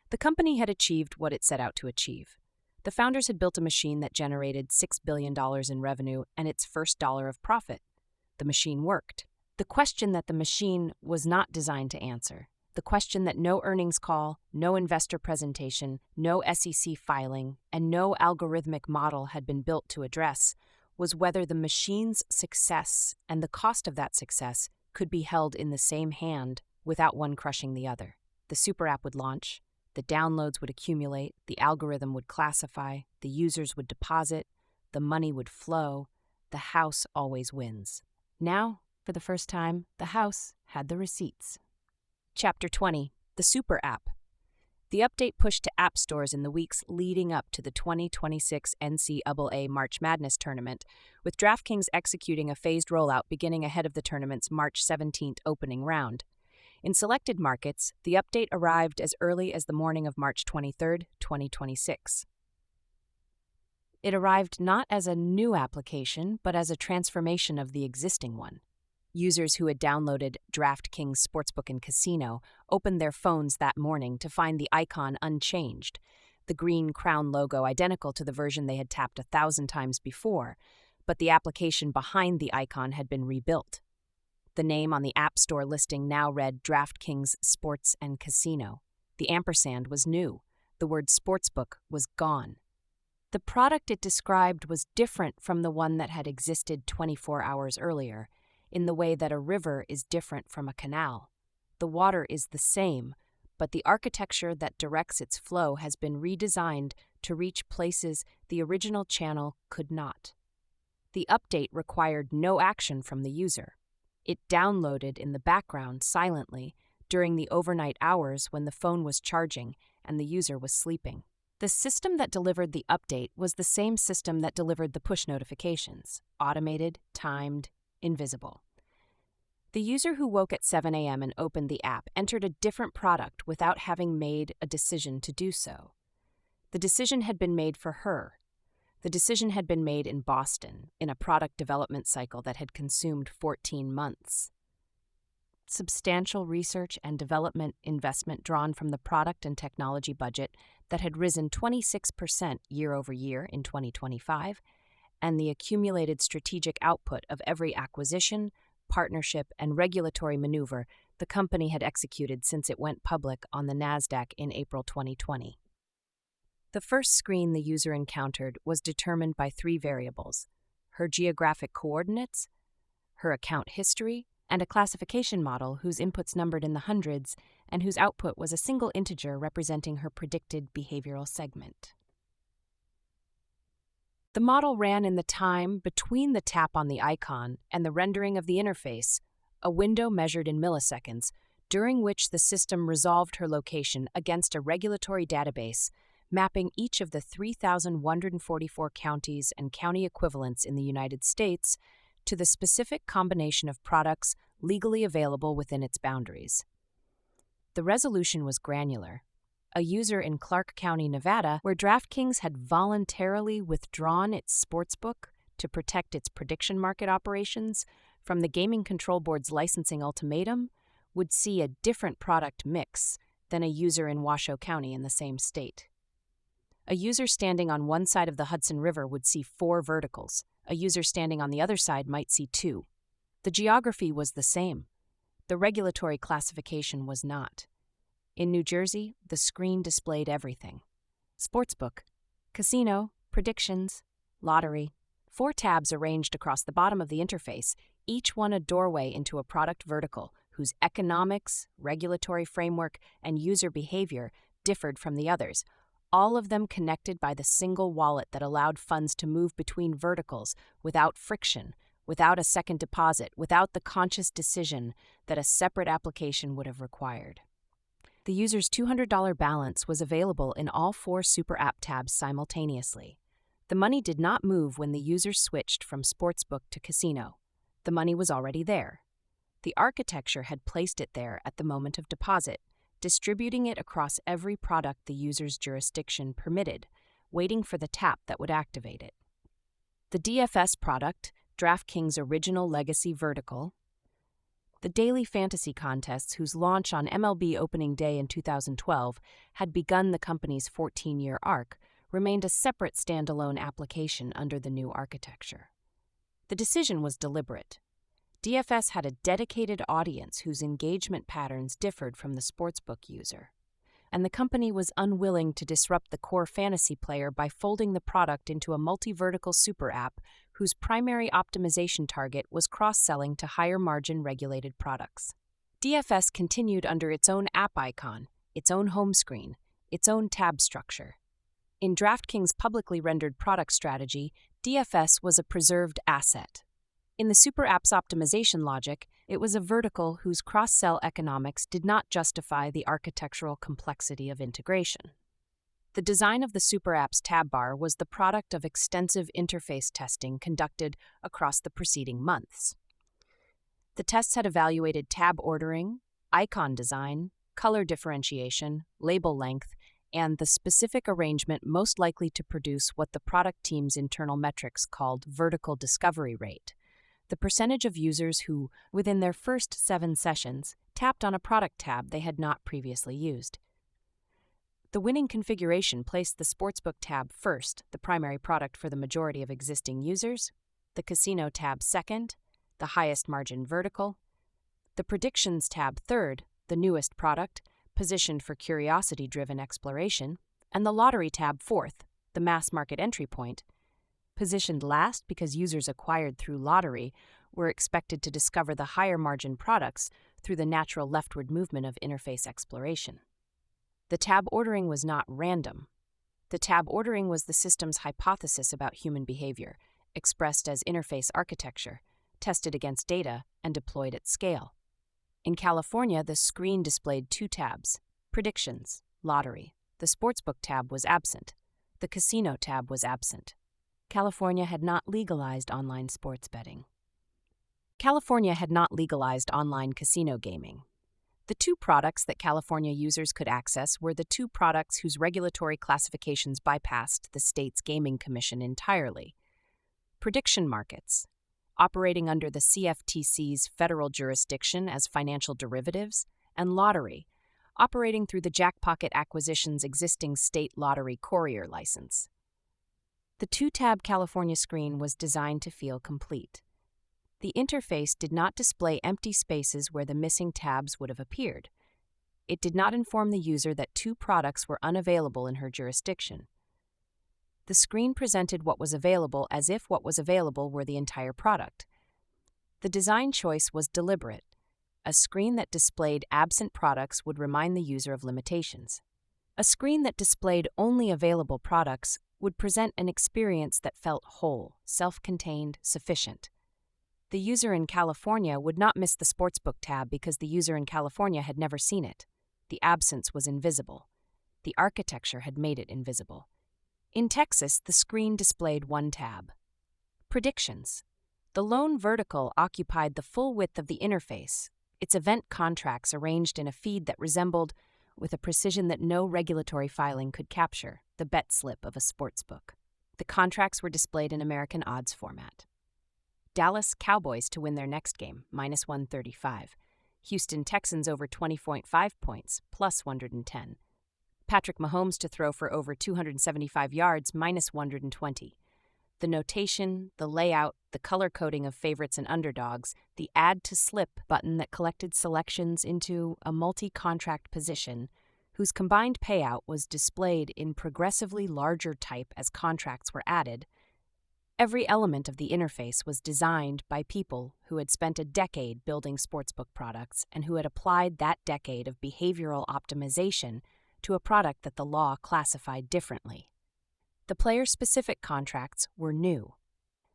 The company had achieved what it set out to achieve. The founders had built a machine that generated $6 billion in revenue and its first dollar of profit. The machine worked. The question that the machine was not designed to answer, the question that no earnings call, no investor presentation, no SEC filing, and no algorithmic model had been built to address, was whether the machine's success and the cost of that success could be held in the same hand without one crushing the other. The super app would launch, the downloads would accumulate, the algorithm would classify, the users would deposit, the money would flow, the house always wins. Now, for the first time, the house had the receipts. Chapter 20. The Super App. The update pushed to app stores in the weeks leading up to the 2026 NCAA March Madness tournament, with DraftKings executing a phased rollout beginning ahead of the tournament's March 17th opening round. In selected markets, the update arrived as early as the morning of March 23, 2026. It arrived not as a new application, but as a transformation of the existing one. Users who had downloaded DraftKings Sportsbook and Casino opened their phones that morning to find the icon unchanged, the green crown logo identical to the version they had tapped 1,000 times before, but the application behind the icon had been rebuilt. The name on the App Store listing now read DraftKings Sports and Casino. The ampersand was new. The word Sportsbook was gone. The product it described was different from the one that had existed 24 hours earlier, in the way that a river is different from a canal. The water is the same, but the architecture that directs its flow has been redesigned to reach places the original channel could not. The update required no action from the user. It downloaded in the background silently during the overnight hours when the phone was charging and the user was sleeping. The system that delivered the update was the same system that delivered the push notifications, automated, timed, invisible. The user who woke at 7 a.m. and opened the app entered a different product without having made a decision to do so. The decision had been made for her. The decision had been made in Boston, in a product development cycle that had consumed 14 months. Substantial research and development investment drawn from the product and technology budget that had risen 26% year over year in 2025, and the accumulated strategic output of every acquisition, partnership, and regulatory maneuver the company had executed since it went public on the NASDAQ in April 2020. The first screen the user encountered was determined by 3 variables: her geographic coordinates, her account history, and a classification model whose inputs numbered in the hundreds and whose output was a single integer representing her predicted behavioral segment. The model ran in the time between the tap on the icon and the rendering of the interface, a window measured in milliseconds, during which the system resolved her location against a regulatory database mapping each of the 3,144 counties and county equivalents in the United States to the specific combination of products legally available within its boundaries. The resolution was granular. A user in Clark County, Nevada, where DraftKings had voluntarily withdrawn its sportsbook to protect its prediction market operations from the Gaming Control Board's licensing ultimatum, would see a different product mix than a user in Washoe County in the same state. A user standing on one side of the Hudson River would see 4 verticals. A user standing on the other side might see 2. The geography was the same. The regulatory classification was not. In New Jersey, the screen displayed everything: sportsbook, casino, predictions, lottery. 4 tabs arranged across the bottom of the interface, each one a doorway into a product vertical whose economics, regulatory framework, and user behavior differed from the others, all of them connected by the single wallet that allowed funds to move between verticals without friction, without a second deposit, without the conscious decision that a separate application would have required. The user's $200 balance was available in all 4 Super App tabs simultaneously. The money did not move when the user switched from sportsbook to casino. The money was already there. The architecture had placed it there at the moment of deposit, distributing it across every product the user's jurisdiction permitted, waiting for the tap that would activate it. The DFS product, DraftKings' original legacy vertical, the daily fantasy contests whose launch on MLB opening day in 2012 had begun the company's 14-year arc, remained a separate standalone application under the new architecture. The decision was deliberate. DFS had a dedicated audience whose engagement patterns differed from the sportsbook user, and the company was unwilling to disrupt the core fantasy player by folding the product into a multi-vertical super app whose primary optimization target was cross-selling to higher-margin regulated products. DFS continued under its own app icon, its own home screen, its own tab structure. In DraftKings' publicly rendered product strategy, DFS was a preserved asset. In the super app's optimization logic, it was a vertical whose cross-sell economics did not justify the architectural complexity of integration. The design of the super app's tab bar was the product of extensive interface testing conducted across the preceding months. The tests had evaluated tab ordering, icon design, color differentiation, label length, and the specific arrangement most likely to produce what the product team's internal metrics called vertical discovery rate, the percentage of users who, within their first 7 sessions, tapped on a product tab they had not previously used. The winning configuration placed the Sportsbook tab first, the primary product for the majority of existing users, the Casino tab second, the highest margin vertical, the Predictions tab third, the newest product, positioned for curiosity-driven exploration, and the Lottery tab fourth, the mass market entry point, positioned last because users acquired through lottery were expected to discover the higher margin products through the natural leftward movement of interface exploration. The tab ordering was not random. The tab ordering was the system's hypothesis about human behavior, expressed as interface architecture, tested against data, and deployed at scale. In California, the screen displayed 2 tabs: Predictions, Lottery. The Sportsbook tab was absent. The Casino tab was absent. California had not legalized online sports betting. California had not legalized online casino gaming. The 2 products that California users could access were the 2 products whose regulatory classifications bypassed the state's gaming commission entirely: prediction markets, operating under the CFTC's federal jurisdiction as financial derivatives, and lottery, operating through the Jackpocket Acquisition's existing state lottery courier license. The 2-tab California screen was designed to feel complete. The interface did not display empty spaces where the missing tabs would have appeared. It did not inform the user that 2 products were unavailable in her jurisdiction. The screen presented what was available as if what was available were the entire product. The design choice was deliberate. A screen that displayed absent products would remind the user of limitations. A screen that displayed only available products would present an experience that felt whole, self-contained, sufficient. The user in California would not miss the Sportsbook tab because the user in California had never seen it. The absence was invisible. The architecture had made it invisible. In Texas, the screen displayed one tab. Predictions. The lone vertical occupied the full width of the interface, its event contracts arranged in a feed that resembled, with a precision that no regulatory filing could capture, the bet slip of a sportsbook. The contracts were displayed in American odds format. Dallas Cowboys to win their next game, -135. Houston Texans over 20.5 points, +110. Patrick Mahomes to throw for over 275 yards, -120. The notation, the layout, the color coding of favorites and underdogs, the Add to Slip button that collected selections into a multi-contract position, whose combined payout was displayed in progressively larger type as contracts were added. Every element of the interface was designed by people who had spent a decade building sportsbook products and who had applied that decade of behavioral optimization to a product that the law classified differently. The player-specific contracts were new.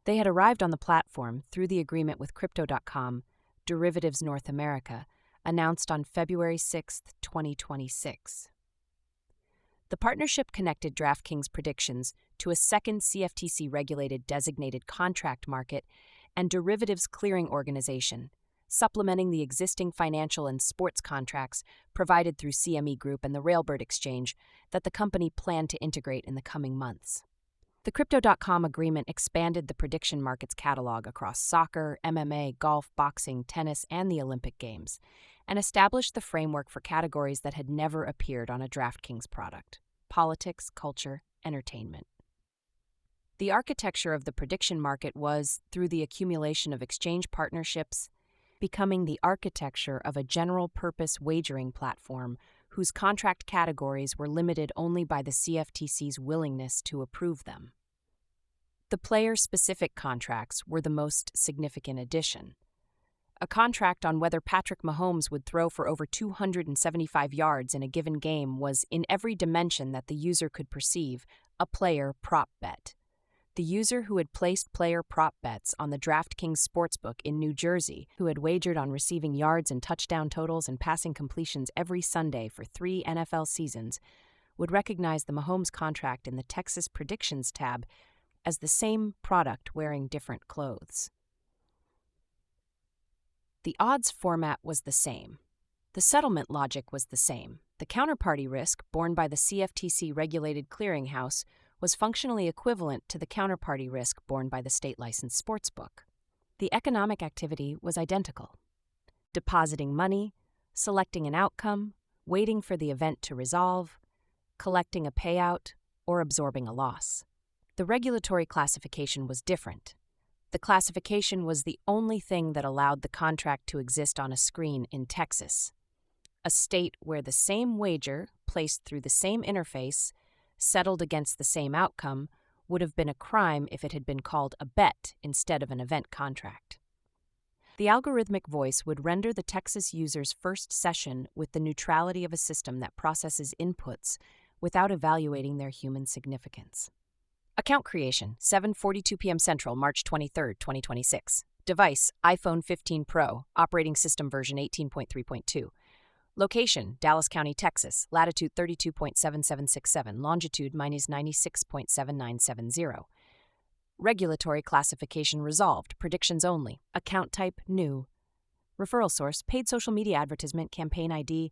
They had arrived on the platform through the agreement with Crypto.com, Derivatives North America, announced on February 6, 2026. The partnership connected DraftKings predictions to a second CFTC-regulated designated contract market and derivatives clearing organization, supplementing the existing financial and sports contracts provided through CME Group and the Railbird Exchange that the company planned to integrate in the coming months. The Crypto.com agreement expanded the prediction market's catalog across soccer, MMA, golf, boxing, tennis, and the Olympic Games, and established the framework for categories that had never appeared on a DraftKings product: politics, culture, entertainment. The architecture of the prediction market was, through the accumulation of exchange partnerships, becoming the architecture of a general-purpose wagering platform whose contract categories were limited only by the CFTC's willingness to approve them. The player-specific contracts were the most significant addition. A contract on whether Patrick Mahomes would throw for over 275 yards in a given game was, in every dimension that the user could perceive, a player prop bet. The user who had placed player prop bets on the DraftKings Sportsbook in New Jersey, who had wagered on receiving yards and touchdown totals and passing completions every Sunday for 3 NFL seasons, would recognize the Mahomes contract in the Texas Predictions tab as the same product wearing different clothes. The odds format was the same. The settlement logic was the same. The counterparty risk borne by the CFTC-regulated clearinghouse was functionally equivalent to the counterparty risk borne by the state-licensed sportsbook. The economic activity was identical: depositing money, selecting an outcome, waiting for the event to resolve, collecting a payout, or absorbing a loss. The regulatory classification was different. The classification was the only thing that allowed the contract to exist on a screen in Texas, a state where the same wager, placed through the same interface, settled against the same outcome, would have been a crime if it had been called a bet instead of an event contract. The algorithmic voice would render the Texas user's first session with the neutrality of a system that processes inputs without evaluating their human significance. Account creation, 7:42 p.m. Central, March 23, 2026. Device, iPhone 15 Pro, operating system version 18.3.2. Location, Dallas County, Texas, latitude 32.7767, longitude -96.7970. Regulatory classification resolved, predictions only. Account type, new. Referral source, paid social media advertisement, campaign ID,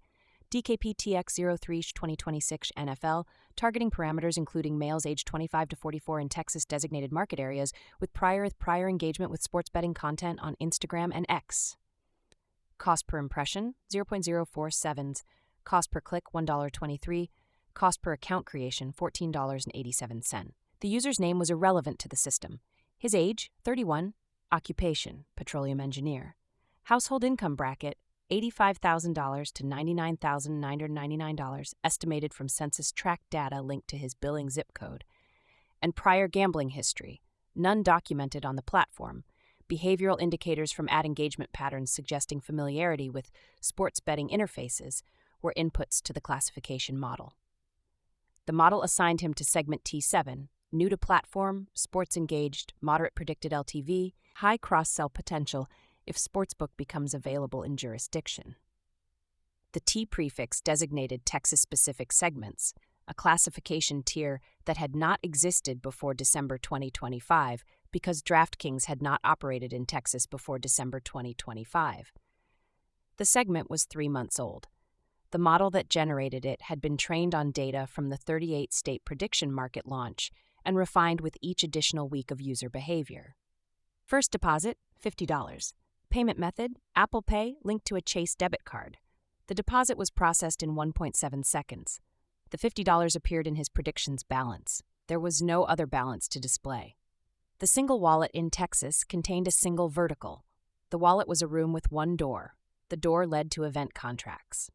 DKPTX03/2026 NFL, targeting parameters including males aged 25 to 44 in Texas designated market areas with prior engagement with sports betting content on Instagram and X. Cost per impression, 0.047, cost per click, $1.23, cost per account creation, $14.87. The user's name was irrelevant to the system. His age, 31, occupation, petroleum engineer. Household income bracket, $85,000 to $99,999, estimated from census tract data linked to his billing zip code. And prior gambling history, none documented on the platform. Behavioral indicators from ad engagement patterns suggesting familiarity with sports betting interfaces were inputs to the classification model. The model assigned him to segment T7, New to platform, sports engaged, moderate predicted LTV, high cross-sell potential if sportsbook becomes available in jurisdiction. The T prefix designated Texas-specific segments, a classification tier that had not existed before December 2025 because DraftKings had not operated in Texas before December 2025. The segment was 3 months old. The model that generated it had been trained on data from the 38-state prediction market launch and refined with each additional week of user behavior. First deposit, $50. Payment method, Apple Pay linked to a Chase debit card. The deposit was processed in 1.7 seconds. The $50 appeared in his predictions balance. There was no other balance to display. The single wallet in Texas contained a single vertical. The wallet was a room with one door. The door led to event contracts.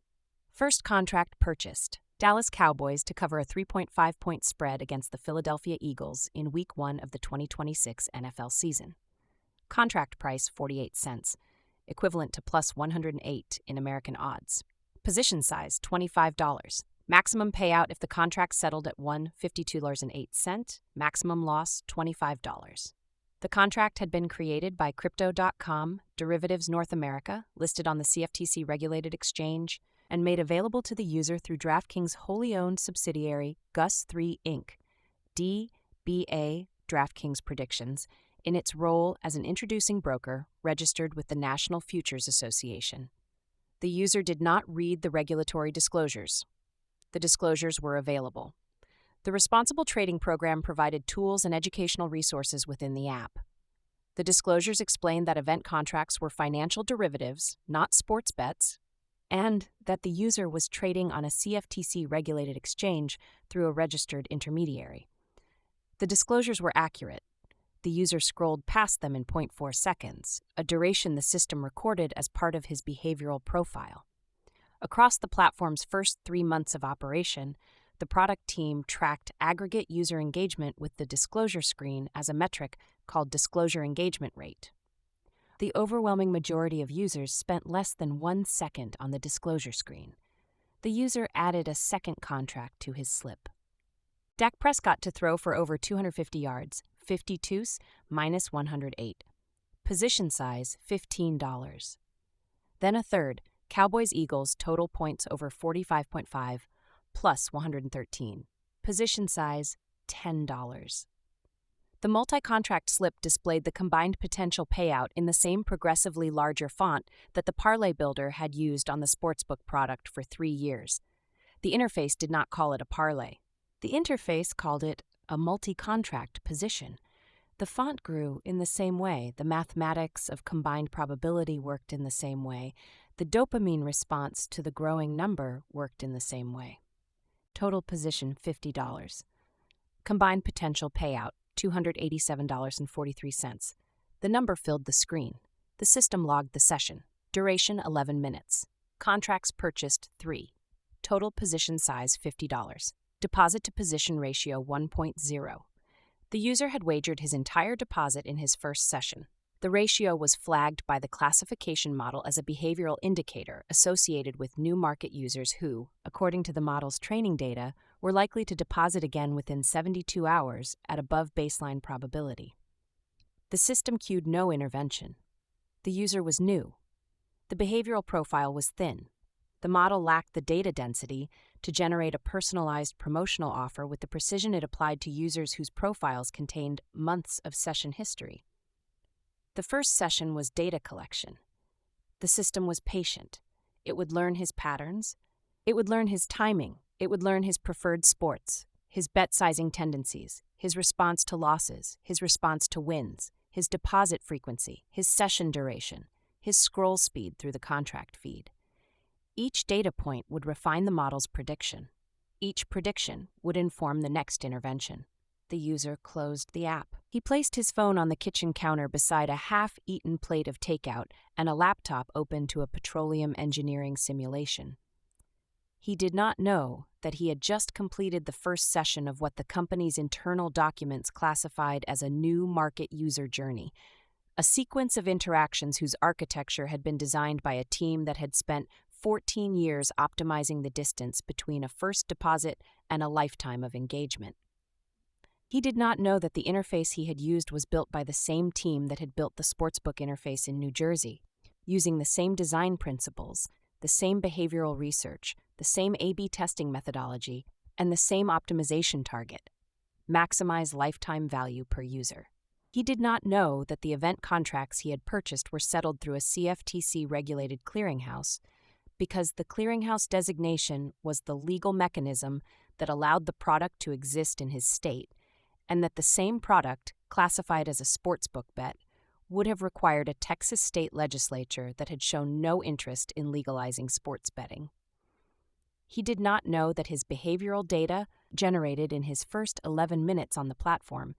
First contract purchased. Dallas Cowboys to cover a 3.5-point spread against the Philadelphia Eagles in Week 1 of the 2026 NFL season. Contract price 48 cents, equivalent to plus 108 in American odds. Position size $25. Maximum payout if the contract settled at $152.08. Maximum loss $25. The contract had been created by Crypto.com, Derivatives North America, listed on the CFTC regulated exchange, and made available to the user through DraftKings' wholly owned subsidiary, Gus3 Inc., DBA DraftKings Predictions, in its role as an introducing broker registered with the National Futures Association. The user did not read the regulatory disclosures. The disclosures were available. The Responsible Trading Program provided tools and educational resources within the app. The disclosures explained that event contracts were financial derivatives, not sports bets, and that the user was trading on a CFTC-regulated exchange through a registered intermediary. The disclosures were accurate. The user scrolled past them in 0.4 seconds, a duration the system recorded as part of his behavioral profile. Across the platform's first 3 months of operation, the product team tracked aggregate user engagement with the disclosure screen as a metric called disclosure engagement rate. The overwhelming majority of users spent less than 1 second on the disclosure screen. The user added a second contract to his slip. Dak Prescott to throw for over 250 yards, 52 minus 108. Position size $15. Then a third, Cowboys-Eagles total points over 45.5 plus 113. Position size $10. The multi-contract slip displayed the combined potential payout in the same progressively larger font that the parlay builder had used on the sportsbook product for 3 years. The interface did not call it a parlay. The interface called it a multi-contract position. The font grew in the same way. The mathematics of combined probability worked in the same way. The dopamine response to the growing number worked in the same way. Total position $50. Combined potential payout $287.43. The number filled the screen. The system logged the session. Duration 11 minutes. Contracts purchased 3. Total position size $50. Deposit to position ratio 1.0. The user had wagered his entire deposit in his first session. The ratio was flagged by the classification model as a behavioral indicator associated with new market users who, according to the model's training data, were likely to deposit again within 72 hours at above baseline probability. The system cued no intervention. The user was new. The behavioral profile was thin. The model lacked the data density to generate a personalized promotional offer with the precision it applied to users whose profiles contained months of session history. The first session was data collection. The system was patient. It would learn his patterns. It would learn his timing. It would learn his preferred sports, his bet-sizing tendencies, his response to losses, his response to wins, his deposit frequency, his session duration, his scroll speed through the contract feed. Each data point would refine the model's prediction. Each prediction would inform the next intervention. The user closed the app. He placed his phone on the kitchen counter beside a half-eaten plate of takeout and a laptop open to a petroleum engineering simulation. He did not know that he had just completed the first session of what the company's internal documents classified as a new market user journey, a sequence of interactions whose architecture had been designed by a team that had spent 14 years optimizing the distance between a first deposit and a lifetime of engagement. He did not know that the interface he had used was built by the same team that had built the sportsbook interface in New Jersey, using the same design principles, the same behavioral research, the same A/B testing methodology, and the same optimization target: maximize lifetime value per user. He did not know that the event contracts he had purchased were settled through a CFTC-regulated clearinghouse, because the clearinghouse designation was the legal mechanism that allowed the product to exist in his state, and that the same product, classified as a sportsbook bet, would have required a Texas state legislature that had shown no interest in legalizing sports betting. He did not know that his behavioral data, generated in his first 11 minutes on the platform,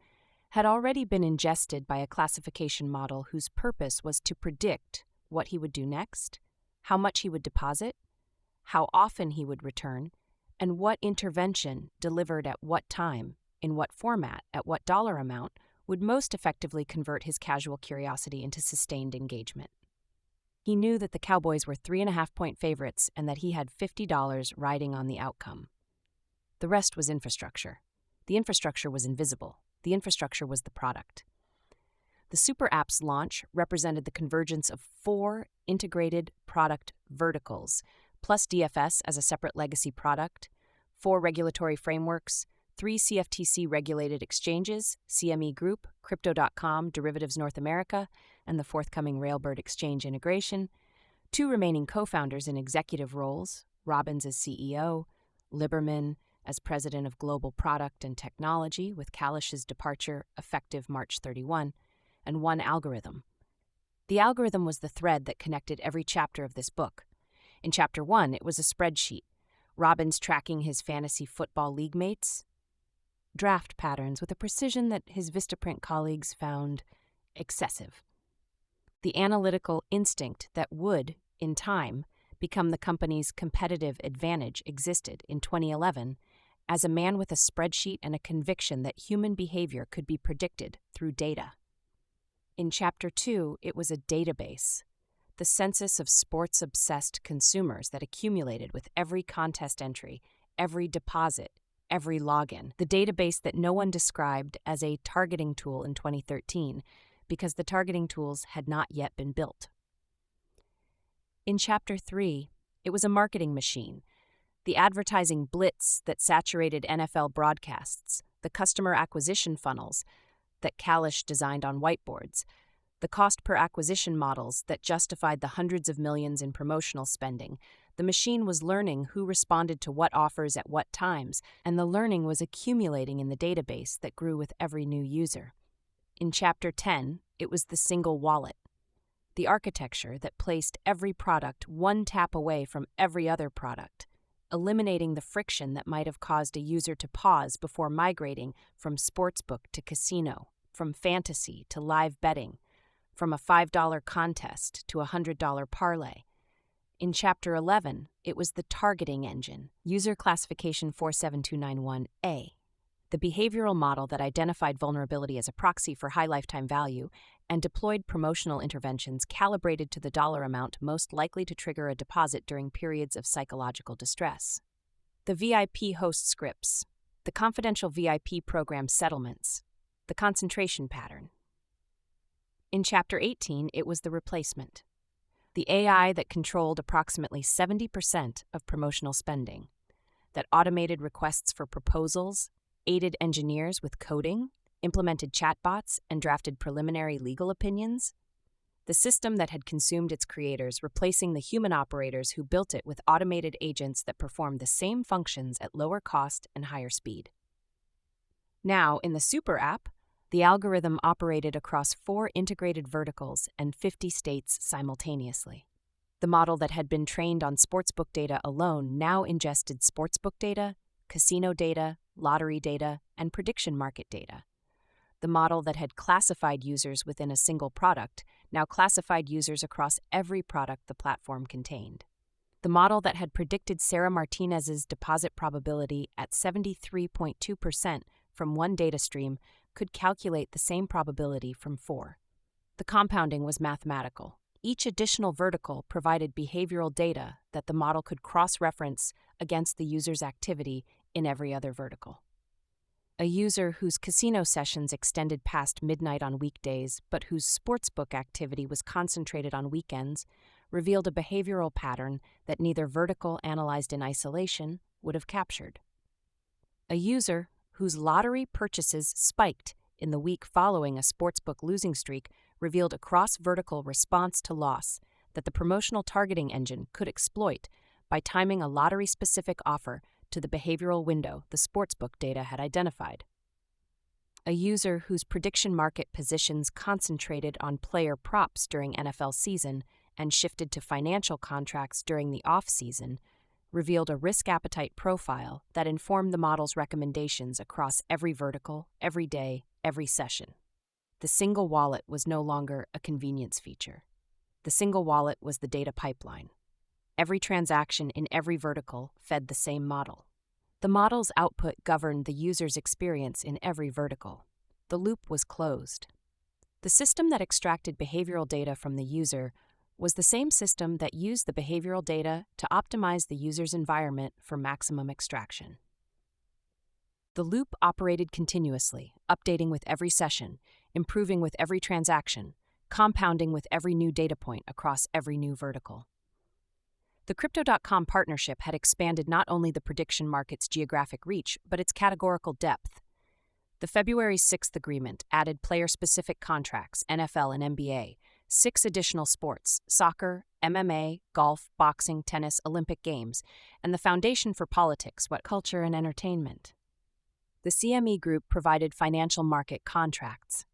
had already been ingested by a classification model whose purpose was to predict what he would do next, how much he would deposit, how often he would return, and what intervention, delivered at what time, in what format, at what dollar amount, would most effectively convert his casual curiosity into sustained engagement. He knew that the Cowboys were 3.5-point favorites and that he had $50 riding on the outcome. The rest was infrastructure. The infrastructure was invisible. The infrastructure was the product. The Super App's launch represented the convergence of 4 integrated product verticals, plus DFS as a separate legacy product, 4 regulatory frameworks, 3 CFTC-regulated exchanges, CME Group, Crypto.com, Derivatives North America, and the forthcoming Railbird Exchange integration, 2 remaining co-founders in executive roles, Robbins as CEO, Lieberman as President of Global Product and Technology, with Kalish's departure effective March 31, and 1 algorithm. The algorithm was the thread that connected every chapter of this book. In Chapter 1, it was a spreadsheet, Robbins tracking his fantasy football league mates' draft patterns with a precision that his Vistaprint colleagues found excessive. The analytical instinct that would, in time, become the company's competitive advantage existed in 2011 as a man with a spreadsheet and a conviction that human behavior could be predicted through data. In Chapter 2, it was a database, the census of sports-obsessed consumers that accumulated with every contest entry, every deposit, every login, the database that no one described as a targeting tool in 2013 because the targeting tools had not yet been built. In Chapter 3, it was a marketing machine, the advertising blitz that saturated NFL broadcasts, the customer acquisition funnels that Kalish designed on whiteboards, the cost per acquisition models that justified the hundreds of millions in promotional spending. The machine was learning who responded to what offers at what times, and the learning was accumulating in the database that grew with every new user. In Chapter 10, it was the single wallet, the architecture that placed every product one tap away from every other product, eliminating the friction that might have caused a user to pause before migrating from sportsbook to casino, from fantasy to live betting, from a $5 contest to a $100 parlay. In Chapter 11, it was the targeting engine, User Classification 47291A, the behavioral model that identified vulnerability as a proxy for high lifetime value and deployed promotional interventions calibrated to the dollar amount most likely to trigger a deposit during periods of psychological distress. The VIP host scripts, the confidential VIP program settlements, the concentration pattern. In Chapter 18, it was the replacement, the AI that controlled approximately 70% of promotional spending, that automated requests for proposals, aided engineers with coding, implemented chatbots, and drafted preliminary legal opinions, the system that had consumed its creators, replacing the human operators who built it with automated agents that performed the same functions at lower cost and higher speed. Now, in the Super App, the algorithm operated across 4 integrated verticals and 50 states simultaneously. The model that had been trained on sportsbook data alone now ingested sportsbook data, casino data, lottery data, and prediction market data. The model that had classified users within a single product now classified users across every product the platform contained. The model that had predicted Sarah Martinez's deposit probability at 73.2% from one data stream could calculate the same probability from 4. The compounding was mathematical. Each additional vertical provided behavioral data that the model could cross-reference against the user's activity in every other vertical. A user whose casino sessions extended past midnight on weekdays, but whose sportsbook activity was concentrated on weekends, revealed a behavioral pattern that neither vertical analyzed in isolation would have captured. A user whose lottery purchases spiked in the week following a sportsbook losing streak revealed a cross-vertical response to loss that the promotional targeting engine could exploit by timing a lottery-specific offer to the behavioral window the sportsbook data had identified. A user whose prediction market positions concentrated on player props during NFL season and shifted to financial contracts during the off-season revealed a risk appetite profile that informed the model's recommendations across every vertical, every day, every session. The single wallet was no longer a convenience feature. The single wallet was the data pipeline. Every transaction in every vertical fed the same model. The model's output governed the user's experience in every vertical. The loop was closed. The system that extracted behavioral data from the user was the same system that used the behavioral data to optimize the user's environment for maximum extraction. The loop operated continuously, updating with every session, improving with every transaction, compounding with every new data point across every new vertical. The Crypto.com partnership had expanded not only the prediction market's geographic reach, but its categorical depth. The February 6th agreement added player-specific contracts, NFL and NBA, 6 additional sports, soccer, MMA, golf, boxing, tennis, Olympic Games, and the Foundation for Politics, Culture and Entertainment. The CME Group provided financial market contracts.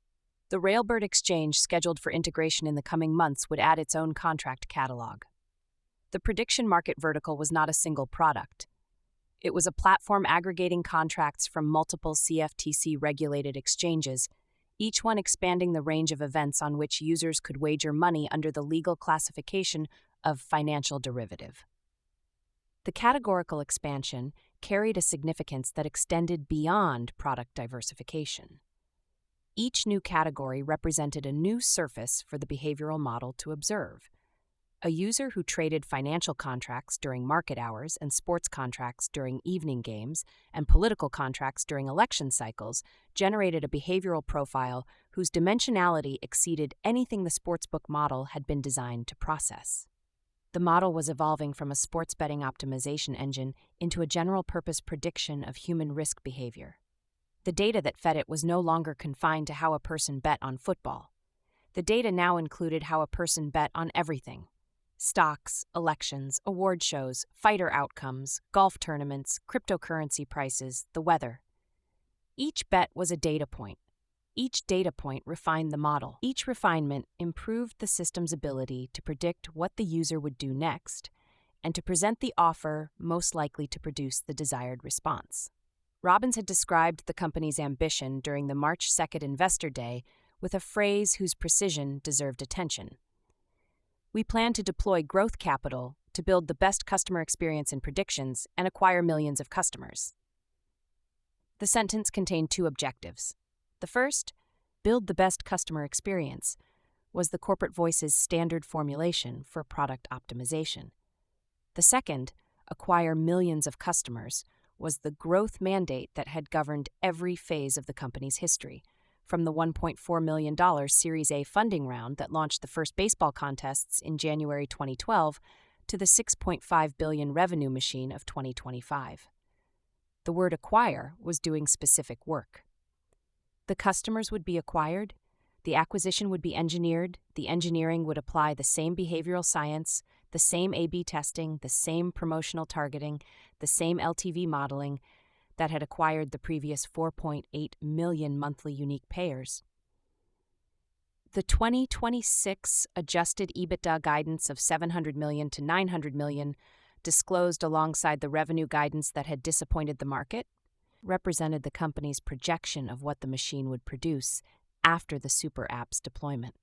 The Railbird exchange, scheduled for integration in the coming months, would add its own contract catalog. The prediction market vertical was not a single product. It was a platform aggregating contracts from multiple CFTC-regulated exchanges, each one expanding the range of events on which users could wager money under the legal classification of financial derivative. The categorical expansion carried a significance that extended beyond product diversification. Each new category represented a new surface for the behavioral model to observe. A user who traded financial contracts during market hours and sports contracts during evening games and political contracts during election cycles generated a behavioral profile whose dimensionality exceeded anything the sportsbook model had been designed to process. The model was evolving from a sports betting optimization engine into a general-purpose prediction of human risk behavior. The data that fed it was no longer confined to how a person bet on football. The data now included how a person bet on everything: stocks, elections, award shows, fighter outcomes, golf tournaments, cryptocurrency prices, the weather. Each bet was a data point. Each data point refined the model. Each refinement improved the system's ability to predict what the user would do next and to present the offer most likely to produce the desired response. Robbins had described the company's ambition during the March 2nd Investor Day with a phrase whose precision deserved attention. We plan to deploy growth capital to build the best customer experience in predictions and acquire millions of customers. The sentence contained 2 objectives. The first, build the best customer experience, was the corporate voice's standard formulation for product optimization. The second, acquire millions of customers, was the growth mandate that had governed every phase of the company's history, from the $1.4 million Series A funding round that launched the first baseball contests in January 2012 to the $6.5 billion revenue machine of 2025. The word acquire was doing specific work. The customers would be acquired, the acquisition would be engineered, the engineering would apply the same behavioral science, the same A/B testing, the same promotional targeting, the same LTV modeling that had acquired the previous 4.8 million monthly unique payers. The 2026 adjusted EBITDA guidance of $700 million to $900 million, disclosed alongside the revenue guidance that had disappointed the market, represented the company's projection of what the machine would produce after the super app's deployment.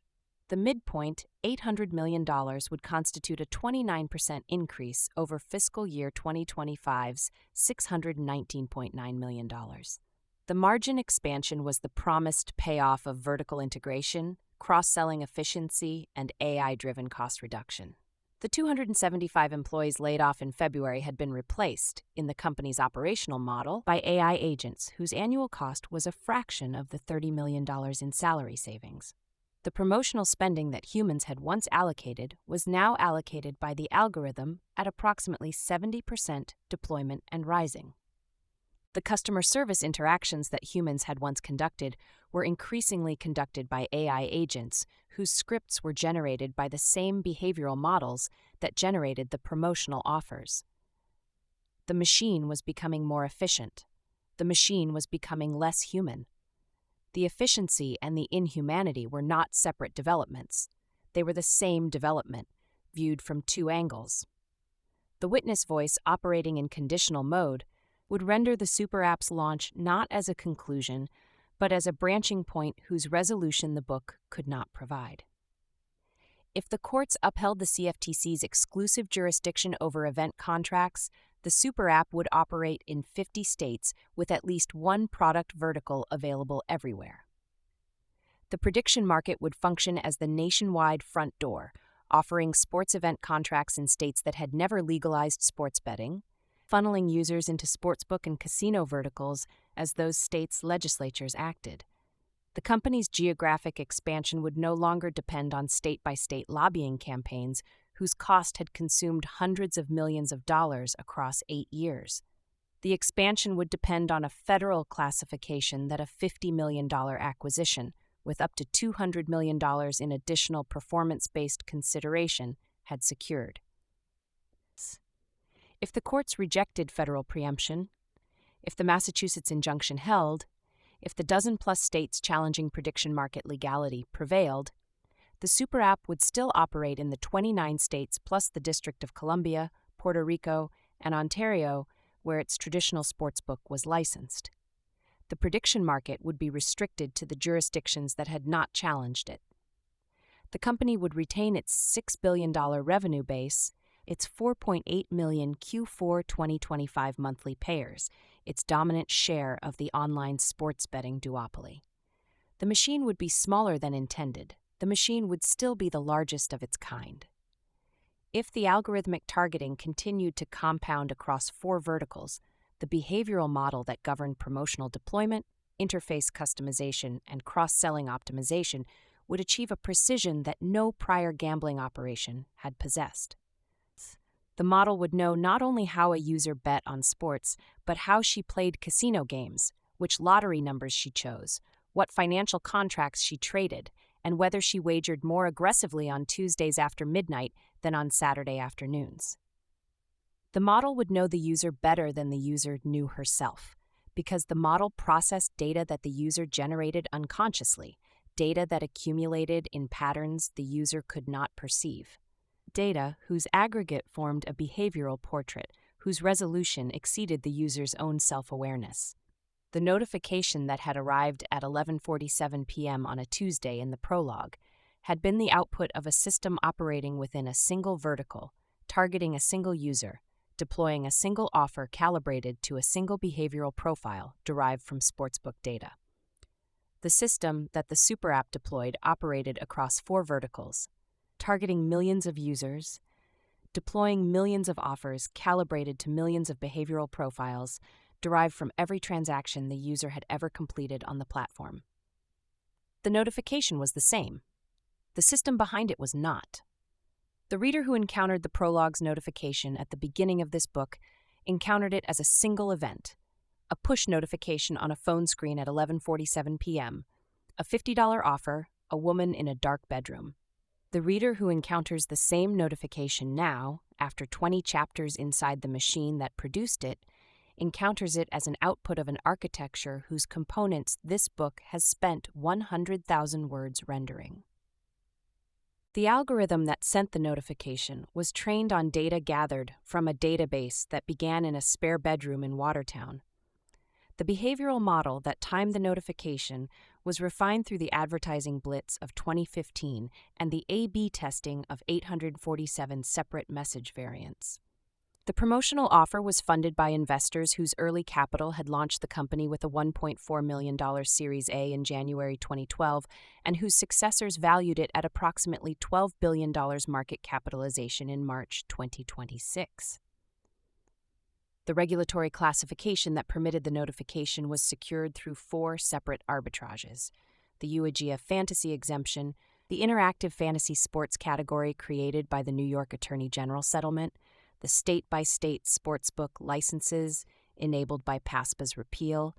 The midpoint, $800 million, would constitute a 29% increase over fiscal year 2025's $619.9 million. The margin expansion was the promised payoff of vertical integration, cross-selling efficiency, and AI-driven cost reduction. The 275 employees laid off in February had been replaced, in the company's operational model, by AI agents whose annual cost was a fraction of the $30 million in salary savings. The promotional spending that humans had once allocated was now allocated by the algorithm at approximately 70% deployment and rising. The customer service interactions that humans had once conducted were increasingly conducted by AI agents, whose scripts were generated by the same behavioral models that generated the promotional offers. The machine was becoming more efficient. The machine was becoming less human. The efficiency and the inhumanity were not separate developments. They were the same development, viewed from two angles. The witness voice operating in conditional mode would render the super app's launch not as a conclusion, but as a branching point whose resolution the book could not provide. If the courts upheld the CFTC's exclusive jurisdiction over event contracts, the super app would operate in 50 states with at least one product vertical available everywhere. The prediction market would function as the nationwide front door, offering sports event contracts in states that had never legalized sports betting, funneling users into sportsbook and casino verticals as those states' legislatures acted. The company's geographic expansion would no longer depend on state-by-state lobbying campaigns whose cost had consumed hundreds of millions of dollars across 8 years. The expansion would depend on a federal classification that a $50 million acquisition, with up to $200 million in additional performance-based consideration, had secured. If the courts rejected federal preemption, if the Massachusetts injunction held, if the dozen-plus states challenging prediction market legality prevailed, the super app would still operate in the 29 states plus the District of Columbia, Puerto Rico, and Ontario, where its traditional sportsbook was licensed. The prediction market would be restricted to the jurisdictions that had not challenged it. The company would retain its $6 billion revenue base, its 4.8 million Q4 2025 monthly payers, its dominant share of the online sports betting duopoly. The machine would be smaller than intended. The machine would still be the largest of its kind. If the algorithmic targeting continued to compound across 4 verticals, the behavioral model that governed promotional deployment, interface customization, and cross-selling optimization would achieve a precision that no prior gambling operation had possessed. The model would know not only how a user bet on sports, but how she played casino games, which lottery numbers she chose, what financial contracts she traded, and whether she wagered more aggressively on Tuesdays after midnight than on Saturday afternoons. The model would know the user better than the user knew herself, because the model processed data that the user generated unconsciously, data that accumulated in patterns the user could not perceive. Data whose aggregate formed a behavioral portrait whose resolution exceeded the user's own self-awareness. The notification that had arrived at 11:47 p.m. on a Tuesday in the prologue had been the output of a system operating within a single vertical, targeting a single user, deploying a single offer calibrated to a single behavioral profile derived from sportsbook data. The system that the super app deployed operated across 4 verticals, targeting millions of users, deploying millions of offers calibrated to millions of behavioral profiles derived from every transaction the user had ever completed on the platform. The notification was the same. The system behind it was not. The reader who encountered the prologue's notification at the beginning of this book encountered it as a single event, a push notification on a phone screen at 11:47 p.m., a $50 offer, a woman in a dark bedroom. The reader who encounters the same notification now, after 20 chapters inside the machine that produced it, encounters it as an output of an architecture whose components this book has spent 100,000 words rendering. The algorithm that sent the notification was trained on data gathered from a database that began in a spare bedroom in Watertown. The behavioral model that timed the notification was refined through the advertising blitz of 2015 and the A/B testing of 847 separate message variants. The promotional offer was funded by investors whose early capital had launched the company with a $1.4 million Series A in January 2012 and whose successors valued it at approximately $12 billion market capitalization in March 2026. The regulatory classification that permitted the notification was secured through 4 separate arbitrages: the UAGF fantasy exemption, the interactive fantasy sports category created by the New York Attorney General settlement, the state-by-state sportsbook licenses enabled by PASPA's repeal,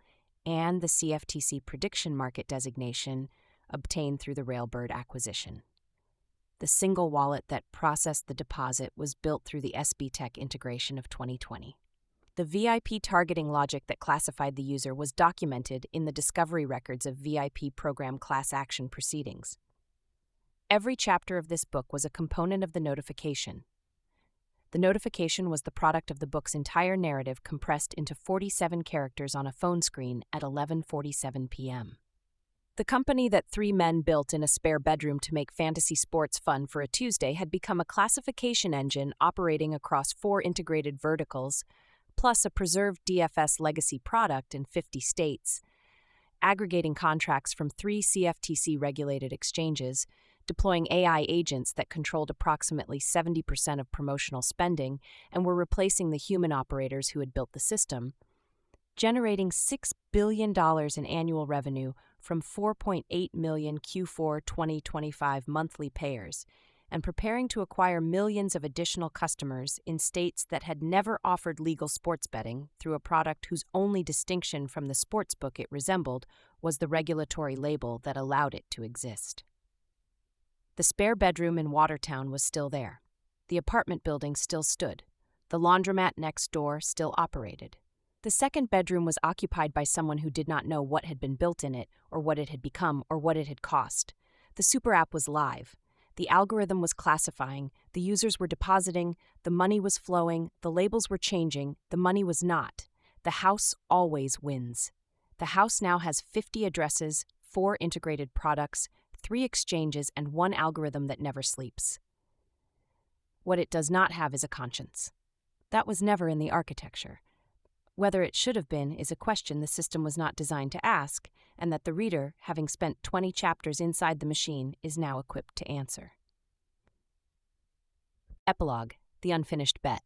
and the CFTC prediction market designation obtained through the Railbird acquisition. The single wallet that processed the deposit was built through the SB Tech integration of 2020. The VIP targeting logic that classified the user was documented in the discovery records of VIP program class action proceedings. Every chapter of this book was a component of the notification. The notification was the product of the book's entire narrative compressed into 47 characters on a phone screen at 11:47 p.m. The company that 3 men built in a spare bedroom to make fantasy sports fun for a Tuesday had become a classification engine operating across 4 integrated verticals, plus a preserved DFS legacy product in 50 states, aggregating contracts from 3 CFTC-regulated exchanges, deploying AI agents that controlled approximately 70% of promotional spending and were replacing the human operators who had built the system, generating $6 billion in annual revenue from 4.8 million Q4 2025 monthly payers, and preparing to acquire millions of additional customers in states that had never offered legal sports betting through a product whose only distinction from the sportsbook it resembled was the regulatory label that allowed it to exist. The spare bedroom in Watertown was still there. The apartment building still stood. The laundromat next door still operated. The second bedroom was occupied by someone who did not know what had been built in it, or what it had become, or what it had cost. The super app was live. The algorithm was classifying, the users were depositing, the money was flowing, the labels were changing, the money was not. The house always wins. The house now has 50 addresses, 4 integrated products, 3 exchanges, and 1 algorithm that never sleeps. What it does not have is a conscience. That was never in the architecture. Whether it should have been is a question the system was not designed to ask, and that the reader, having spent 20 chapters inside the machine, is now equipped to answer. Epilogue, the unfinished bet.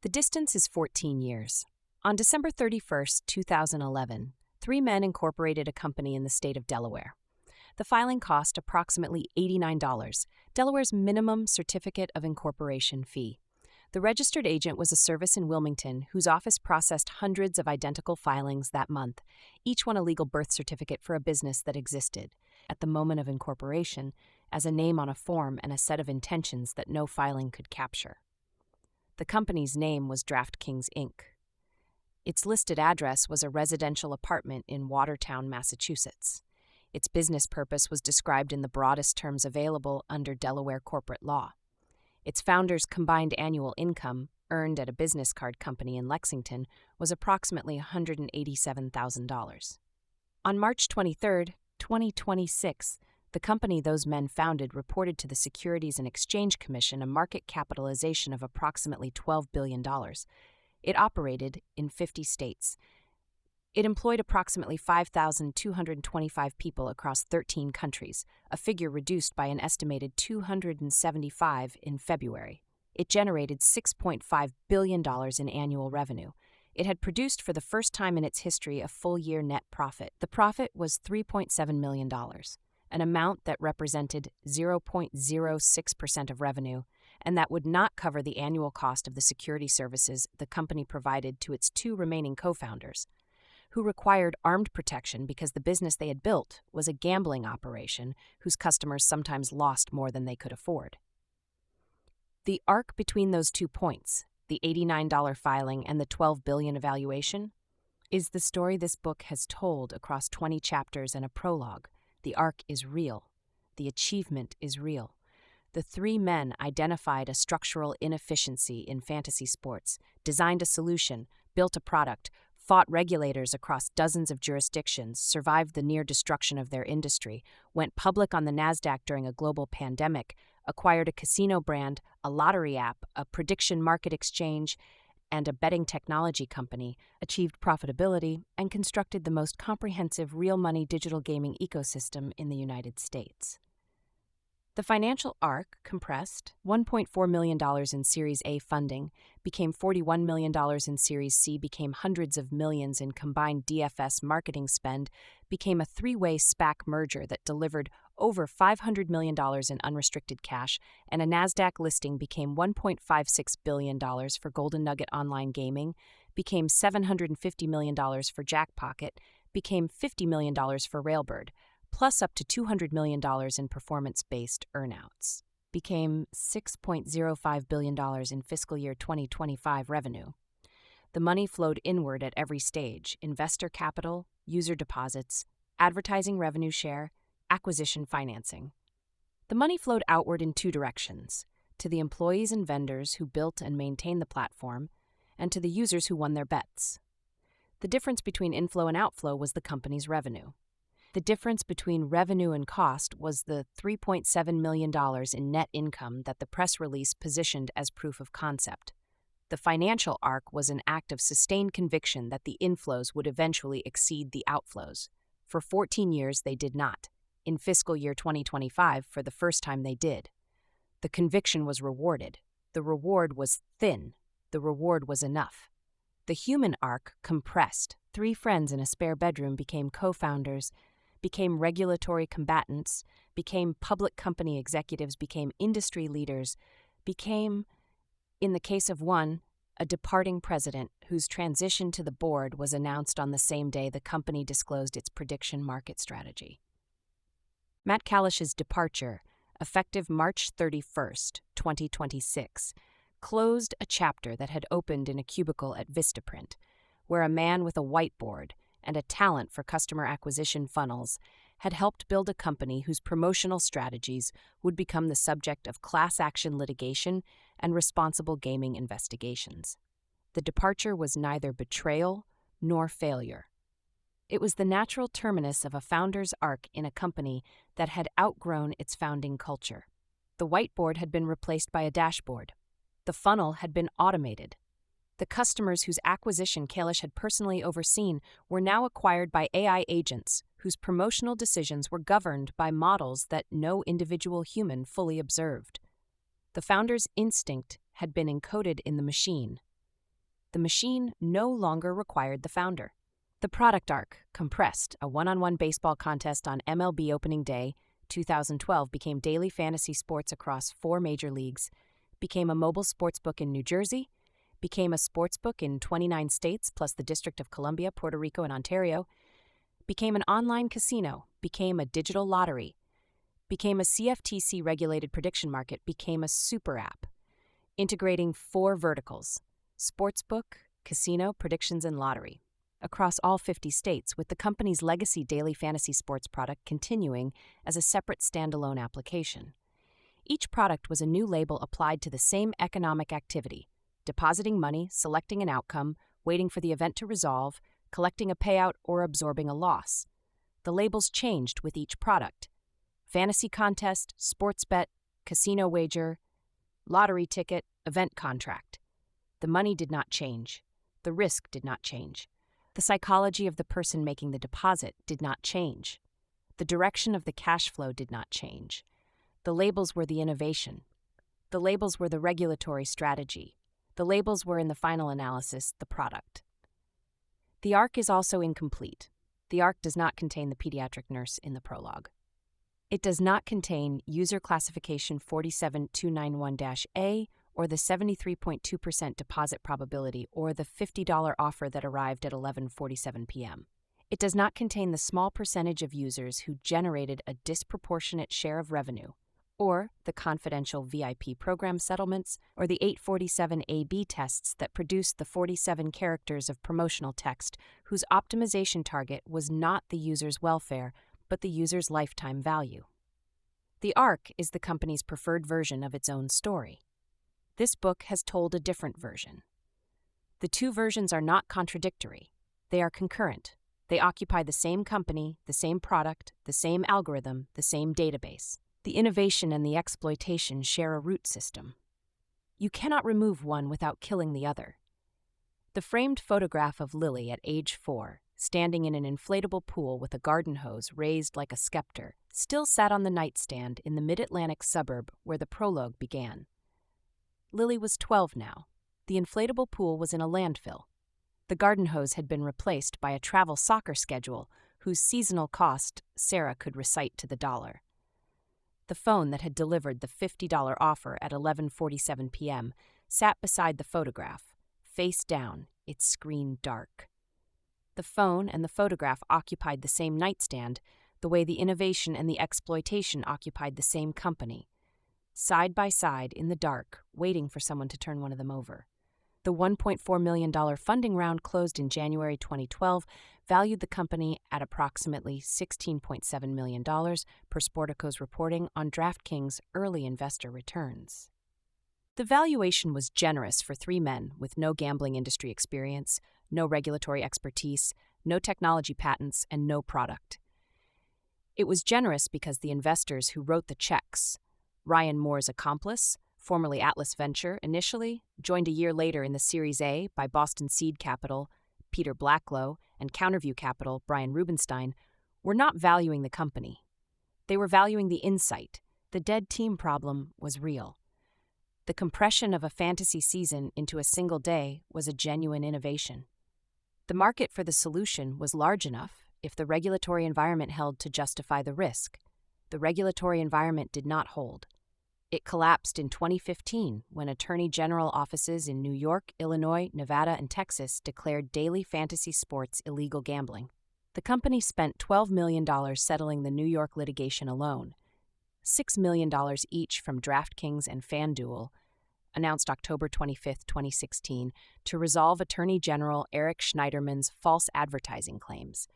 The distance is 14 years. On December 31st, 2011, 3 men incorporated a company in the state of Delaware. The filing cost approximately $89, Delaware's minimum certificate of incorporation fee. The registered agent was a service in Wilmington whose office processed hundreds of identical filings that month, each one a legal birth certificate for a business that existed, at the moment of incorporation, as a name on a form and a set of intentions that no filing could capture. The company's name was DraftKings Inc. Its listed address was a residential apartment in Watertown, Massachusetts. Its business purpose was described in the broadest terms available under Delaware corporate law. Its founder's combined annual income, earned at a business card company in Lexington, was approximately $187,000. On March 23, 2026, the company those men founded reported to the Securities and Exchange Commission a market capitalization of approximately $12 billion. It operated in 50 states. It employed approximately 5,225 people across 13 countries, a figure reduced by an estimated 275 in February. It generated $6.5 billion in annual revenue. It had produced for the first time in its history a full-year net profit. The profit was $3.7 million, an amount that represented 0.06% of revenue, and that would not cover the annual cost of the security services the company provided to its 2 remaining co-founders, who required armed protection because the business they had built was a gambling operation whose customers sometimes lost more than they could afford. The arc between those 2 points, the $89 filing and the $12 billion evaluation, is the story this book has told across 20 chapters and a prologue. The arc is real. The achievement is real. The 3 men identified a structural inefficiency in fantasy sports, designed a solution, built a product, fought regulators across dozens of jurisdictions, survived the near destruction of their industry, went public on the NASDAQ during a global pandemic, acquired a casino brand, a lottery app, a prediction market exchange, and a betting technology company, achieved profitability, and constructed the most comprehensive real-money digital gaming ecosystem in the United States. The financial arc compressed $1.4 million in Series A funding, became $41 million in Series C, became hundreds of millions in combined DFS marketing spend, became a three-way SPAC merger that delivered over $500 million in unrestricted cash, and a NASDAQ listing became $1.56 billion for Golden Nugget Online Gaming, became $750 million for Jackpocket, became $50 million for Railbird, plus up to $200 million in performance-based earnouts, became $6.05 billion in fiscal year 2025 revenue. The money flowed inward at every stage: investor capital, user deposits, advertising revenue share, acquisition financing. The money flowed outward in two directions: to the employees and vendors who built and maintained the platform, and to the users who won their bets. The difference between inflow and outflow was the company's revenue. The difference between revenue and cost was the $3.7 million in net income that the press release positioned as proof of concept. The financial arc was an act of sustained conviction that the inflows would eventually exceed the outflows. For 14 years, they did not. In fiscal year 2025, for the first time, they did. The conviction was rewarded. The reward was thin. The reward was enough. The human arc compressed. 3 friends in a spare bedroom became co-founders, became regulatory combatants, became public company executives, became industry leaders, became, in the case of one, a departing president whose transition to the board was announced on the same day the company disclosed its prediction market strategy. Matt Kallish's departure, effective March 31st, 2026, closed a chapter that had opened in a cubicle at Vistaprint, where a man with a whiteboard and a talent for customer acquisition funnels had helped build a company whose promotional strategies would become the subject of class action litigation and responsible gaming investigations. The departure was neither betrayal nor failure. It was the natural terminus of a founder's arc in a company that had outgrown its founding culture. The whiteboard had been replaced by a dashboard. The funnel had been automated. The customers whose acquisition Kalish had personally overseen were now acquired by AI agents whose promotional decisions were governed by models that no individual human fully observed. The founder's instinct had been encoded in the machine. The machine no longer required the founder. The product arc, compressed, a one-on-one baseball contest on MLB opening day, 2012, became daily fantasy sports across 4 major leagues, became a mobile sportsbook in New Jersey, became a sportsbook in 29 states plus the District of Columbia, Puerto Rico, and Ontario, became an online casino, became a digital lottery, became a CFTC-regulated prediction market, became a super app, integrating 4 verticals: sportsbook, casino, predictions, and lottery, across all 50 states, with the company's legacy daily fantasy sports product continuing as a separate standalone application. Each product was a new label applied to the same economic activity: depositing money, selecting an outcome, waiting for the event to resolve, collecting a payout, or absorbing a loss. The labels changed with each product: fantasy contest, sports bet, casino wager, lottery ticket, event contract. The money did not change. The risk did not change. The psychology of the person making the deposit did not change. The direction of the cash flow did not change. The labels were the innovation. The labels were the regulatory strategy. The labels were, in the final analysis, the product. The arc is also incomplete. The arc does not contain the pediatric nurse in the prologue. It does not contain user classification 47291-A or the 73.2% deposit probability or the $50 offer that arrived at 11:47 p.m. It does not contain the small percentage of users who generated a disproportionate share of revenue, or the confidential VIP program settlements, or the 847 A/B tests that produced the 47 characters of promotional text whose optimization target was not the user's welfare, but the user's lifetime value. The arc is the company's preferred version of its own story. This book has told a different version. The 2 versions are not contradictory. They are concurrent. They occupy the same company, the same product, the same algorithm, the same database. The innovation and the exploitation share a root system. You cannot remove one without killing the other. The framed photograph of Lily at age 4, standing in an inflatable pool with a garden hose raised like a scepter, still sat on the nightstand in the mid-Atlantic suburb where the prologue began. Lily was 12 now. The inflatable pool was in a landfill. The garden hose had been replaced by a travel soccer schedule whose seasonal cost Sarah could recite to the dollar. The phone that had delivered the $50 offer at 11:47 p.m. sat beside the photograph, face down, its screen dark. The phone and the photograph occupied the same nightstand, the way the innovation and the exploitation occupied the same company, side by side in the dark, waiting for someone to turn one of them over. The $1.4 million funding round closed in January 2012 valued the company at approximately $16.7 million per Sportico's reporting on DraftKings' early investor returns. The valuation was generous for three men with no gambling industry experience, no regulatory expertise, no technology patents, and no product. It was generous because the investors who wrote the checks, Ryan Moore's accomplice, formerly Atlas Venture initially, joined a year later in the Series A by Boston Seed Capital, Peter Blacklow, and Counterview Capital, Brian Rubenstein, were not valuing the company. They were valuing the insight. The dead team problem was real. The compression of a fantasy season into a single day was a genuine innovation. The market for the solution was large enough if the regulatory environment held to justify the risk. The regulatory environment did not hold. It collapsed in 2015 when Attorney General offices in New York, Illinois, Nevada, and Texas declared daily fantasy sports illegal gambling. The company spent $12 million settling the New York litigation alone, $6 million each from DraftKings and FanDuel, announced October 25, 2016, to resolve Attorney General Eric Schneiderman's false advertising claims.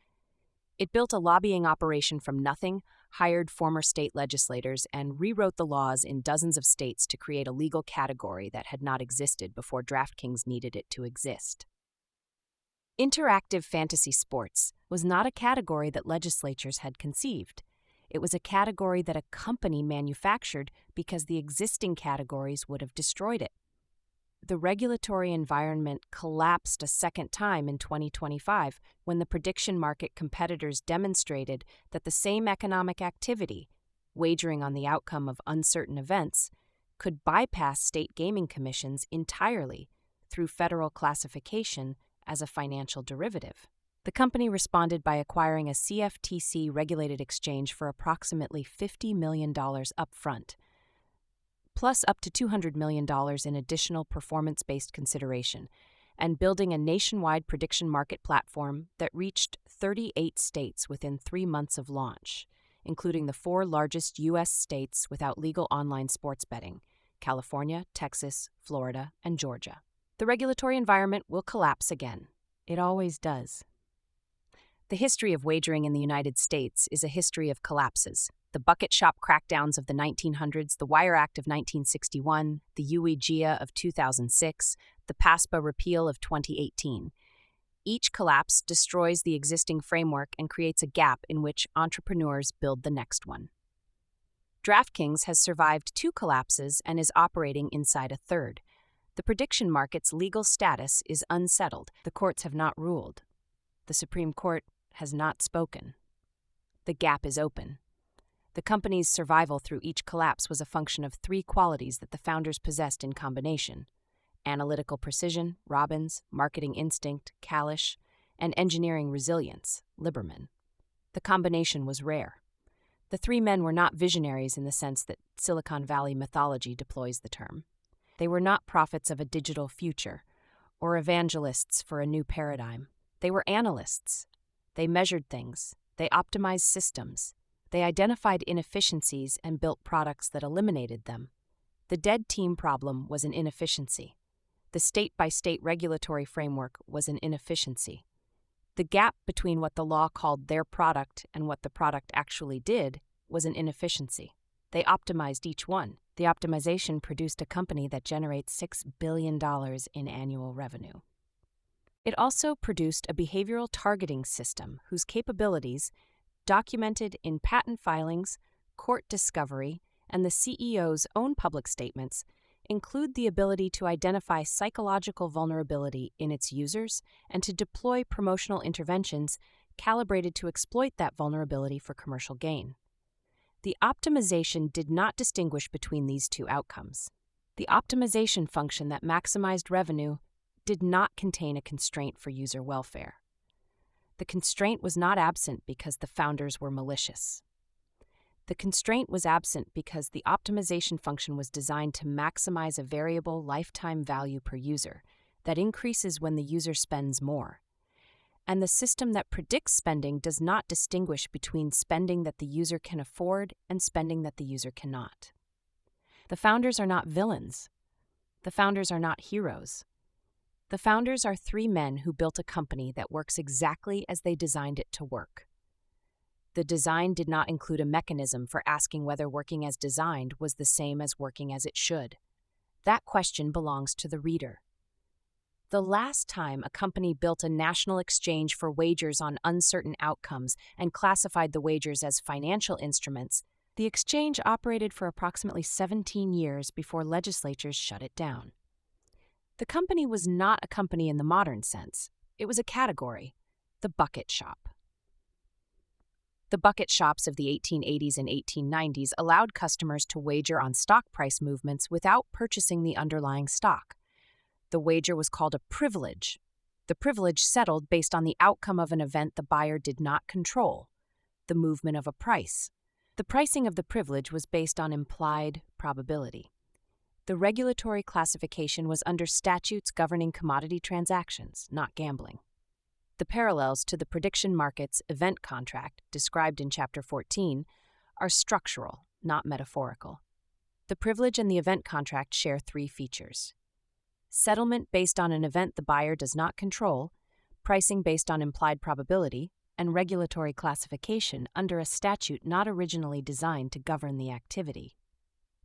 It built a lobbying operation from nothing, hired former state legislators, and rewrote the laws in dozens of states to create a legal category that had not existed before DraftKings needed it to exist. Interactive fantasy sports was not a category that legislatures had conceived. It was a category that a company manufactured because the existing categories would have destroyed it. The regulatory environment collapsed a second time in 2025 when the prediction market competitors demonstrated that the same economic activity, wagering on the outcome of uncertain events, could bypass state gaming commissions entirely through federal classification as a financial derivative. The company responded by acquiring a CFTC-regulated exchange for approximately $50 million upfront, plus up to $200 million in additional performance-based consideration, and building a nationwide prediction market platform that reached 38 states within 3 months of launch, including the 4 largest U.S. states without legal online sports betting: California, Texas, Florida, and Georgia. The regulatory environment will collapse again. It always does. The history of wagering in the United States is a history of collapses. The bucket shop crackdowns of the 1900s, the Wire Act of 1961, the UEGA of 2006, the PASPA repeal of 2018. Each collapse destroys the existing framework and creates a gap in which entrepreneurs build the next one. DraftKings has survived 2 collapses and is operating inside a third. The prediction market's legal status is unsettled. The courts have not ruled. The Supreme Court has not spoken. The gap is open. The company's survival through each collapse was a function of 3 qualities that the founders possessed in combination: analytical precision, Robbins; marketing instinct, Kalish; and engineering resilience, Liberman. The combination was rare. The 3 men were not visionaries in the sense that Silicon Valley mythology deploys the term. They were not prophets of a digital future or evangelists for a new paradigm. They were analysts. They measured things. They optimized systems. They identified inefficiencies and built products that eliminated them. The dead team problem was an inefficiency. The state-by-state regulatory framework was an inefficiency. The gap between what the law called their product and what the product actually did was an inefficiency. They optimized each one. The optimization produced a company that generates $6 billion in annual revenue. It also produced a behavioral targeting system whose capabilities, documented in patent filings, court discovery, and the CEO's own public statements include the ability to identify psychological vulnerability in its users and to deploy promotional interventions calibrated to exploit that vulnerability for commercial gain. The optimization did not distinguish between these two outcomes. The optimization function that maximized revenue did not contain a constraint for user welfare. The constraint was not absent because the founders were malicious. The constraint was absent because the optimization function was designed to maximize a variable lifetime value per user that increases when the user spends more. And the system that predicts spending does not distinguish between spending that the user can afford and spending that the user cannot. The founders are not villains. The founders are not heroes. The founders are three men who built a company that works exactly as they designed it to work. The design did not include a mechanism for asking whether working as designed was the same as working as it should. That question belongs to the reader. The last time a company built a national exchange for wagers on uncertain outcomes and classified the wagers as financial instruments, the exchange operated for approximately 17 years before legislatures shut it down. The company was not a company in the modern sense. It was a category, the bucket shop. The bucket shops of the 1880s and 1890s allowed customers to wager on stock price movements without purchasing the underlying stock. The wager was called a privilege. The privilege settled based on the outcome of an event the buyer did not control, the movement of a price. The pricing of the privilege was based on implied probability. The regulatory classification was under statutes governing commodity transactions, not gambling. The parallels to the prediction market's event contract, described in Chapter 14, are structural, not metaphorical. The privilege and the event contract share three features: settlement based on an event the buyer does not control, pricing based on implied probability, and regulatory classification under a statute not originally designed to govern the activity.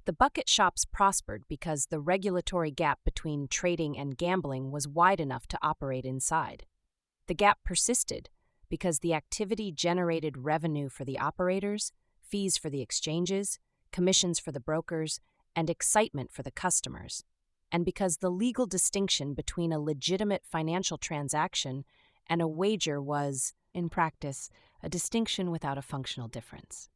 The bucket shops prospered because the regulatory gap between trading and gambling was wide enough to operate inside. The gap persisted because the activity generated revenue for the operators, fees for the exchanges, commissions for the brokers, and excitement for the customers, and because the legal distinction between a legitimate financial transaction and a wager was, in practice, a distinction without a functional difference.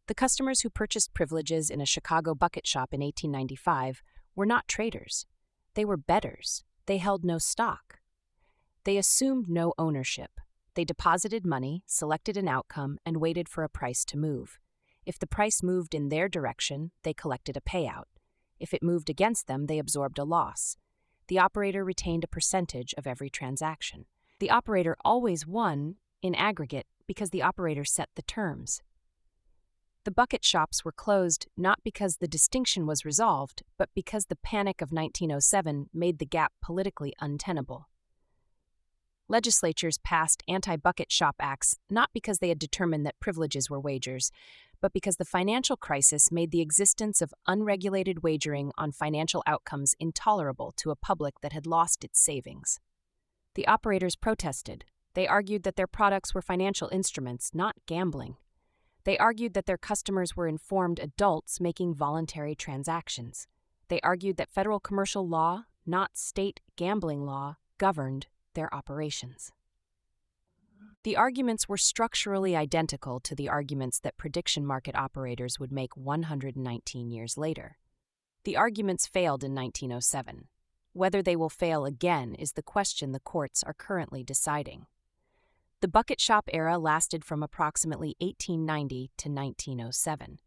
The customers who purchased privileges in a Chicago bucket shop in 1895 were not traders. They were bettors. They held no stock. They assumed no ownership. They deposited money, selected an outcome, and waited for a price to move. If the price moved in their direction, they collected a payout. If it moved against them, they absorbed a loss. The operator retained a percentage of every transaction. The operator always won, in aggregate, because the operator set the terms. The bucket shops were closed not because the distinction was resolved, but because the Panic of 1907 made the gap politically untenable. Legislatures passed anti-bucket shop acts not because they had determined that privileges were wagers, but because the financial crisis made the existence of unregulated wagering on financial outcomes intolerable to a public that had lost its savings. The operators protested. They argued that their products were financial instruments, not gambling. They argued that their customers were informed adults making voluntary transactions. They argued that federal commercial law, not state gambling law, governed their operations. The arguments were structurally identical to the arguments that prediction market operators would make 119 years later. The arguments failed in 1907. Whether they will fail again is the question the courts are currently deciding. The bucket shop era lasted from approximately 1890 to 1907,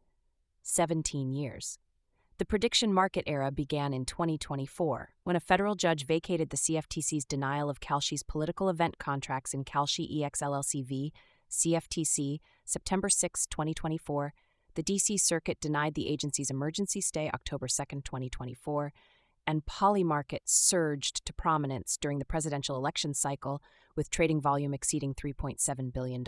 17 years. The prediction market era began in 2024, when a federal judge vacated the CFTC's denial of Kalshi's political event contracts in Kalshi EX LLC v. CFTC, September 6, 2024. The D.C. Circuit denied the agency's emergency stay October 2, 2024, and Polymarket surged to prominence during the presidential election cycle, with trading volume exceeding $3.7 billion.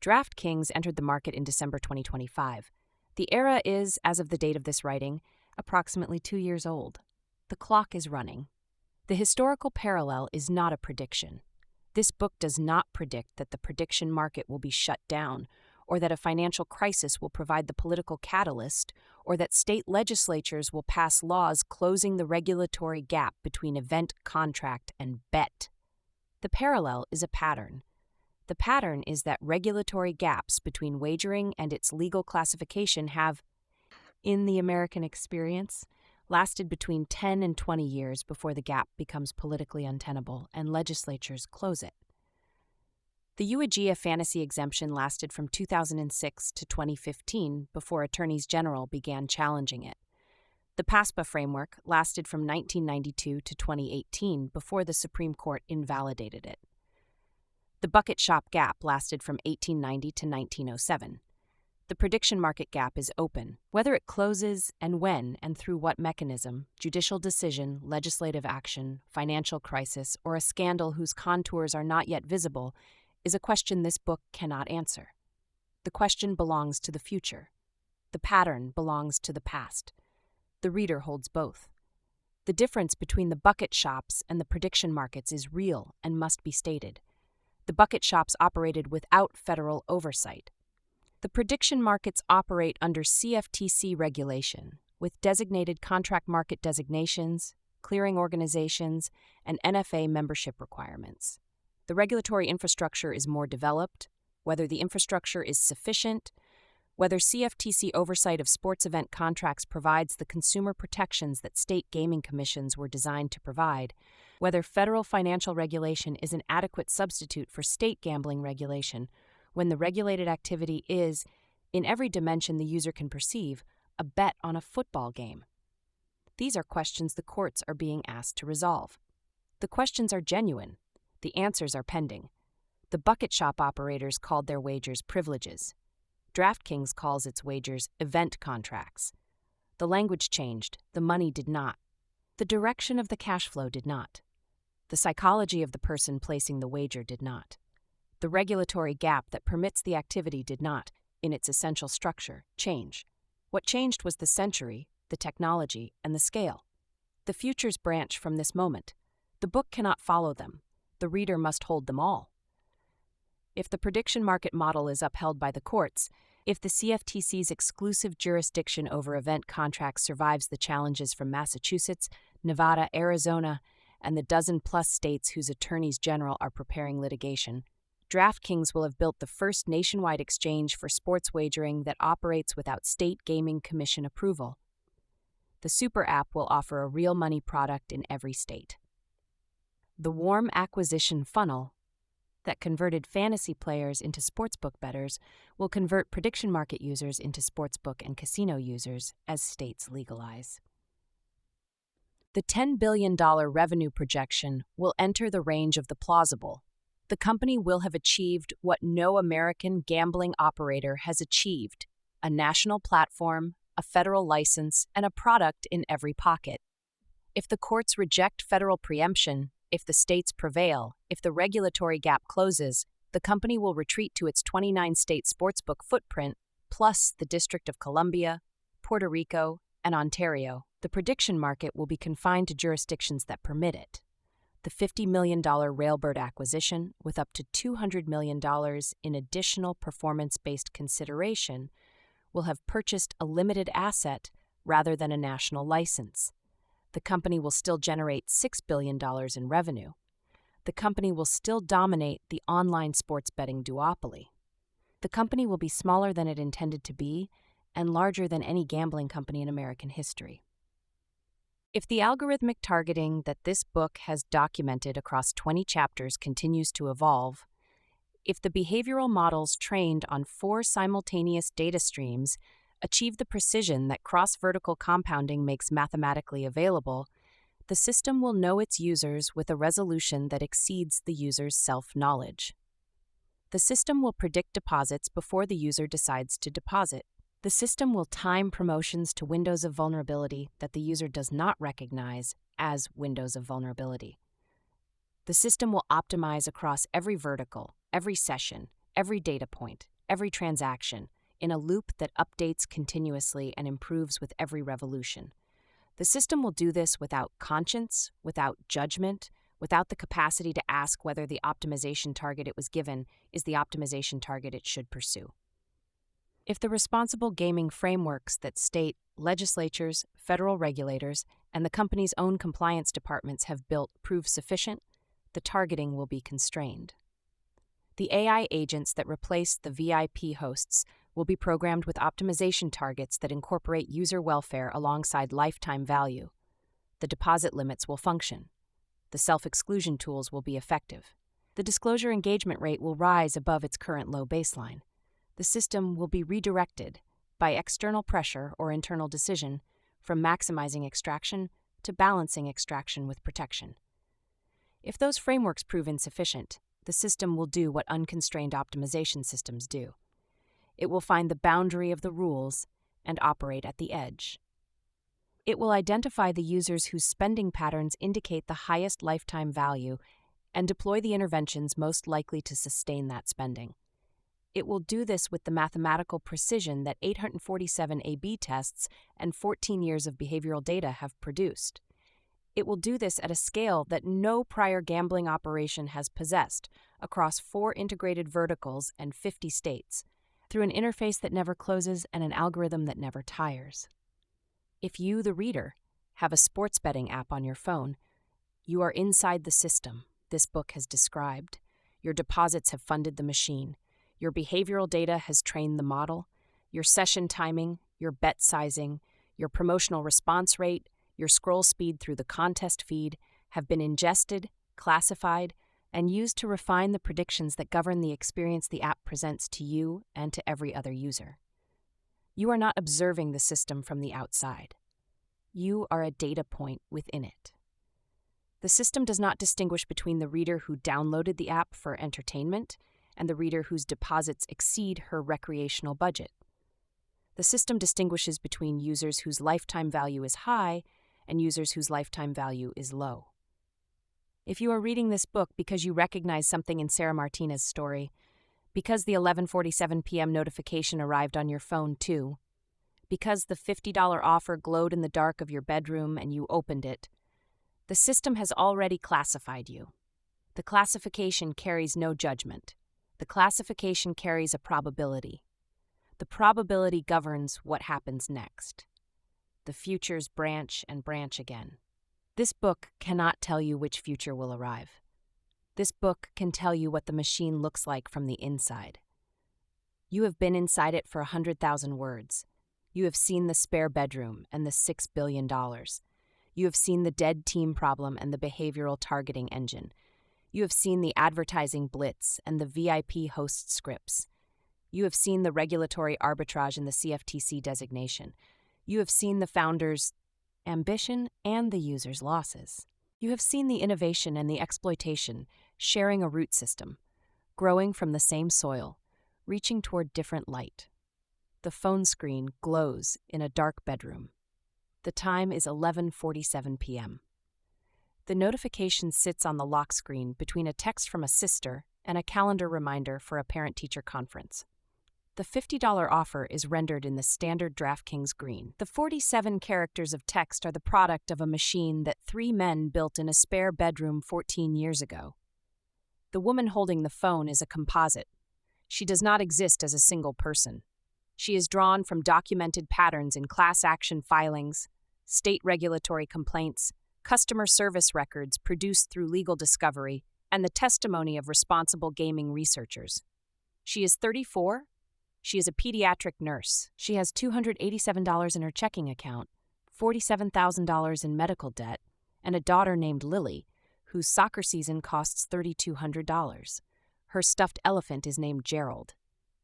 DraftKings entered the market in December 2025. The era is, as of the date of this writing, approximately 2 years old. The clock is running. The historical parallel is not a prediction. This book does not predict that the prediction market will be shut down or that a financial crisis will provide the political catalyst, or that state legislatures will pass laws closing the regulatory gap between event contract and bet. The parallel is a pattern. The pattern is that regulatory gaps between wagering and its legal classification have, in the American experience, lasted between 10 and 20 years before the gap becomes politically untenable and legislatures close it. The Uagia fantasy exemption lasted from 2006 to 2015 before attorneys general began challenging it. The PASPA framework lasted from 1992 to 2018 before the Supreme Court invalidated it. The bucket shop gap lasted from 1890 to 1907. The prediction market gap is open. Whether it closes and when and through what mechanism, judicial decision, legislative action, financial crisis, or a scandal whose contours are not yet visible, is a question this book cannot answer. The question belongs to the future. The pattern belongs to the past. The reader holds both. The difference between the bucket shops and the prediction markets is real and must be stated. The bucket shops operated without federal oversight. The prediction markets operate under CFTC regulation, with designated contract market designations, clearing organizations, and NFA membership requirements. The regulatory infrastructure is more developed, whether the infrastructure is sufficient, whether CFTC oversight of sports event contracts provides the consumer protections that state gaming commissions were designed to provide, whether federal financial regulation is an adequate substitute for state gambling regulation, when the regulated activity is, in every dimension the user can perceive, a bet on a football game. These are questions the courts are being asked to resolve. The questions are genuine. The answers are pending. The bucket shop operators called their wagers privileges. DraftKings calls its wagers event contracts. The language changed, the money did not. The direction of the cash flow did not. The psychology of the person placing the wager did not. The regulatory gap that permits the activity did not, in its essential structure, change. What changed was the century, the technology, and the scale. The futures branch from this moment. The book cannot follow them. The reader must hold them all. If the prediction market model is upheld by the courts, if the CFTC's exclusive jurisdiction over event contracts survives the challenges from Massachusetts, Nevada, Arizona, and the dozen-plus states whose attorneys general are preparing litigation, DraftKings will have built the first nationwide exchange for sports wagering that operates without state gaming commission approval. The Super App will offer a real money product in every state. The warm acquisition funnel that converted fantasy players into sportsbook bettors will convert prediction market users into sportsbook and casino users as states legalize. The $10 billion revenue projection will enter the range of the plausible. The company will have achieved what no American gambling operator has achieved: a national platform, a federal license, and a product in every pocket. If the courts reject federal preemption, if the states prevail, if the regulatory gap closes, the company will retreat to its 29-state sportsbook footprint, plus the District of Columbia, Puerto Rico, and Ontario. The prediction market will be confined to jurisdictions that permit it. The $50 million Railbird acquisition, with up to $200 million in additional performance-based consideration, will have purchased a limited asset rather than a national license. The company will still generate $6 billion in revenue. The company will still dominate the online sports betting duopoly. The company will be smaller than it intended to be and larger than any gambling company in American history. If the algorithmic targeting that this book has documented across 20 chapters continues to evolve, if the behavioral models trained on 4 simultaneous data streams achieve the precision that cross-vertical compounding makes mathematically available, the system will know its users with a resolution that exceeds the user's self-knowledge. The system will predict deposits before the user decides to deposit. The system will time promotions to windows of vulnerability that the user does not recognize as windows of vulnerability. The system will optimize across every vertical, every session, every data point, every transaction, in a loop that updates continuously and improves with every revolution. The system will do this without conscience, without judgment, without the capacity to ask whether the optimization target it was given is the optimization target it should pursue. If the responsible gaming frameworks that state legislatures, federal regulators, and the company's own compliance departments have built prove sufficient, the targeting will be constrained. The AI agents that replace the VIP hosts will be programmed with optimization targets that incorporate user welfare alongside lifetime value. The deposit limits will function. The self-exclusion tools will be effective. The disclosure engagement rate will rise above its current low baseline. The system will be redirected, by external pressure or internal decision, from maximizing extraction to balancing extraction with protection. If those frameworks prove insufficient, the system will do what unconstrained optimization systems do. It will find the boundary of the rules and operate at the edge. It will identify the users whose spending patterns indicate the highest lifetime value and deploy the interventions most likely to sustain that spending. It will do this with the mathematical precision that 847 A/B tests and 14 years of behavioral data have produced. It will do this at a scale that no prior gambling operation has possessed, across 4 integrated verticals and 50 states, through an interface that never closes and an algorithm that never tires. If you, the reader, have a sports betting app on your phone, you are inside the system this book has described. Your deposits have funded the machine. Your behavioral data has trained the model. Your session timing, your bet sizing, your promotional response rate, your scroll speed through the contest feed have been ingested, classified, and used to refine the predictions that govern the experience the app presents to you and to every other user. You are not observing the system from the outside. You are a data point within it. The system does not distinguish between the reader who downloaded the app for entertainment and the reader whose deposits exceed her recreational budget. The system distinguishes between users whose lifetime value is high and users whose lifetime value is low. If you are reading this book because you recognize something in Sarah Martinez's story, because the 11:47 p.m. notification arrived on your phone too, because the $50 offer glowed in the dark of your bedroom and you opened it, the system has already classified you. The classification carries no judgment. The classification carries a probability. The probability governs what happens next. The futures branch and branch again. This book cannot tell you which future will arrive. This book can tell you what the machine looks like from the inside. You have been inside it for 100,000 words. You have seen the spare bedroom and the $6 billion. You have seen the dead team problem and the behavioral targeting engine. You have seen the advertising blitz and the VIP host scripts. You have seen the regulatory arbitrage and the CFTC designation. You have seen the founder's ambition and the user's losses. You have seen the innovation and the exploitation sharing a root system, growing from the same soil, reaching toward different light. The phone screen glows in a dark bedroom. The time is 11:47 p.m. The notification sits on the lock screen between a text from a sister and a calendar reminder for a parent-teacher conference. The $50 offer is rendered in the standard DraftKings green. The 47 characters of text are the product of a machine that 3 men built in a spare bedroom 14 years ago. The woman holding the phone is a composite. She does not exist as a single person. She is drawn from documented patterns in class action filings, state regulatory complaints, customer service records produced through legal discovery, and the testimony of responsible gaming researchers. She is 34. She is a pediatric nurse. She has $287 in her checking account, $47,000 in medical debt, and a daughter named Lily, whose soccer season costs $3,200. Her stuffed elephant is named Gerald.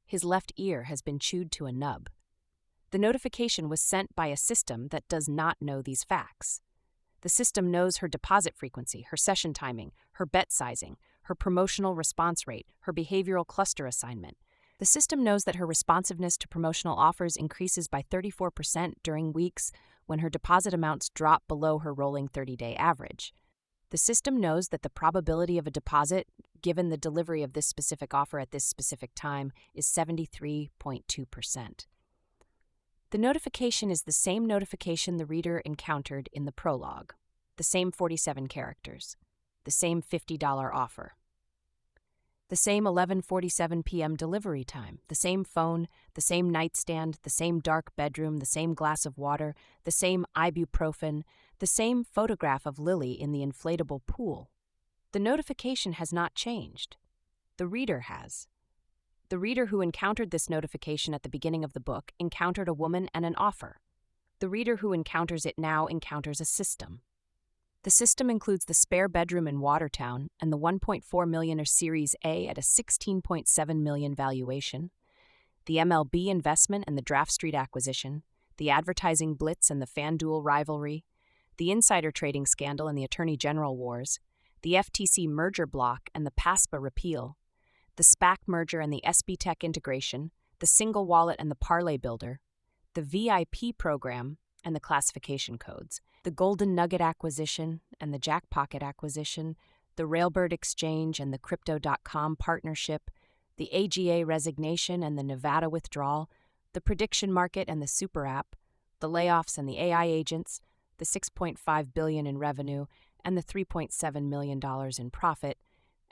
His left ear has been chewed to a nub. The notification was sent by a system that does not know these facts. The system knows her deposit frequency, her session timing, her bet sizing, her promotional response rate, her behavioral cluster assignment. The system knows that her responsiveness to promotional offers increases by 34% during weeks when her deposit amounts drop below her rolling 30-day average. The system knows that the probability of a deposit, given the delivery of this specific offer at this specific time, is 73.2%. The notification is the same notification the reader encountered in the prologue, the same 47 characters, the same $50 offer. The same 11:47 p.m. delivery time, the same phone, the same nightstand, the same dark bedroom, the same glass of water, the same ibuprofen, the same photograph of Lily in the inflatable pool. The notification has not changed. The reader has. The reader who encountered this notification at the beginning of the book encountered a woman and an offer. The reader who encounters it now encounters a system. The system includes the spare bedroom in Watertown and the $1.4 million Series A at a $16.7 million valuation, the MLB investment and the Draft Street acquisition, the advertising blitz and the FanDuel rivalry, the insider trading scandal and the Attorney General wars, the FTC merger block and the PASPA repeal, the SPAC merger and the SB Tech integration, the single wallet and the Parlay Builder, the VIP program and the classification codes, the Golden Nugget acquisition and the Jackpocket acquisition, the Railbird exchange and the Crypto.com partnership, the AGA resignation and the Nevada withdrawal, the prediction market and the super app, the layoffs and the AI agents, the $6.5 billion in revenue and the $3.7 million in profit,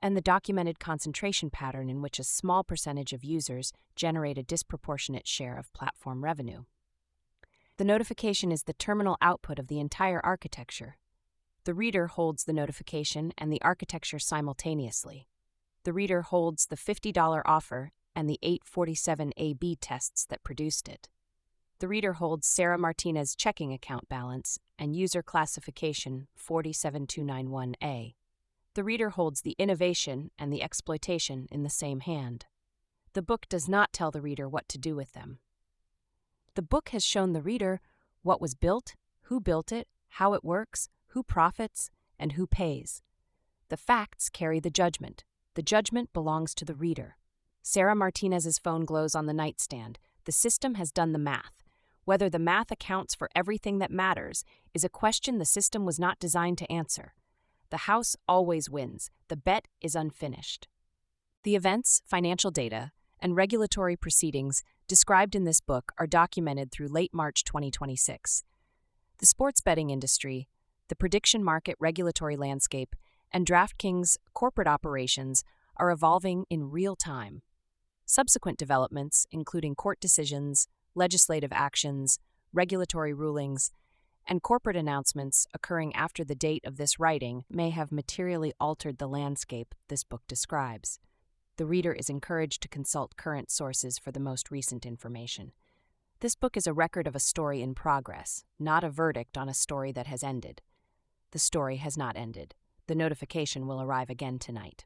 and the documented concentration pattern in which a small percentage of users generate a disproportionate share of platform revenue. The notification is the terminal output of the entire architecture. The reader holds the notification and the architecture simultaneously. The reader holds the $50 offer and the 847 A/B tests that produced it. The reader holds Sarah Martinez's checking account balance and user classification 47291A. The reader holds the innovation and the exploitation in the same hand. The book does not tell the reader what to do with them. The book has shown the reader what was built, who built it, how it works, who profits, and who pays. The facts carry the judgment. The judgment belongs to the reader. Sarah Martinez's phone glows on the nightstand. The system has done the math. Whether the math accounts for everything that matters is a question the system was not designed to answer. The house always wins. The bet is unfinished. The events, financial data, and regulatory proceedings described in this book are documented through late March 2026. The sports betting industry, the prediction market regulatory landscape, and DraftKings' corporate operations are evolving in real time. Subsequent developments, including court decisions, legislative actions, regulatory rulings, and corporate announcements occurring after the date of this writing, may have materially altered the landscape this book describes. The reader is encouraged to consult current sources for the most recent information. This book is a record of a story in progress, not a verdict on a story that has ended. The story has not ended. The notification will arrive again tonight.